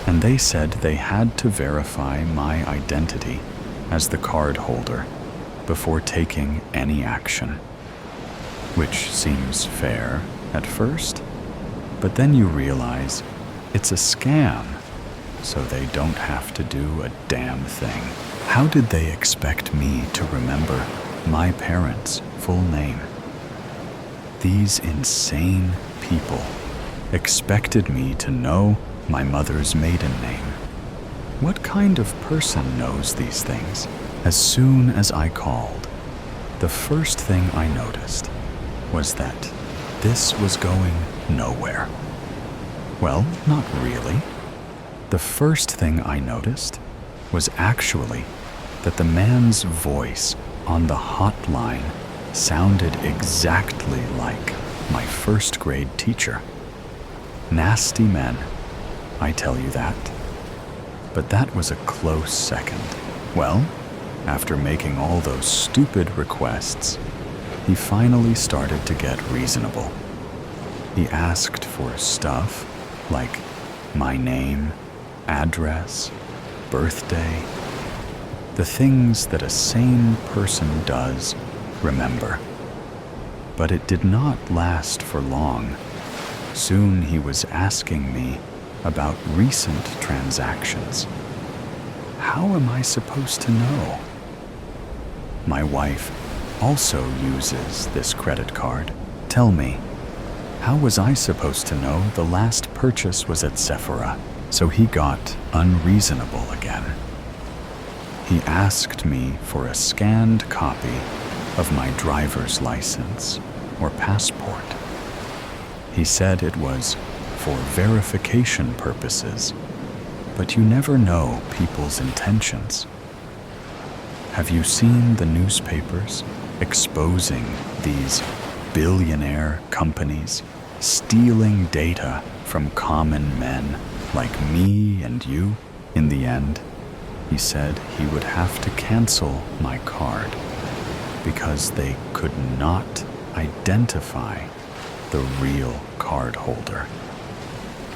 and they said they had to verify my identity as the card holder before taking any action. Which seems fair at first, but then you realize it's a scam, so they don't have to do a damn thing. How did they expect me to remember my parents' full name? These insane people expected me to know my mother's maiden name. What kind of person knows these things? As soon as I called, the first thing I noticed was that this was going nowhere. Well, not really. The first thing I noticed was actually that the man's voice on the hotline sounded exactly like my first grade teacher. Nasty men, I tell you that. But that was a close second. Well, after making all those stupid requests, he finally started to get reasonable. He asked for stuff like my name, address, birthday, the things that a sane person does remember. But it did not last for long. Soon he was asking me about recent transactions. How am I supposed to know? My wife also uses this credit card. Tell me, how was I supposed to know the last purchase was at Sephora? So he got unreasonable again. He asked me for a scanned copy of my driver's license or passport. He said it was for verification purposes, but you never know people's intentions. Have you seen the newspapers exposing these billionaire companies stealing data from common men like me and you? In the end, he said he would have to cancel my card because they could not identify the real card holder,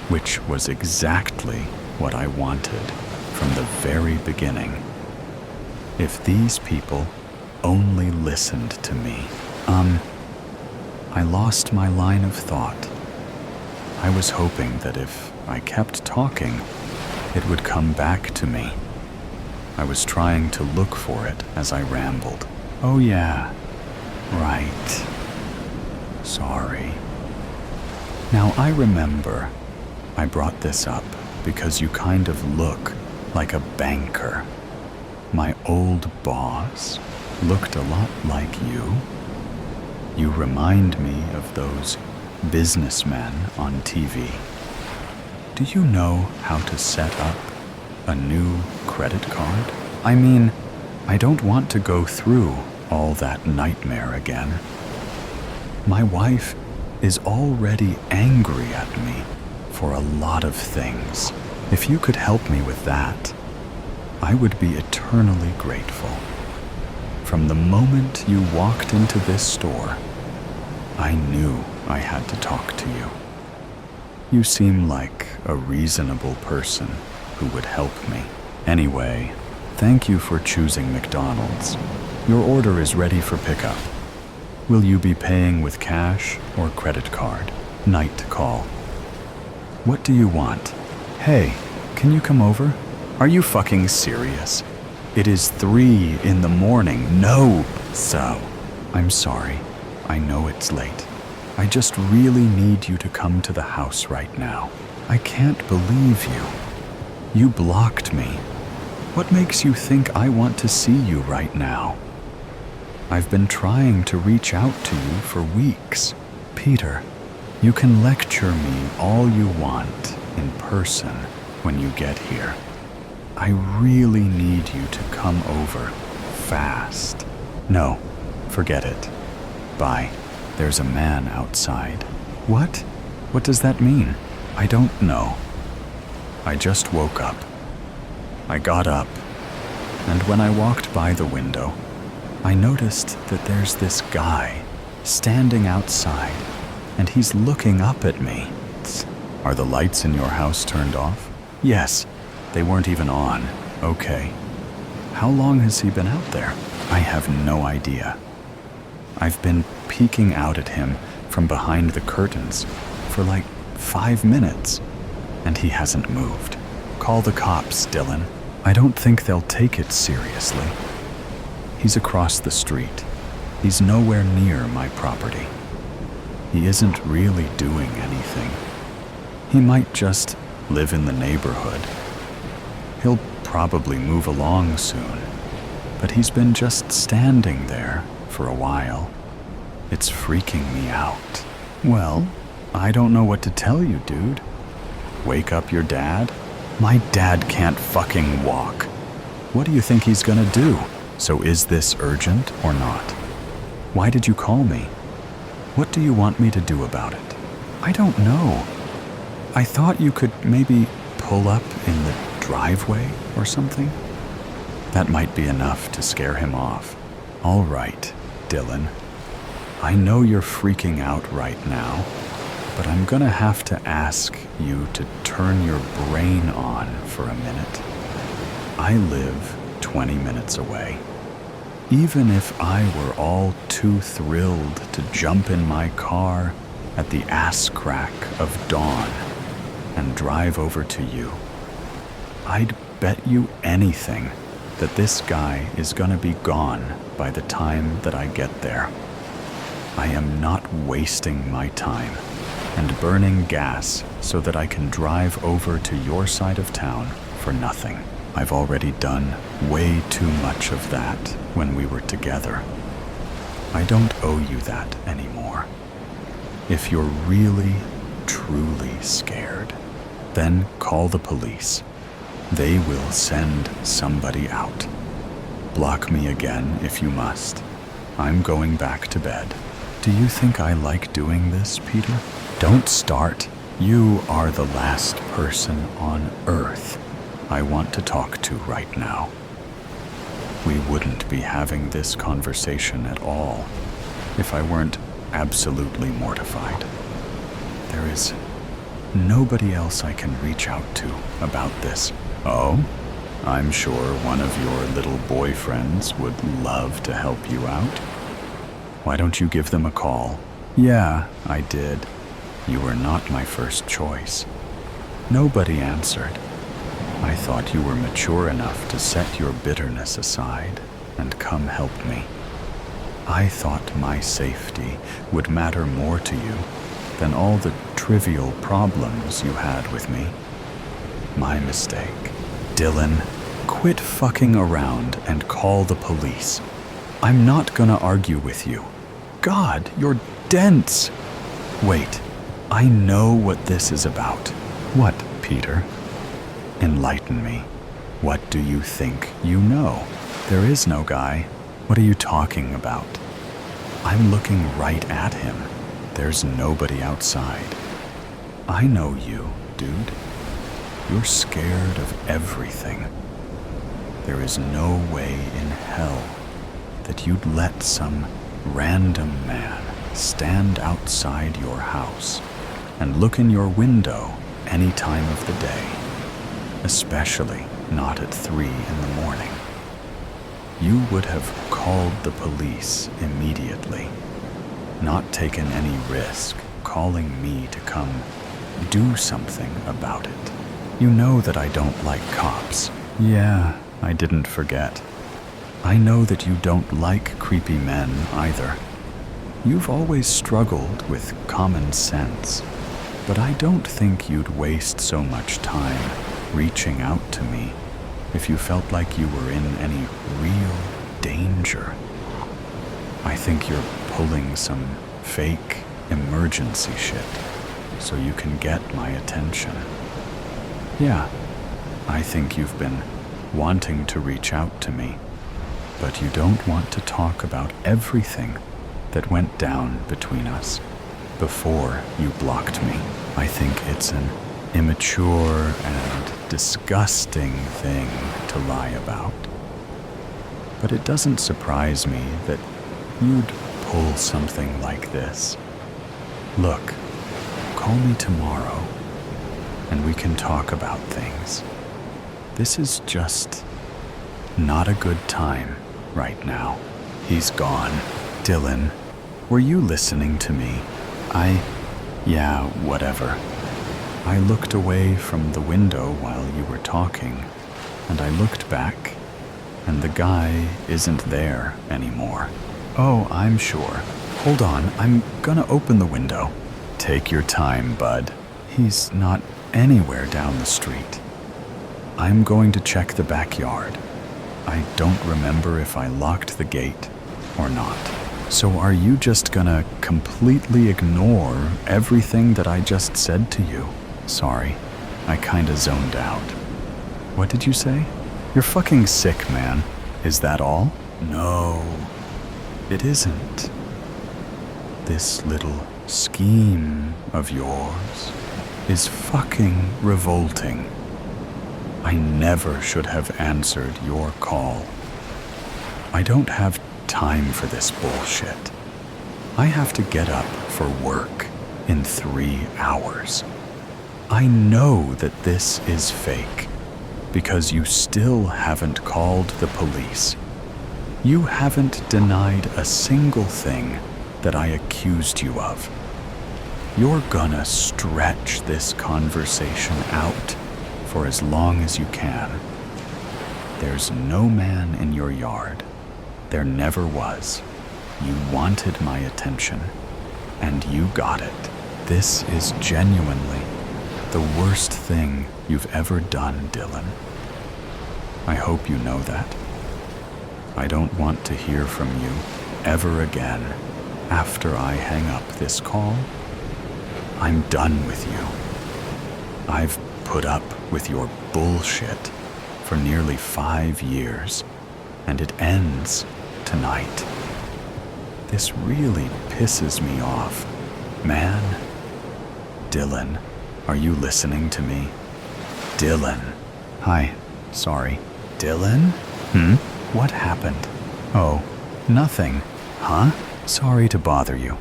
which was exactly what I wanted from the very beginning. If these people only listened to me. I lost my line of thought. I was hoping that if I kept talking, it would come back to me. I was trying to look for it as I rambled. Oh yeah, right. Sorry. Now I remember I brought this up because you kind of look like a banker. My old boss looked a lot like you. You remind me of those businessmen on TV. Do you know how to set up a new credit card? I mean, I don't want to go through all that nightmare again. My wife is already angry at me for a lot of things. If you could help me with that, I would be eternally grateful. From the moment you walked into this store, I knew I had to talk to you. You seem like a reasonable person who would help me. Anyway, thank you for choosing McDonald's. Your order is ready for pickup. Will you be paying with cash or credit card? Night call. What do you want? Hey, can you come over? Are you fucking serious? It is 3 a.m. No! So, I'm sorry. I know it's late. I just really need you to come to the house right now. I can't believe you. You blocked me. What makes you think I want to see you right now? I've been trying to reach out to you for weeks. Peter, you can lecture me all you want in person when you get here. I really need you to come over fast. No, forget it. Bye. There's a man outside. What? What does that mean? I don't know. I just woke up. I got up, and when I walked by the window, I noticed that there's this guy standing outside, and he's looking up at me. Are the lights in your house turned off? Yes, they weren't even on. Okay. How long has he been out there? I have no idea. I've been peeking out at him from behind the curtains for like 5 minutes, and he hasn't moved. Call the cops, Dylan. I don't think they'll take it seriously. He's across the street. He's nowhere near my property. He isn't really doing anything. He might just live in the neighborhood. He'll probably move along soon, but he's been just standing there for a while. It's freaking me out. Well, I don't know what to tell you, dude. Wake up your dad? My dad can't fucking walk. What do you think he's gonna do? So is this urgent or not? Why did you call me? What do you want me to do about it? I don't know. I thought you could maybe pull up in the driveway or something. That might be enough to scare him off. All right, Dylan. I know you're freaking out right now, but I'm gonna have to ask you to turn your brain on for a minute. I live 20 minutes away. Even if I were all too thrilled to jump in my car at the ass crack of dawn and drive over to you, I'd bet you anything that this guy is gonna be gone by the time that I get there. I am not wasting my time and burning gas so that I can drive over to your side of town for nothing. I've already done way too much of that when we were together. I don't owe you that anymore. If you're really, truly scared, then call the police. They will send somebody out. Block me again if you must. I'm going back to bed. Do you think I like doing this, Peter? Don't start. You are the last person on Earth I want to talk to right now. We wouldn't be having this conversation at all if I weren't absolutely mortified. There is nobody else I can reach out to about this. Oh? I'm sure one of your little boyfriends would love to help you out. Why don't you give them a call? Yeah, I did. You were not my first choice. Nobody answered. I thought you were mature enough to set your bitterness aside and come help me. I thought my safety would matter more to you than all the trivial problems you had with me. My mistake. Dylan, quit fucking around and call the police. I'm not gonna argue with you. God, you're dense. Wait, I know what this is about. What, Peter? Enlighten me. What do you think you know? There is no guy. What are you talking about? I'm looking right at him. There's nobody outside. I know you, dude. You're scared of everything. There is no way in hell that you'd let some random man stand outside your house and look in your window any time of the day, especially not at 3 in the morning. You would have called the police immediately, not taken any risk calling me to come do something about it. You know that I don't like cops. Yeah, I didn't forget. I know that you don't like creepy men either. You've always struggled with common sense, but I don't think you'd waste so much time reaching out to me if you felt like you were in any real danger. I think you're pulling some fake emergency shit so you can get my attention. Yeah, I think you've been wanting to reach out to me, but you don't want to talk about everything that went down between us before you blocked me. I think it's an immature and disgusting thing to lie about. But it doesn't surprise me that you'd pull something like this. Look, call me tomorrow, and we can talk about things. This is just not a good time right now. He's gone. Dylan, were you listening to me? Yeah, whatever. I looked away from the window while you were talking, and I looked back, and the guy isn't there anymore. Oh, I'm sure. Hold on, I'm gonna open the window. Take your time, bud. He's not anywhere down the street. I'm going to check the backyard. I don't remember if I locked the gate or not. So are you just gonna completely ignore everything that I just said to you? Sorry, I kinda zoned out. What did you say? You're fucking sick, man. Is that all? No, it isn't. This little scheme of yours is fucking revolting. I never should have answered your call. I don't have time for this bullshit. I have to get up for work in 3 hours. I know that this is fake because you still haven't called the police. You haven't denied a single thing that I accused you of. You're gonna stretch this conversation out for as long as you can. There's no man in your yard. There never was. You wanted my attention, and you got it. This is genuinely the worst thing you've ever done, Dylan. I hope you know that. I don't want to hear from you ever again after I hang up this call. I'm done with you. I've put up with your bullshit for nearly 5 years, and it ends tonight. This really pisses me off, man. Dylan, are you listening to me? Dylan. Hi, sorry. Dylan? What happened? Oh, nothing. Huh? Sorry to bother you.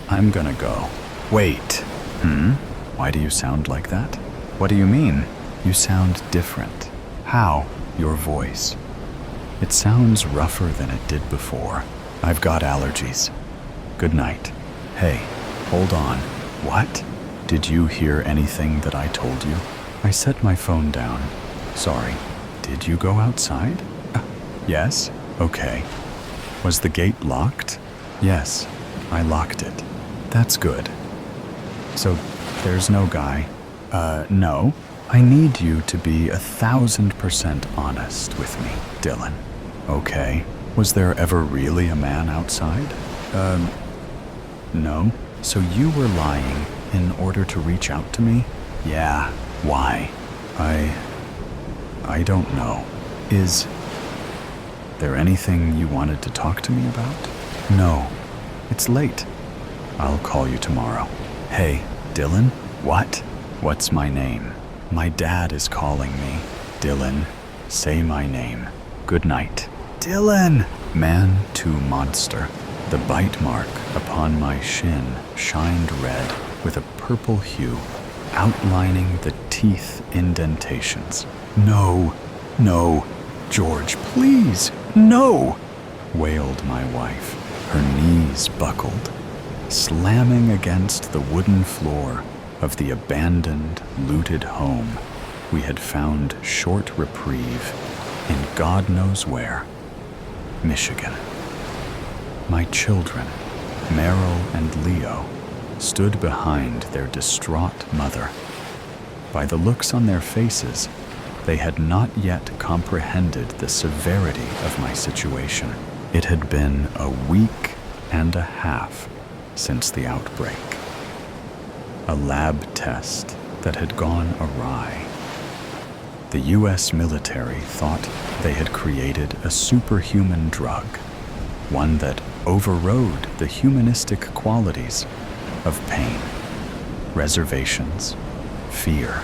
I'm gonna go. Wait. Why do you sound like that? What do you mean? You sound different. How? Your voice. It sounds rougher than it did before. I've got allergies. Good night. Hey, hold on. What? Did you hear anything that I told you? I set my phone down. Sorry. Did you go outside? Yes? Okay. Was the gate locked? Yes, I locked it. That's good. So, there's no guy. No. I need you to be 1,000% honest with me, Dylan. Okay. Was there ever really a man outside? No. So you were lying in order to reach out to me? Yeah. Why? I don't know. Is there anything you wanted to talk to me about? No. It's late. I'll call you tomorrow. Hey, Dylan? What? What's my name? My dad is calling me. Dylan, say my name. Good night. Dylan! Man to monster. The bite mark upon my shin shined red with a purple hue, outlining the teeth indentations. No, George, please, no! Wailed my wife, her knees buckled, slamming against the wooden floor of the abandoned, looted home we had found short reprieve in God knows where, Michigan. My children, Meryl and Leo, stood behind their distraught mother. By the looks on their faces, they had not yet comprehended the severity of my situation. It had been a week and a half since the outbreak. A lab test that had gone awry. The U.S. military thought they had created a superhuman drug, one that overrode the humanistic qualities of pain, reservations, fear,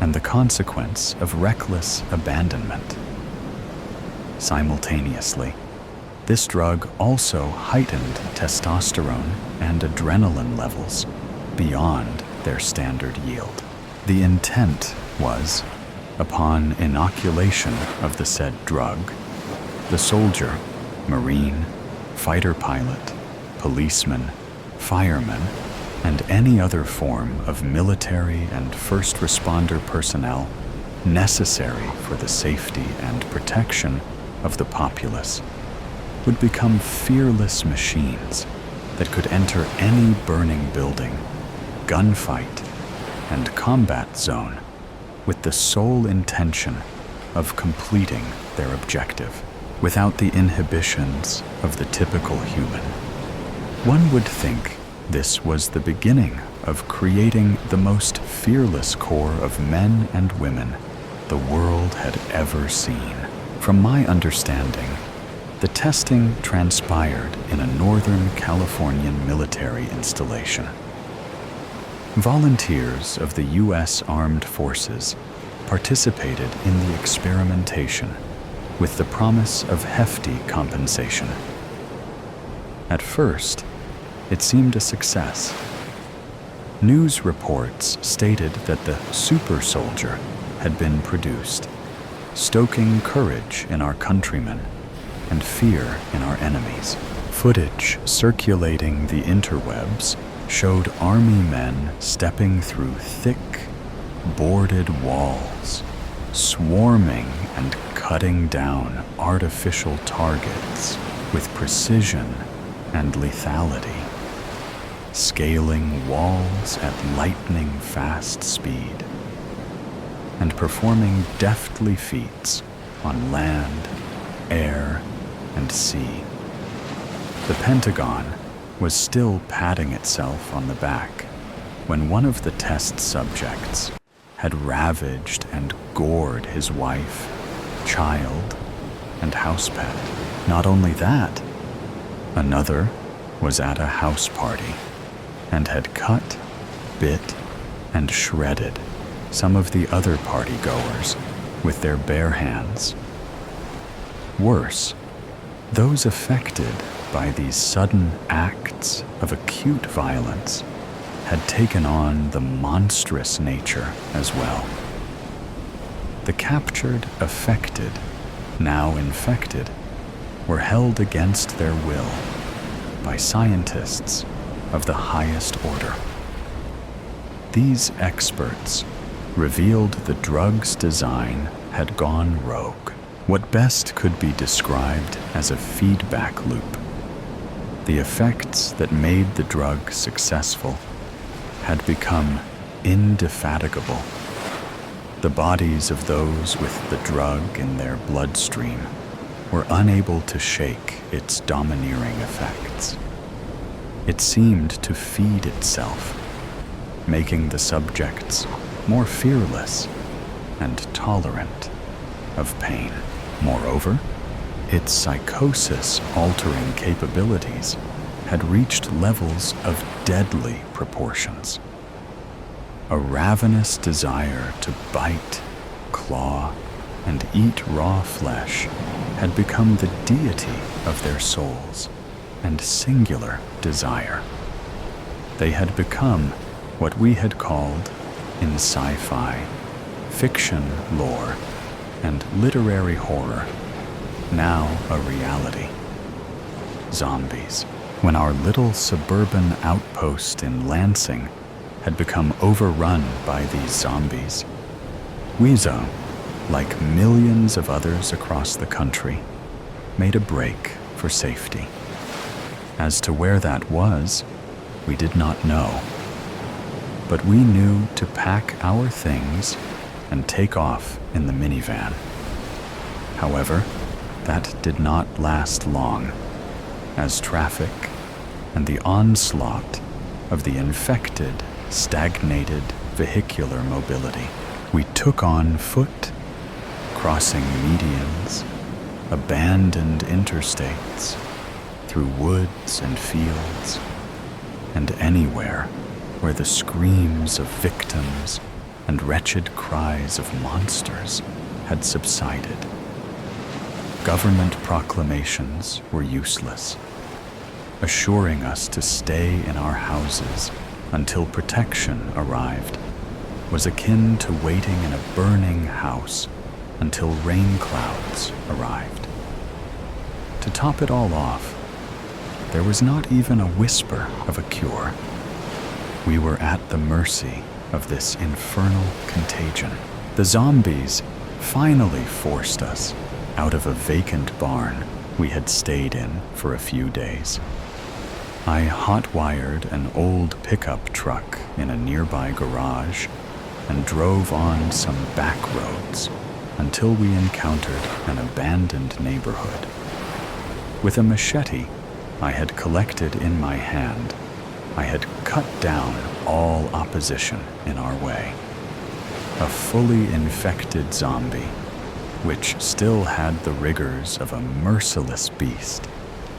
and the consequence of reckless abandonment. Simultaneously, This drug also heightened testosterone and adrenaline levels beyond their standard yield. The intent was, upon inoculation of the said drug, the soldier, Marine, fighter pilot, policeman, fireman, and any other form of military and first responder personnel necessary for the safety and protection of the populace would become fearless machines that could enter any burning building, gunfight, and combat zone with the sole intention of completing their objective without the inhibitions of the typical human. One would think this was the beginning of creating the most fearless corps of men and women the world had ever seen. From my understanding, the testing transpired in a Northern Californian military installation. Volunteers of the U.S. Armed Forces participated in the experimentation with the promise of hefty compensation. At first, it seemed a success. News reports stated that the super soldier had been produced, stoking courage in our countrymen and fear in our enemies. Footage circulating the interwebs showed army men stepping through thick, boarded walls, swarming and cutting down artificial targets with precision and lethality, scaling walls at lightning-fast speed, and performing deftly feats on land, air, and sea. The Pentagon was still patting itself on the back when one of the test subjects had ravaged and gored his wife, child, and house pet. Not only that, another was at a house party and had cut, bit, and shredded some of the other partygoers with their bare hands. Worse, those affected by these sudden acts of acute violence had taken on the monstrous nature as well. The captured affected, now infected, were held against their will by scientists of the highest order. These experts revealed the drug's design had gone rogue, what best could be described as a feedback loop. The effects that made the drug successful had become indefatigable. The bodies of those with the drug in their bloodstream were unable to shake its domineering effects. It seemed to feed itself, making the subjects more fearless and tolerant of pain. Moreover, its psychosis-altering capabilities had reached levels of deadly proportions. A ravenous desire to bite, claw, and eat raw flesh had become the deity of their souls and singular desire. They had become what we had called, in sci-fi, fiction lore, and literary horror, now a reality. Zombies. When our little suburban outpost in Lansing had become overrun by these zombies, Weezo, like millions of others across the country, made a break for safety. As to where that was, we did not know. But we knew to pack our things and take off in the minivan. However, that did not last long, as traffic and the onslaught of the infected stagnated vehicular mobility. We took on foot, crossing medians, abandoned interstates, through woods and fields, and anywhere where the screams of victims and wretched cries of monsters had subsided. Government proclamations were useless. Assuring us to stay in our houses until protection arrived was akin to waiting in a burning house until rain clouds arrived. To top it all off, there was not even a whisper of a cure. We were at the mercy of this infernal contagion. The zombies finally forced us out of a vacant barn we had stayed in for a few days. I hot-wired an old pickup truck in a nearby garage and drove on some back roads until we encountered an abandoned neighborhood. With a machete I had collected in my hand, I had cut down all opposition in our way. A fully infected zombie, which still had the rigors of a merciless beast,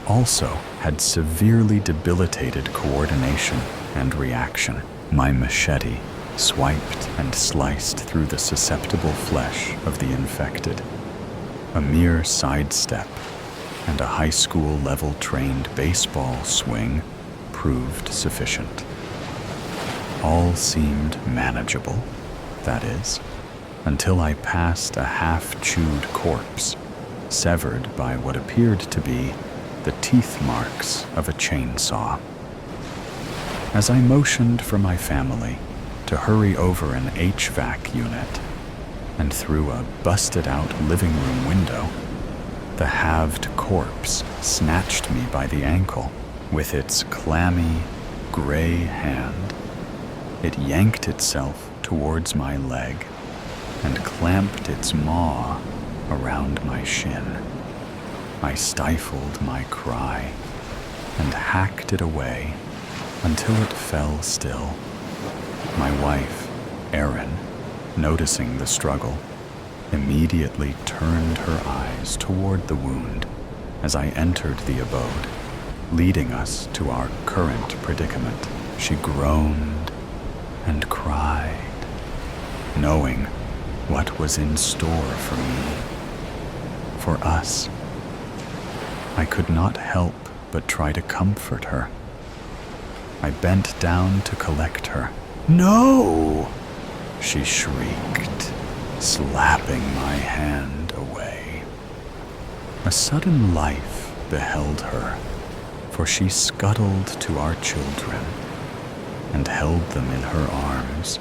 also had severely debilitated coordination and reaction. My machete swiped and sliced through the susceptible flesh of the infected. A mere sidestep and a high school level trained baseball swing proved sufficient. All seemed manageable, that is, until I passed a half-chewed corpse, severed by what appeared to be the teeth marks of a chainsaw. As I motioned for my family to hurry over an HVAC unit, and through a busted-out living room window, the halved corpse snatched me by the ankle. With its clammy, gray hand, it yanked itself towards my leg and clamped its maw around my shin. I stifled my cry and hacked it away until it fell still. My wife, Erin, noticing the struggle, immediately turned her eyes toward the wound as I entered the abode, leading us to our current predicament. She groaned and cried, knowing what was in store for me, for us. I could not help but try to comfort her. I bent down to collect her. "No!" she shrieked, slapping my hand away. A sudden life beheld her, for she scuttled to our children and held them in her arms.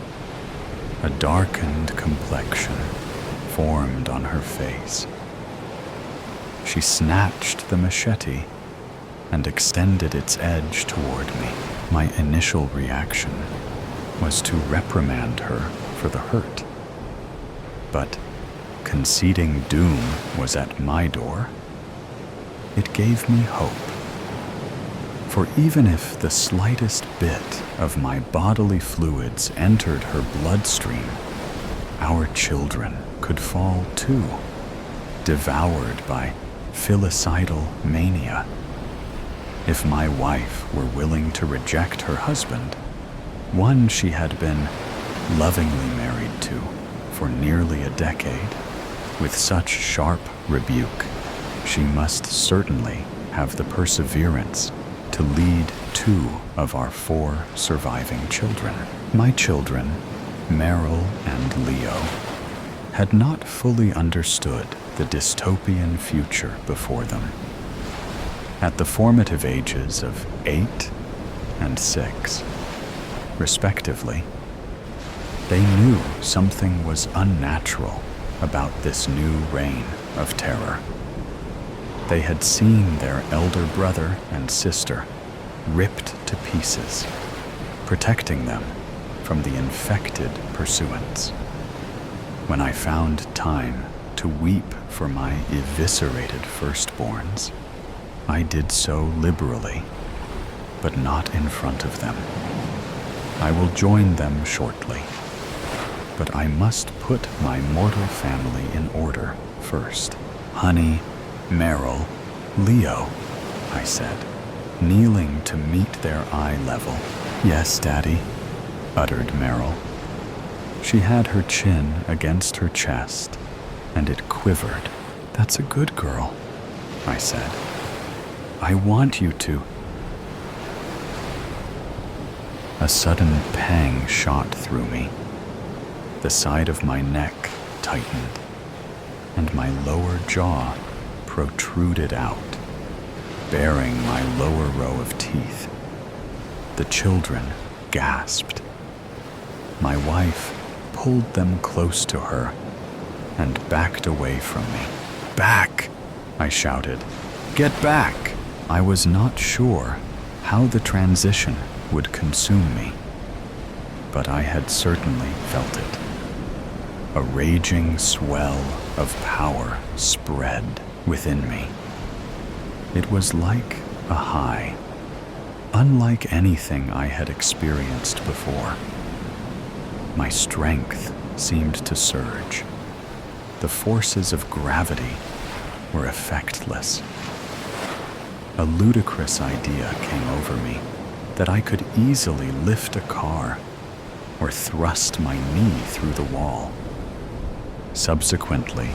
A darkened complexion formed on her face. She snatched the machete and extended its edge toward me. My initial reaction was to reprimand her for the hurt. But conceding doom was at my door. It gave me hope. For even if the slightest bit of my bodily fluids entered her bloodstream, our children could fall too, devoured by filicidal mania. If my wife were willing to reject her husband, one she had been lovingly married to for nearly a decade, with such sharp rebuke, she must certainly have the perseverance to lead 2 of our 4 surviving children. My children, Meryl and Leo, had not fully understood the dystopian future before them. At the formative ages of 8 and 6, respectively, they knew something was unnatural about this new reign of terror. They had seen their elder brother and sister ripped to pieces, protecting them from the infected pursuants. When I found time to weep for my eviscerated firstborns, I did so liberally, but not in front of them. I will join them shortly, but I must put my mortal family in order first. "Honey, Meryl, Leo," I said, kneeling to meet their eye level. "Yes, Daddy," uttered Meryl. She had her chin against her chest, and it quivered. That's a good girl, I said. I want you to. A sudden pang shot through me. The side of my neck tightened, and my lower jaw protruded out, baring my lower row of teeth. The children gasped. My wife pulled them close to her and backed away from me. Back! I shouted. Get back! I was not sure how the transition would consume me, but I had certainly felt it. A raging swell of power spread within me. It was like a high, unlike anything I had experienced before. My strength seemed to surge. The forces of gravity were effectless. A ludicrous idea came over me that I could easily lift a car or thrust my knee through the wall. Subsequently,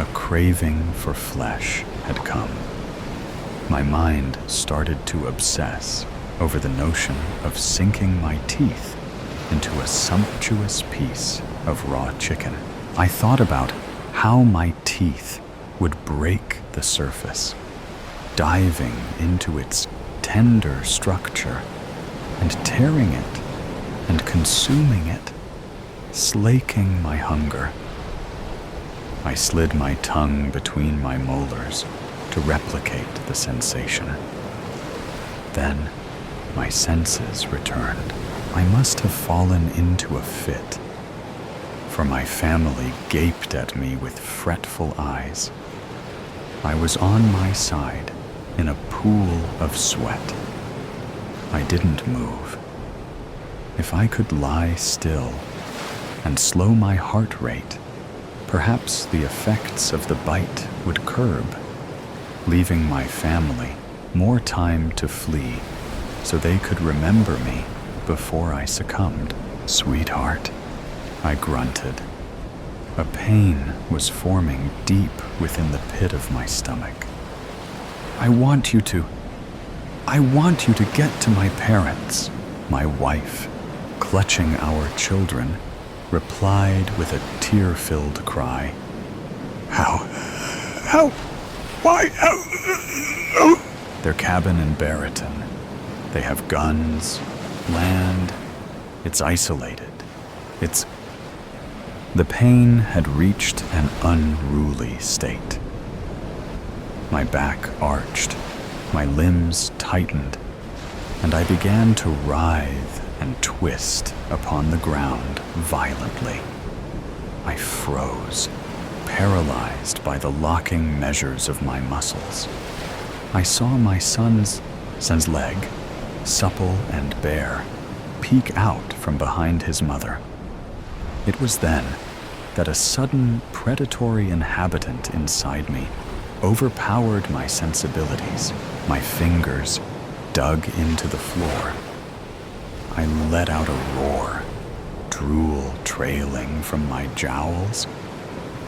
a craving for flesh had come. My mind started to obsess over the notion of sinking my teeth into a sumptuous piece of raw chicken. I thought about how my teeth would break the surface, diving into its tender structure and tearing it and consuming it, slaking my hunger. I slid my tongue between my molars to replicate the sensation. Then my senses returned. I must have fallen into a fit, for my family gaped at me with fretful eyes. I was on my side in a pool of sweat. I didn't move. If I could lie still and slow my heart rate, perhaps the effects of the bite would curb, leaving my family more time to flee so they could remember me before I succumbed. Sweetheart, I grunted. A pain was forming deep within the pit of my stomach. I want you to get to my parents. My wife, clutching our children, replied with a tear-filled cry. How? Why? How? Their cabin in Barreton. They have guns, land. It's isolated. The pain had reached an unruly state. My back arched, my limbs tightened, and I began to writhe and twist upon the ground violently. I froze, paralyzed by the locking measures of my muscles. I saw my son's leg, supple and bare, peek out from behind his mother. It was then that a sudden predatory inhabitant inside me overpowered my sensibilities. My fingers dug into the floor. I let out a roar, drool trailing from my jowls,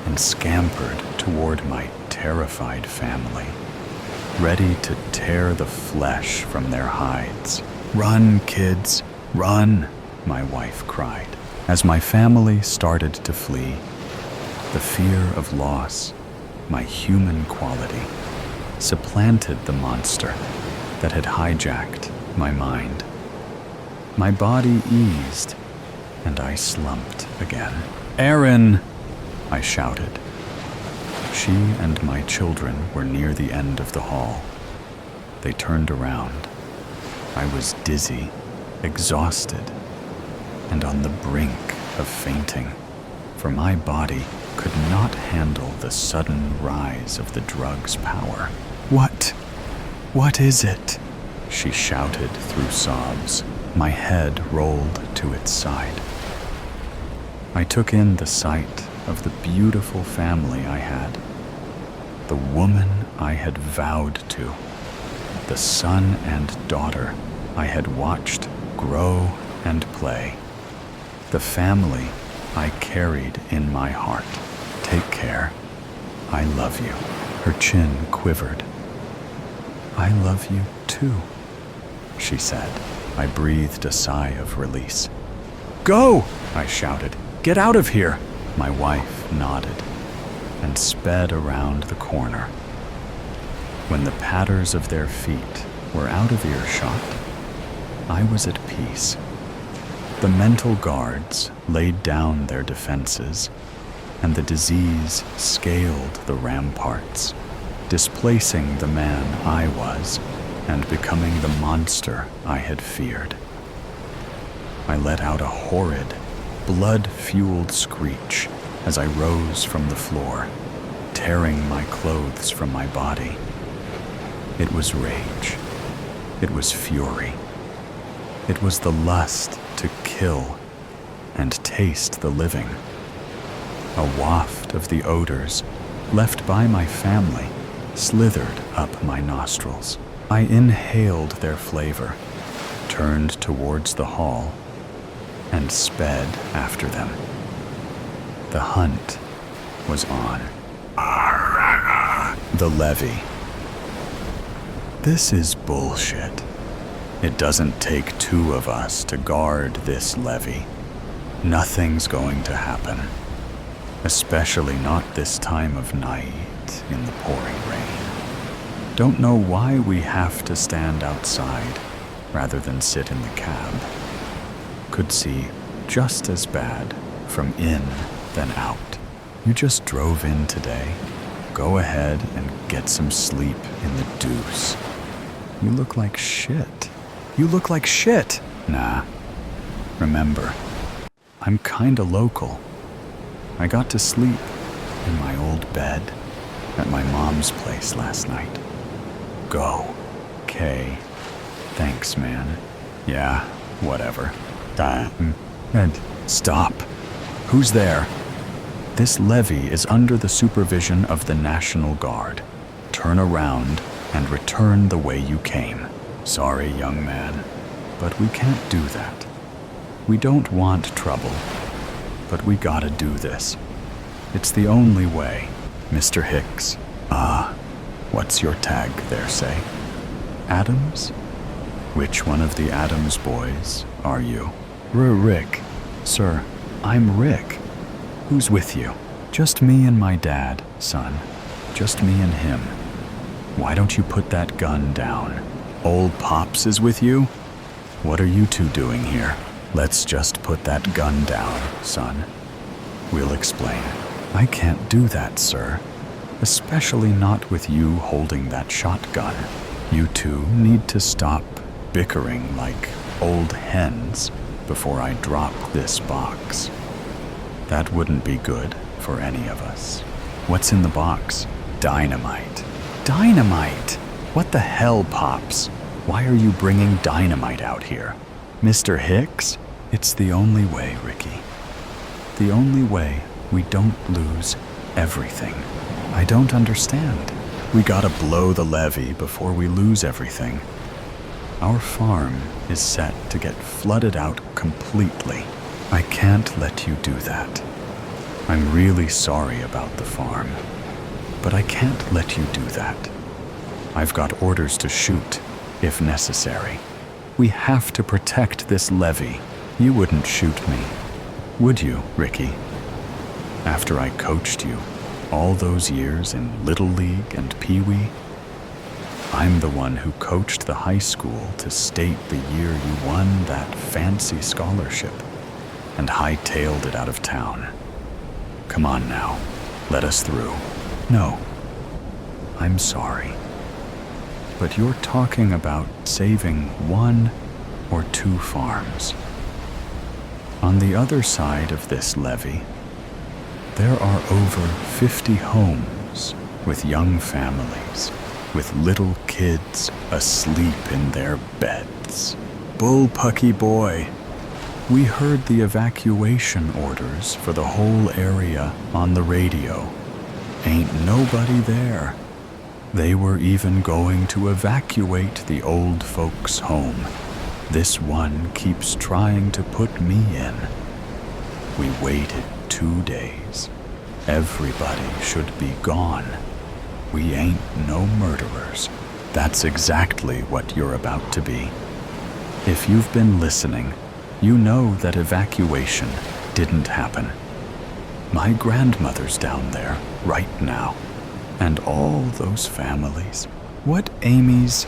and scampered toward my terrified family, ready to tear the flesh from their hides. Run, kids, run, my wife cried. As my family started to flee, the fear of loss, my human quality, supplanted the monster that had hijacked my mind. My body eased, and I slumped again. Erin! I shouted. She and my children were near the end of the hall. They turned around. I was dizzy, exhausted, and on the brink of fainting, for my body could not handle the sudden rise of the drug's power. What is it? She shouted through sobs. My head rolled to its side. I took in the sight of the beautiful family I had, the woman I had vowed to, the son and daughter I had watched grow and play, the family I carried in my heart. Take care. I love you. Her chin quivered. I love you too, she said. I breathed a sigh of release. Go! I shouted. Get out of here! My wife nodded and sped around the corner. When the patters of their feet were out of earshot, I was at peace. The mental guards laid down their defenses, and the disease scaled the ramparts, displacing the man I was and becoming the monster I had feared. I let out a horrid, blood-fueled screech as I rose from the floor, tearing my clothes from my body. It was rage. It was fury. It was the lust to kill and taste the living. A waft of the odors left by my family slithered up my nostrils. I inhaled their flavor, turned towards the hall, and sped after them. The hunt was on. The levee. This is bullshit. It doesn't take two of us to guard this levee. Nothing's going to happen, especially not this time of night in the pouring rain. Don't know why we have to stand outside rather than sit in the cab. Could see just as bad from in than out. You just drove in today. Go ahead and get some sleep in the deuce. You look like shit. You look like shit. Nah. Remember, I'm kinda local. I got to sleep in my old bed at my mom's place last night. Go. Okay. Thanks, man. Yeah, whatever. And stop. Who's there? This levee is under the supervision of the National Guard. Turn around and return the way you came. Sorry, young man, but we can't do that. We don't want trouble, but we gotta do this. It's the only way. Mr. Hicks. What's your tag there, say? Adams? Which one of the Adams boys are you? Rick. Sir, I'm Rick. Who's with you? Just me and my dad, son. Just me and him. Why don't you put that gun down? Old Pops is with you? What are you two doing here? Let's just put that gun down, son. We'll explain. I can't do that, sir. Especially not with you holding that shotgun. You two need to stop bickering like old hens before I drop this box. That wouldn't be good for any of us. What's in the box? Dynamite. Dynamite? What the hell, Pops? Why are you bringing dynamite out here? Mr. Hicks? It's the only way, Ricky. The only way we don't lose everything. I don't understand. We gotta blow the levee before we lose everything. Our farm is set to get flooded out completely. I can't let you do that. I'm really sorry about the farm, but I can't let you do that. I've got orders to shoot, if necessary. We have to protect this levee. You wouldn't shoot me, would you, Ricky? After I coached you all those years in Little League and Pee Wee? I'm the one who coached the high school to state the year you won that fancy scholarship and hightailed it out of town. Come on now, let us through. No, I'm sorry. But you're talking about saving 1 or 2 farms. On the other side of this levee, there are over 50 homes with young families, with little kids asleep in their beds. Bullpucky boy, we heard the evacuation orders for the whole area on the radio. Ain't nobody there. They were even going to evacuate the old folks' home. This one keeps trying to put me in. We waited 2 days. Everybody should be gone. We ain't no murderers. That's exactly what you're about to be. If you've been listening, you know that evacuation didn't happen. My grandmother's down there right now. And all those families. What, Amy's?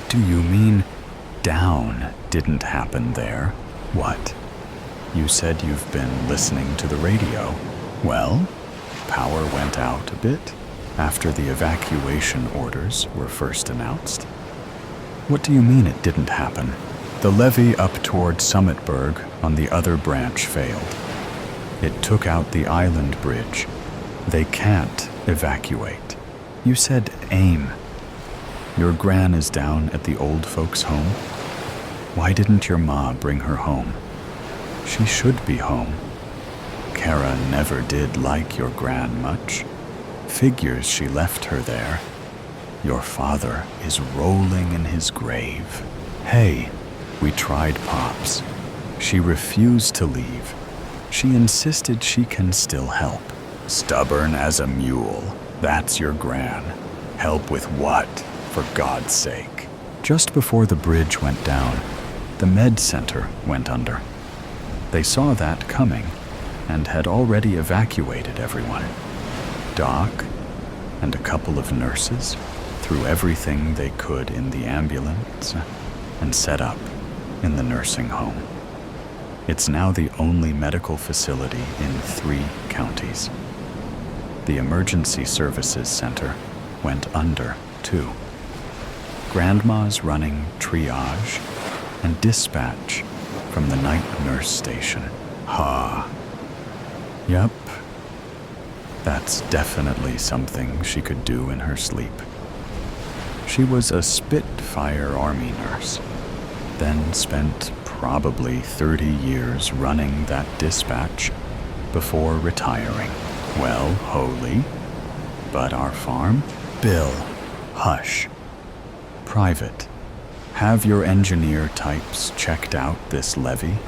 Do you mean down didn't happen there? What? You said you've been listening to the radio. Well, power went out a bit after the evacuation orders were first announced. What do you mean it didn't happen? The levee up toward Summitburg on the other branch failed. It took out the island bridge. They can't evacuate. You said aim. Your gran is down at the old folks' home. Why didn't your ma bring her home? She should be home. Kara never did like your gran much. Figures she left her there. Your father is rolling in his grave. Hey, we tried Pops. She refused to leave. She insisted she can still help. Stubborn as a mule. That's your gran. Help with what, for God's sake? Just before the bridge went down, the med center went under. They saw that coming and had already evacuated everyone. Doc and a couple of nurses threw everything they could in the ambulance and set up in the nursing home. It's now the only medical facility in 3 counties. The Emergency Services Center went under, too. Grandma's running triage and dispatch from the night nurse station. Yup. That's definitely something she could do in her sleep. She was a Spitfire Army nurse, then spent probably 30 years running that dispatch before retiring. Well, holy. But our farm? Bill, hush. Private. Have your engineer types checked out this levee?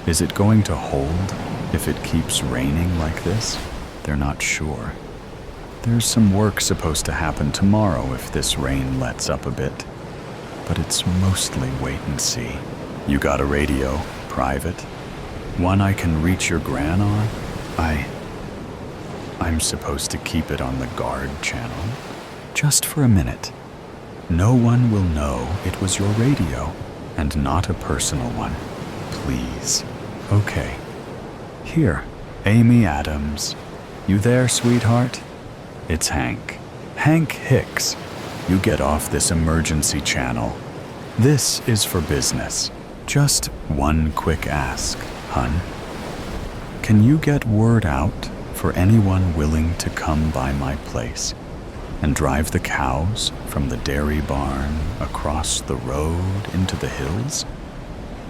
Is it going to hold if it keeps raining like this? They're not sure. There's some work supposed to happen tomorrow if this rain lets up a bit, but it's mostly wait and see. You got a radio, private? One I can reach your gran on? I'm supposed to keep it on the guard channel. Just for a minute. No one will know it was your radio, and not a personal one. Please. Okay. Here, Amy Adams. You there, sweetheart? It's Hank. Hank Hicks. You get off this emergency channel. This is for business. Just one quick ask, hun. Can you get word out for anyone willing to come by my place and drive the cows from the dairy barn across the road into the hills?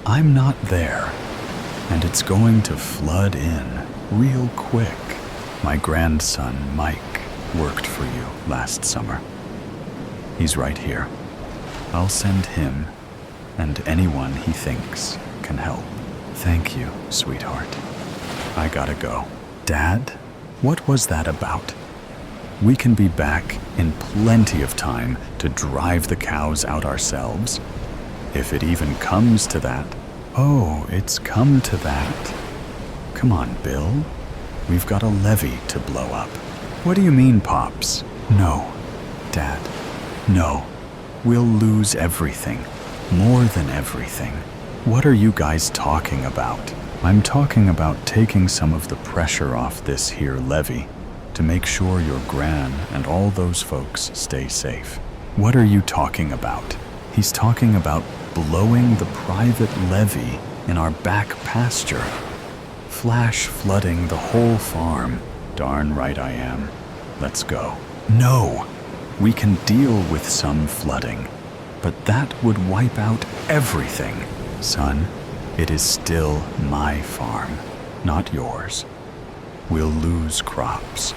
I'm not there, and it's going to flood in real quick. My grandson, Mike, worked for you last summer. He's right here. I'll send him and anyone he thinks can help. Thank you, sweetheart. I gotta go. Dad, what was that about? We can be back in plenty of time to drive the cows out ourselves. If it even comes to that. Oh, it's come to that. Come on, Bill. We've got a levee to blow up. What do you mean, Pops? No, Dad. No. We'll lose everything. More than everything. What are you guys talking about? I'm talking about taking some of the pressure off this here levee to make sure your gran and all those folks stay safe. What are you talking about? He's talking about blowing the private levee in our back pasture. Flash flooding the whole farm. Darn right I am. Let's go. No! We can deal with some flooding, but that would wipe out everything. Son, it is still my farm, not yours. We'll lose crops.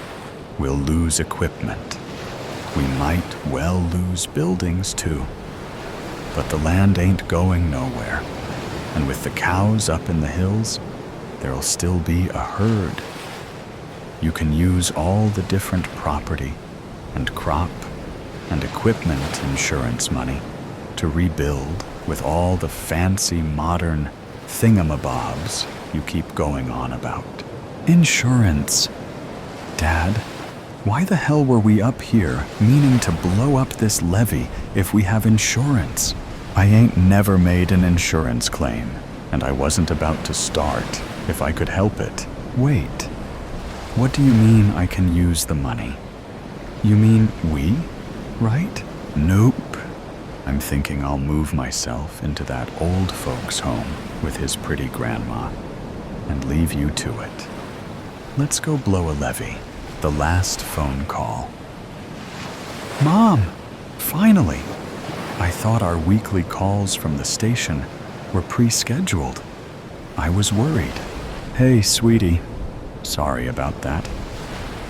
We'll lose equipment. We might well lose buildings too. But the land ain't going nowhere. And with the cows up in the hills, there'll still be a herd. You can use all the different property and crop and equipment insurance money to rebuild with all the fancy modern thingamabobs you keep going on about. Insurance. Dad, why the hell were we up here meaning to blow up this levee if we have insurance? I ain't never made an insurance claim, and I wasn't about to start if I could help it. Wait, what do you mean I can use the money? You mean we, right? Nope. I'm thinking I'll move myself into that old folks' home with his pretty grandma and leave you to it. Let's go blow a levee. The last phone call. Mom, finally. I thought our weekly calls from the station were pre-scheduled. I was worried. Hey, sweetie. Sorry about that.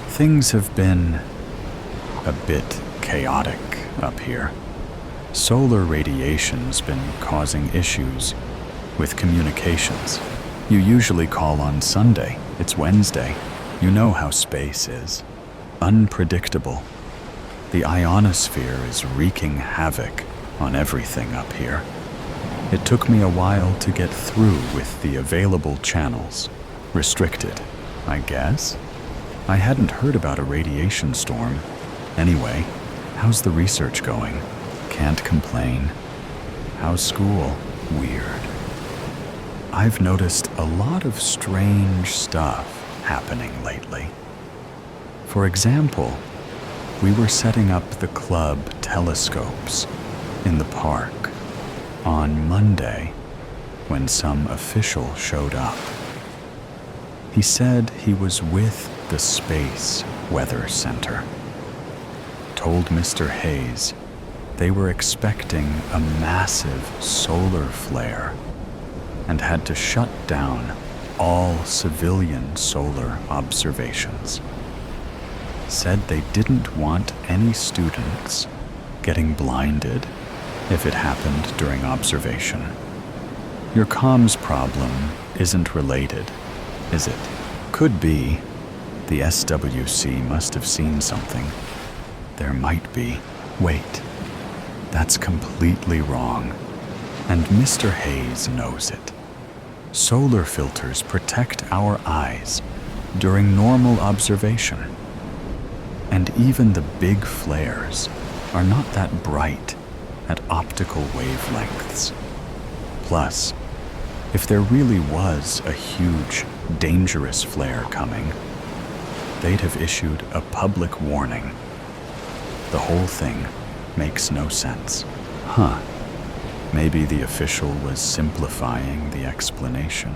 Things have been a bit chaotic up here. Solar radiation's been causing issues with communications. You usually call on Sunday. It's Wednesday. You know how space is. Unpredictable. The ionosphere is wreaking havoc on everything up here. It took me a while to get through with the available channels. Restricted, I guess. I hadn't heard about a radiation storm. Anyway, how's the research going? Can't complain. How's school? Weird. I've noticed a lot of strange stuff happening lately. For example, we were setting up the club telescopes in the park on Monday when some official showed up. He said he was with the Space Weather Center. Told Mr. Hayes they were expecting a massive solar flare and had to shut down all civilian solar observations. Said they didn't want any students getting blinded if it happened during observation. Your comms problem isn't related, is it? Could be. The SWC must have seen something. There might be. Wait, that's completely wrong. And Mr. Hayes knows it. Solar filters protect our eyes during normal observation. And even the big flares are not that bright at optical wavelengths. Plus, if there really was a huge, dangerous flare coming, they'd have issued a public warning. The whole thing makes no sense. Huh. Maybe the official was simplifying the explanation,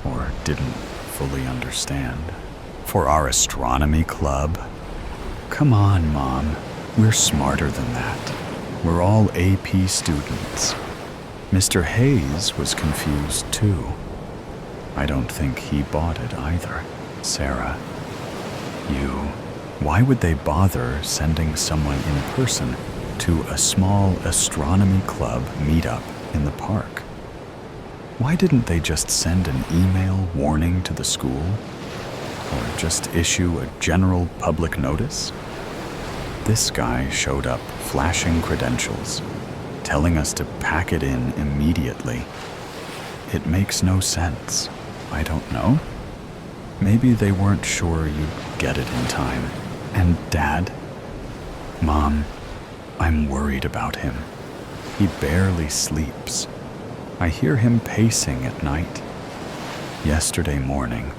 or didn't fully understand. For our astronomy club? Come on, Mom. We're smarter than that. We're all AP students. Mr. Hayes was confused too. I don't think he bought it either. Sarah, why would they bother sending someone in person to a small astronomy club meetup in the park? Why didn't they just send an email warning to the school? Or just issue a general public notice? This guy showed up flashing credentials, telling us to pack it in immediately. It makes no sense. I don't know. Maybe they weren't sure you'd get it in time. And Dad? Mom, I'm worried about him. He barely sleeps. I hear him pacing at night. Yesterday morning,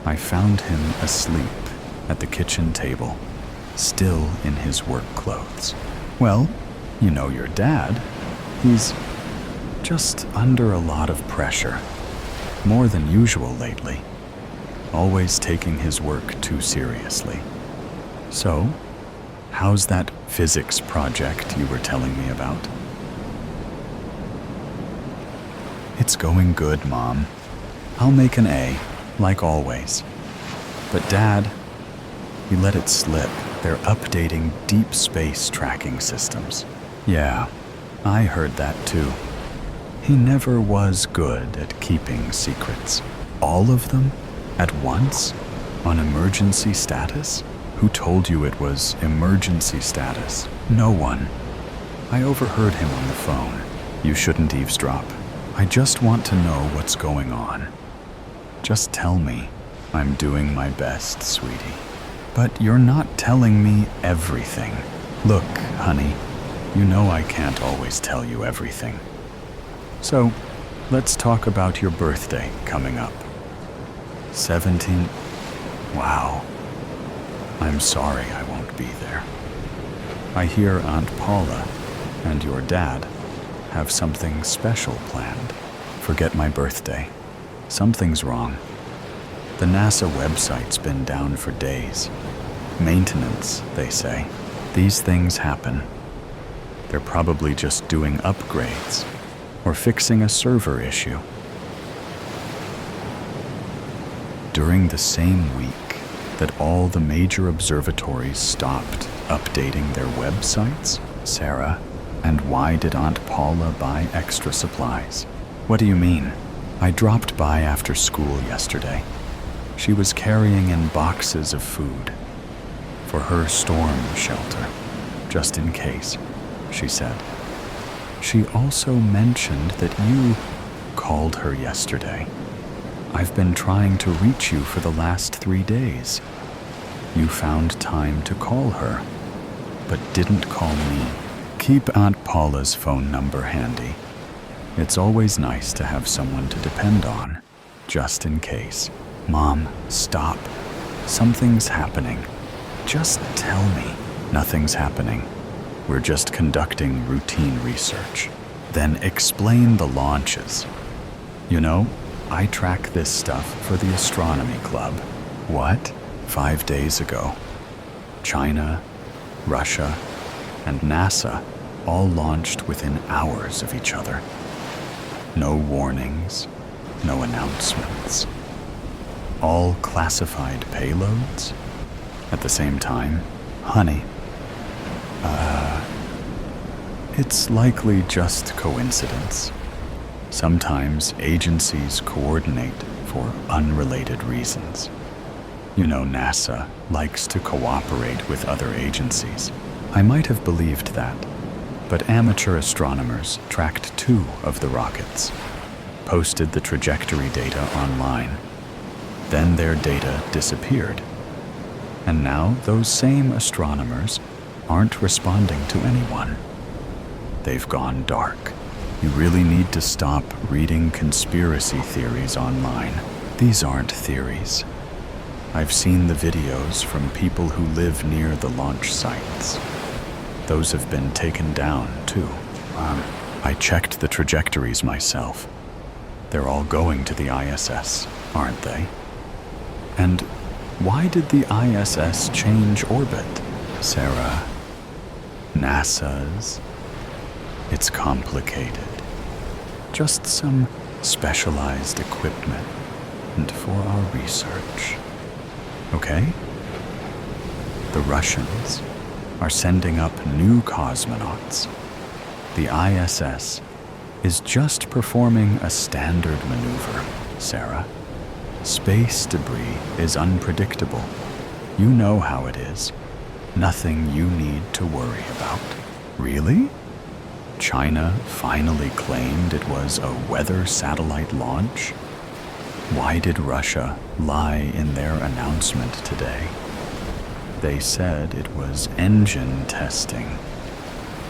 I found him asleep at the kitchen table, still in his work clothes. Well, you know your dad. He's just under a lot of pressure, more than usual lately, always taking his work too seriously. So, how's that physics project you were telling me about? It's going good, Mom. I'll make an A, like always. But Dad, you let it slip. They're updating deep space tracking systems. Yeah, I heard that too. He never was good at keeping secrets. All of them? At once? On emergency status? Who told you it was emergency status? No one. I overheard him on the phone. You shouldn't eavesdrop. I just want to know what's going on. Just tell me. I'm doing my best, sweetie. But you're not telling me everything. Look, honey, you know I can't always tell you everything. So, let's talk about your birthday coming up. 17. Wow. I'm sorry I won't be there. I hear Aunt Paula and your dad have something special planned. Forget my birthday. Something's wrong. The NASA website's been down for days. Maintenance, they say. These things happen. They're probably just doing upgrades or fixing a server issue. During the same week that all the major observatories stopped updating their websites, Sarah, and why did Aunt Paula buy extra supplies? What do you mean? I dropped by after school yesterday. She was carrying in boxes of food for her storm shelter, just in case, she said. She also mentioned that you called her yesterday. I've been trying to reach you for the last 3 days. You found time to call her, but didn't call me. Keep Aunt Paula's phone number handy. It's always nice to have someone to depend on, just in case. Mom, stop. Something's happening. Just tell me. Nothing's happening. We're just conducting routine research. Then explain the launches. You know, I track this stuff for the astronomy club. What? 5 days ago. China, Russia, and NASA all launched within hours of each other. No warnings, no announcements. All classified payloads at the same time. Honey, it's likely just coincidence. Sometimes agencies coordinate for unrelated reasons. You know, NASA likes to cooperate with other agencies. I might have believed that, but amateur astronomers tracked 2 of the rockets, posted the trajectory data online. Then their data disappeared. And now those same astronomers aren't responding to anyone. They've gone dark. You really need to stop reading conspiracy theories online. These aren't theories. I've seen the videos from people who live near the launch sites. Those have been taken down, too. I checked the trajectories myself. They're all going to the ISS, aren't they? And why did the ISS change orbit? Sarah, NASA's. It's complicated. Just some specialized equipment and for our research. Okay? The Russians are sending up new cosmonauts. The ISS is just performing a standard maneuver, Sarah. Space debris is unpredictable. You know how it is. Nothing you need to worry about. Really? China finally claimed it was a weather satellite launch? Why did Russia lie in their announcement today? They said it was engine testing.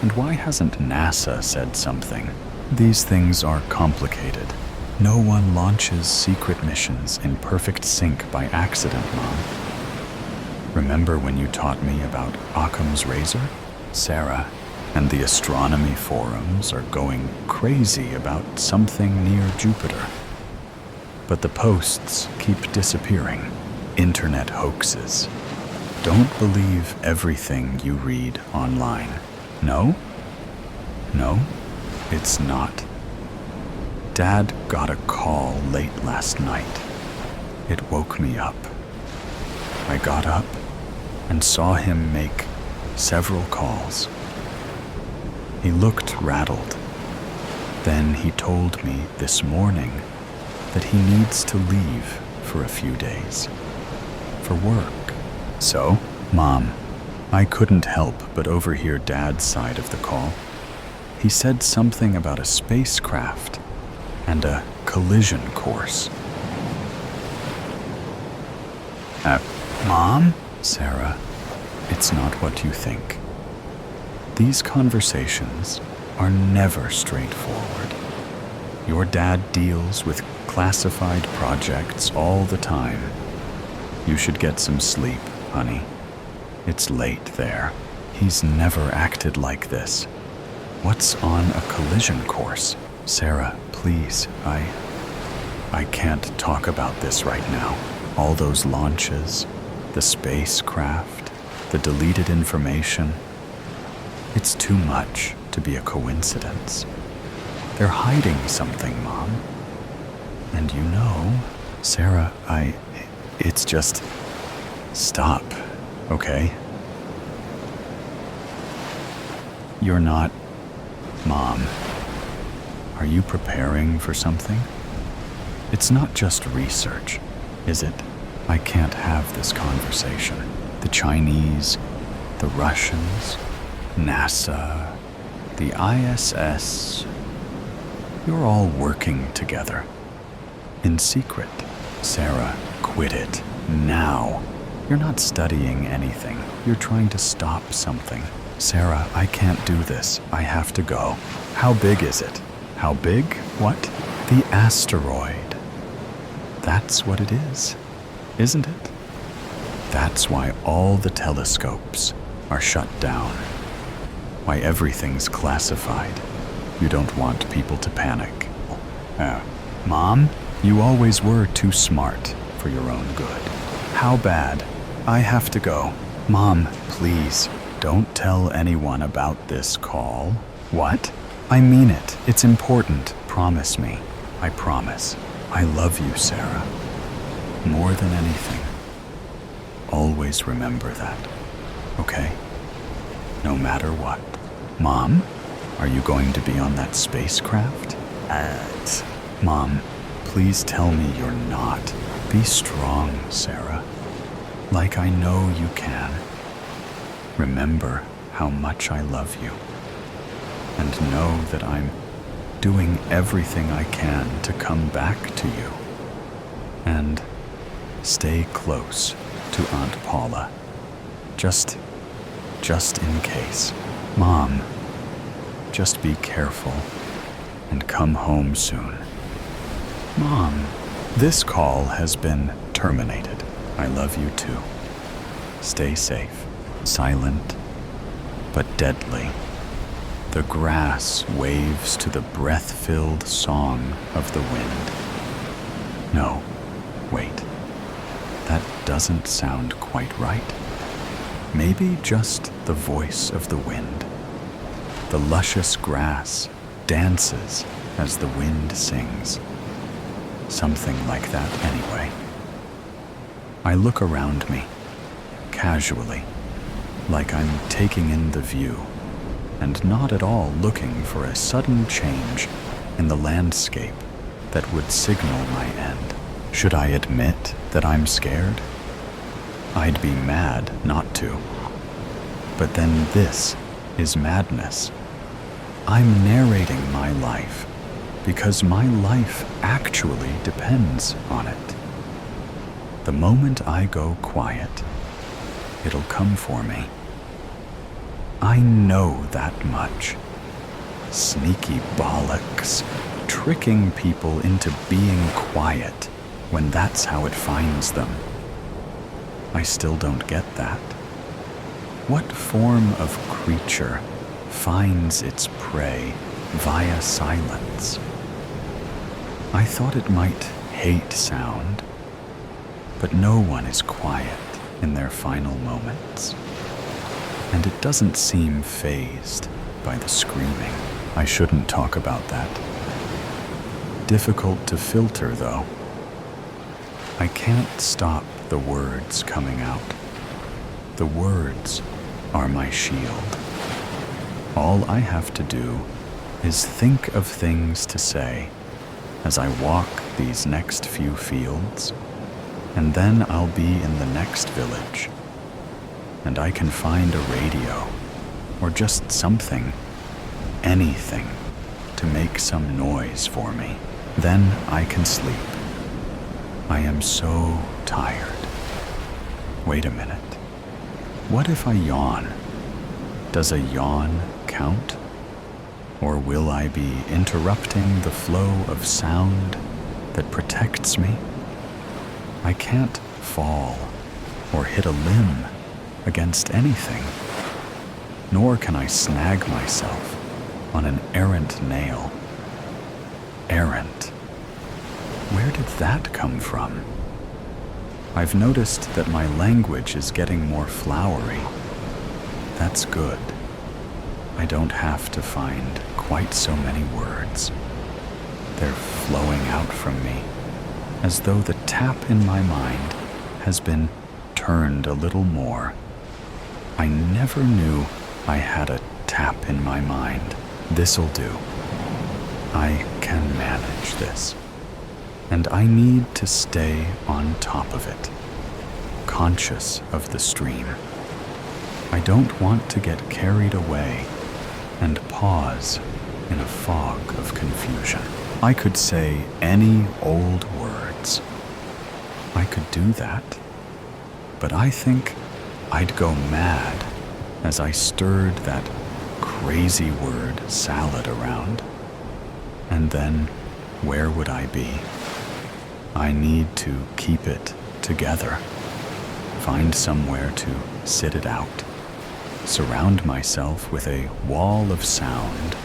And why hasn't NASA said something? These things are complicated. No one launches secret missions in perfect sync by accident, Mom. Remember when you taught me about Occam's razor? Sarah and the astronomy forums are going crazy about something near Jupiter. But the posts keep disappearing. Internet hoaxes. Don't believe everything you read online. No? No, it's not. Dad got a call late last night. It woke me up. I got up and saw him make several calls. He looked rattled. Then he told me this morning that he needs to leave for a few days. for work. So, Mom, I couldn't help but overhear Dad's side of the call. He said something about a spacecraft and a collision course. Mom? Sarah, it's not what you think. These conversations are never straightforward. Your dad deals with classified projects all the time. You should get some sleep, honey. It's late there. He's never acted like this. What's on a collision course? Sarah, please, I can't talk about this right now. All those launches, the spacecraft, the deleted information. It's too much to be a coincidence. They're hiding something, Mom. And you know, Sarah, it's just... Stop, okay? You're not... Mom, are you preparing for something? It's not just research, is it? I can't have this conversation. The Chinese, the Russians, NASA, the ISS, you're all working together. In secret. Sarah, quit it. Now. You're not studying anything. You're trying to stop something. Sarah, I can't do this. I have to go. How big is it? How big? What? The asteroid. That's what it is, isn't it? That's why all the telescopes are shut down. Why everything's classified. You don't want people to panic. Mom, you always were too smart for your own good. How bad? I have to go. Mom, please, don't tell anyone about this call. What? I mean it. It's important. Promise me. I promise. I love you, Sarah. More than anything. Always remember that. Okay? No matter what. Mom, are you going to be on that spacecraft? Mom, please tell me you're not. Be strong, Sarah. Like I know you can. Remember how much I love you. And know that I'm doing everything I can to come back to you. And stay close to Aunt Paula. Just in case. Mom, just be careful and come home soon. Mom, this call has been terminated. I love you too. Stay safe, silent, but deadly. The grass waves to the breath-filled song of the wind. No, wait. That doesn't sound quite right. Maybe just the voice of the wind. The luscious grass dances as the wind sings. Something like that anyway. I look around me, casually, like I'm taking in the view, and not at all looking for a sudden change in the landscape that would signal my end. Should I admit that I'm scared? I'd be mad not to. But then this is madness. I'm narrating my life because my life actually depends on it. The moment I go quiet, it'll come for me. I know that much. Sneaky bollocks, tricking people into being quiet when that's how it finds them. I still don't get that. What form of creature finds its prey via silence? I thought it might hate sound, but no one is quiet in their final moments. And it doesn't seem fazed by the screaming. I shouldn't talk about that. Difficult to filter, though. I can't stop the words coming out. The words are my shield. All I have to do is think of things to say as I walk these next few fields, And then I'll be in the next village, and I can find a radio, or just something, anything, to make some noise for me. Then I can sleep. I am so tired. Wait a minute. What if I yawn? Does a yawn count? Or will I be interrupting the flow of sound that protects me? I can't fall or hit a limb against anything, nor can I snag myself on an errant nail. Errant. Where did that come from? I've noticed that my language is getting more flowery. That's good. I don't have to find quite so many words. They're flowing out from me, as though the tap in my mind has been turned a little more. I never knew I had a tap in my mind. This'll do. I can manage this. And I need to stay on top of it, conscious of the stream. I don't want to get carried away and pause in a fog of confusion. I could say any old words. I could do that, but I think I'd go mad as I stirred that crazy word salad around. And then where would I be? I need to keep it together, find somewhere to sit it out, surround myself with a wall of sound,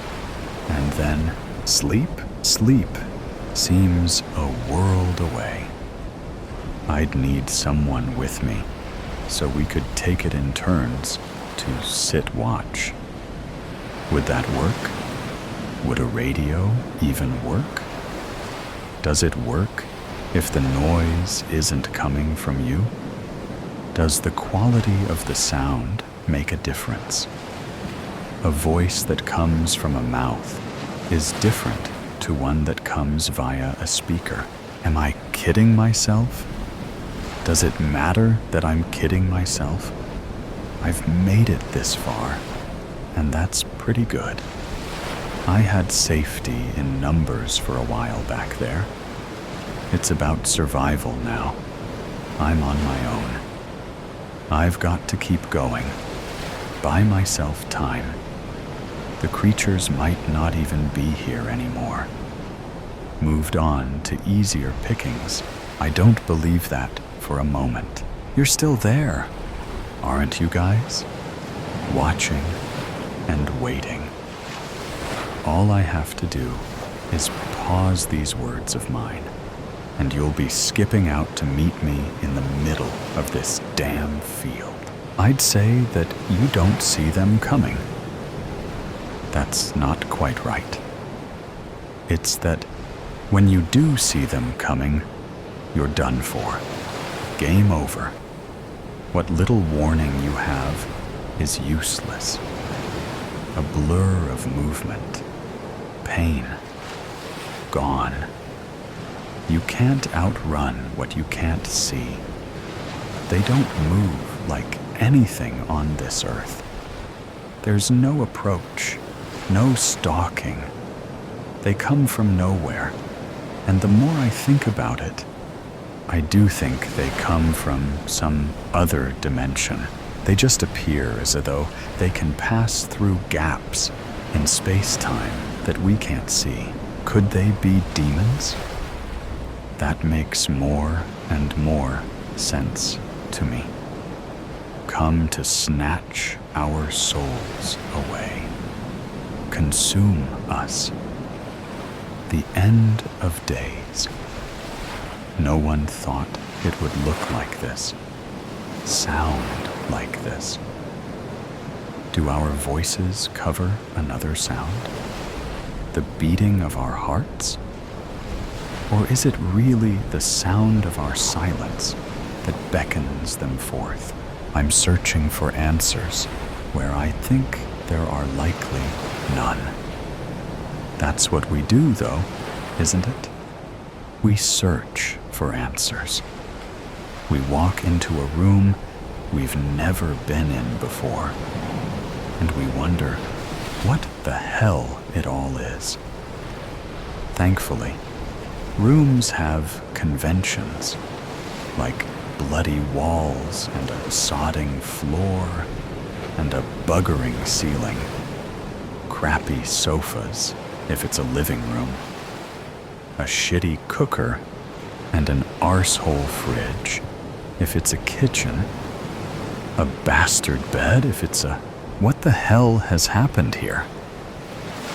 and then sleep. Sleep seems a world away. I'd need someone with me so we could take it in turns to sit watch. Would that work? Would a radio even work? Does it work if the noise isn't coming from you? Does the quality of the sound make a difference? A voice that comes from a mouth is different to one that comes via a speaker. Am I kidding myself? Does it matter that I'm kidding myself? I've made it this far, and that's pretty good. I had safety in numbers for a while back there. It's about survival now. I'm on my own. I've got to keep going. Buy myself time. The creatures might not even be here anymore. Moved on to easier pickings. I don't believe that for a moment. You're still there, aren't you guys? Watching and waiting. All I have to do is pause these words of mine, and you'll be skipping out to meet me in the middle of this damn field. I'd say that you don't see them coming. That's not quite right. It's that when you do see them coming, you're done for. Game over. What little warning you have is useless. A blur of movement. Pain. Gone. You can't outrun what you can't see. They don't move like anything on this earth. There's no approach, no stalking. They come from nowhere, and the more I think about it, I do think they come from some other dimension. They just appear as though they can pass through gaps in space-time that we can't see. Could they be demons? That makes more and more sense to me. Come to snatch our souls away, consume us. The end of days. No one thought it would look like this, sound like this. Do our voices cover another sound? The beating of our hearts? Or is it really the sound of our silence that beckons them forth? I'm searching for answers where I think there are likely none. That's what we do, though, isn't it? We search for answers. We walk into a room we've never been in before, and we wonder what the hell it all is. Thankfully, rooms have conventions, like bloody walls and a sodding floor and a buggering ceiling, crappy sofas if it's a living room, a shitty cooker, and an arsehole fridge if it's a kitchen, a bastard bed if it's a... What the hell has happened here?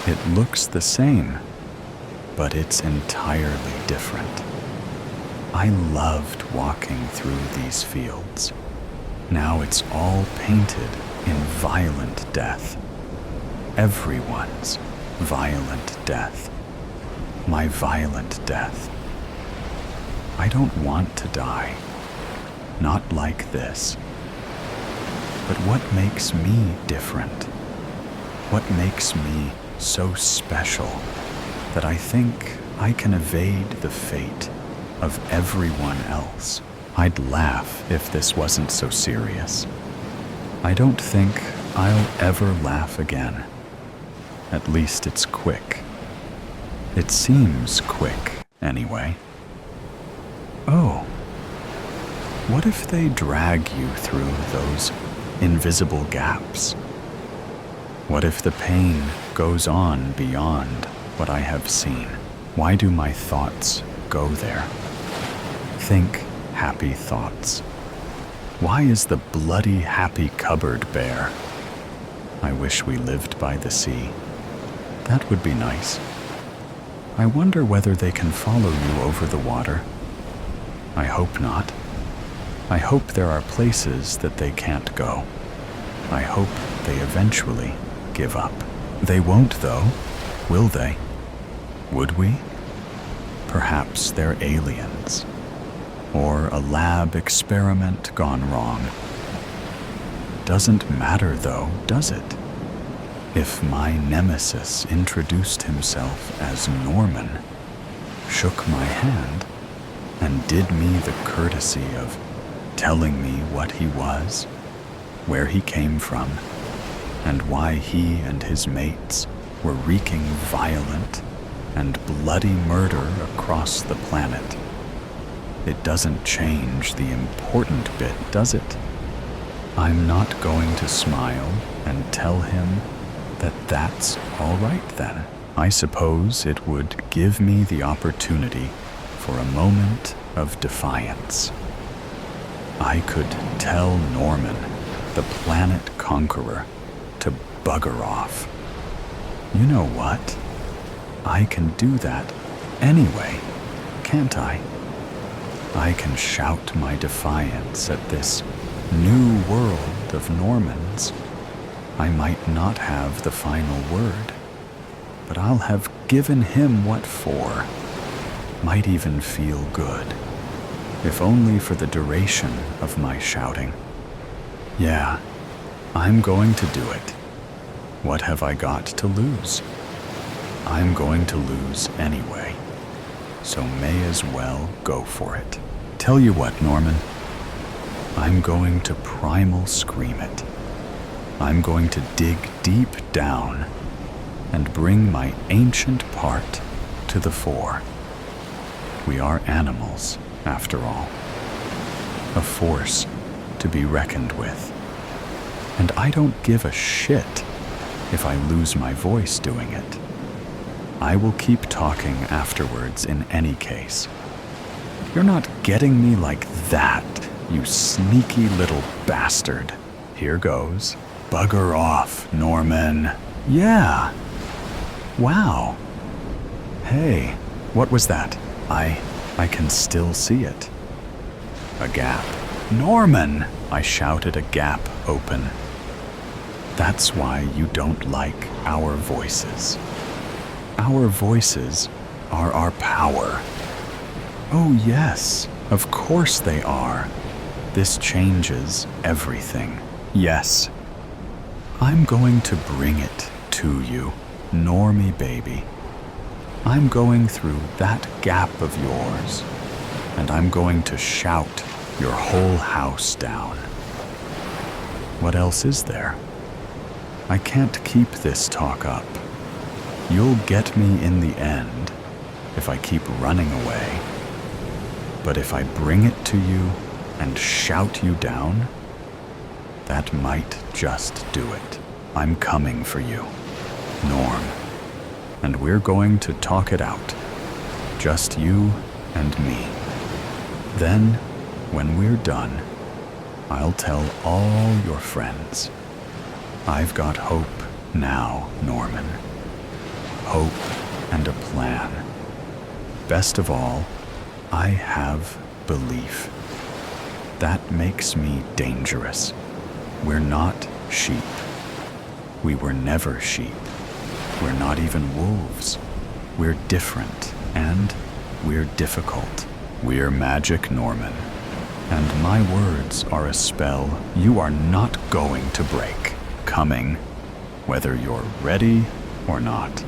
It looks the same, but it's entirely different. I loved walking through these fields. Now it's all painted in violent death. Everyone's violent death. My violent death. I don't want to die. Not like this. But what makes me different? What makes me so special that I think I can evade the fate of everyone else? I'd laugh if this wasn't so serious. I don't think I'll ever laugh again. At least it's quick. It seems quick, anyway. Oh, what if they drag you through those invisible gaps? What if the pain goes on beyond what I have seen? Why do my thoughts go there? Think happy thoughts. Why is the bloody happy cupboard bare? I wish we lived by the sea. That would be nice. I wonder whether they can follow you over the water. I hope not. I hope there are places that they can't go. I hope they eventually give up. They won't, though, will they? Would we? Perhaps they're aliens. Or a lab experiment gone wrong. Doesn't matter, though, does it? If my nemesis introduced himself as Norman, shook my hand, and did me the courtesy of telling me what he was, where he came from, and why he and his mates were wreaking violent and bloody murder across the planet, it doesn't change the important bit, does it? I'm not going to smile and tell him that that's all right then. I suppose it would give me the opportunity for a moment of defiance. I could tell Norman, the planet conqueror, to bugger off. You know what? I can do that anyway, can't I? I can shout my defiance at this new world of Normans. I might not have the final word, but I'll have given him what for. Might even feel good, if only for the duration of my shouting. Yeah, I'm going to do it. What have I got to lose? I'm going to lose anyway, so may as well go for it. Tell you what, Norman, I'm going to primal scream it. I'm going to dig deep down and bring my ancient part to the fore. We are animals, after all. A force to be reckoned with. And I don't give a shit if I lose my voice doing it. I will keep talking afterwards in any case. You're not getting me like that, you sneaky little bastard. Here goes. Bugger off, Norman. Yeah. Wow. Hey, what was that? I can still see it. A gap. Norman! I shouted, a gap open. That's why you don't like our voices. Our voices are our power. Oh yes, of course they are. This changes everything. Yes. I'm going to bring it to you, Normie baby. I'm going through that gap of yours, and I'm going to shout your whole house down. What else is there? I can't keep this talk up. You'll get me in the end if I keep running away. But if I bring it to you and shout you down, that might just do it. I'm coming for you, Norm. And we're going to talk it out. Just you and me. Then, when we're done, I'll tell all your friends. I've got hope now, Norman. Hope and a plan. Best of all, I have belief. That makes me dangerous. We're not sheep. We were never sheep. We're not even wolves. We're different, and we're difficult. We're magic, Norman. And my words are a spell you are not going to break. Coming, whether you're ready or not.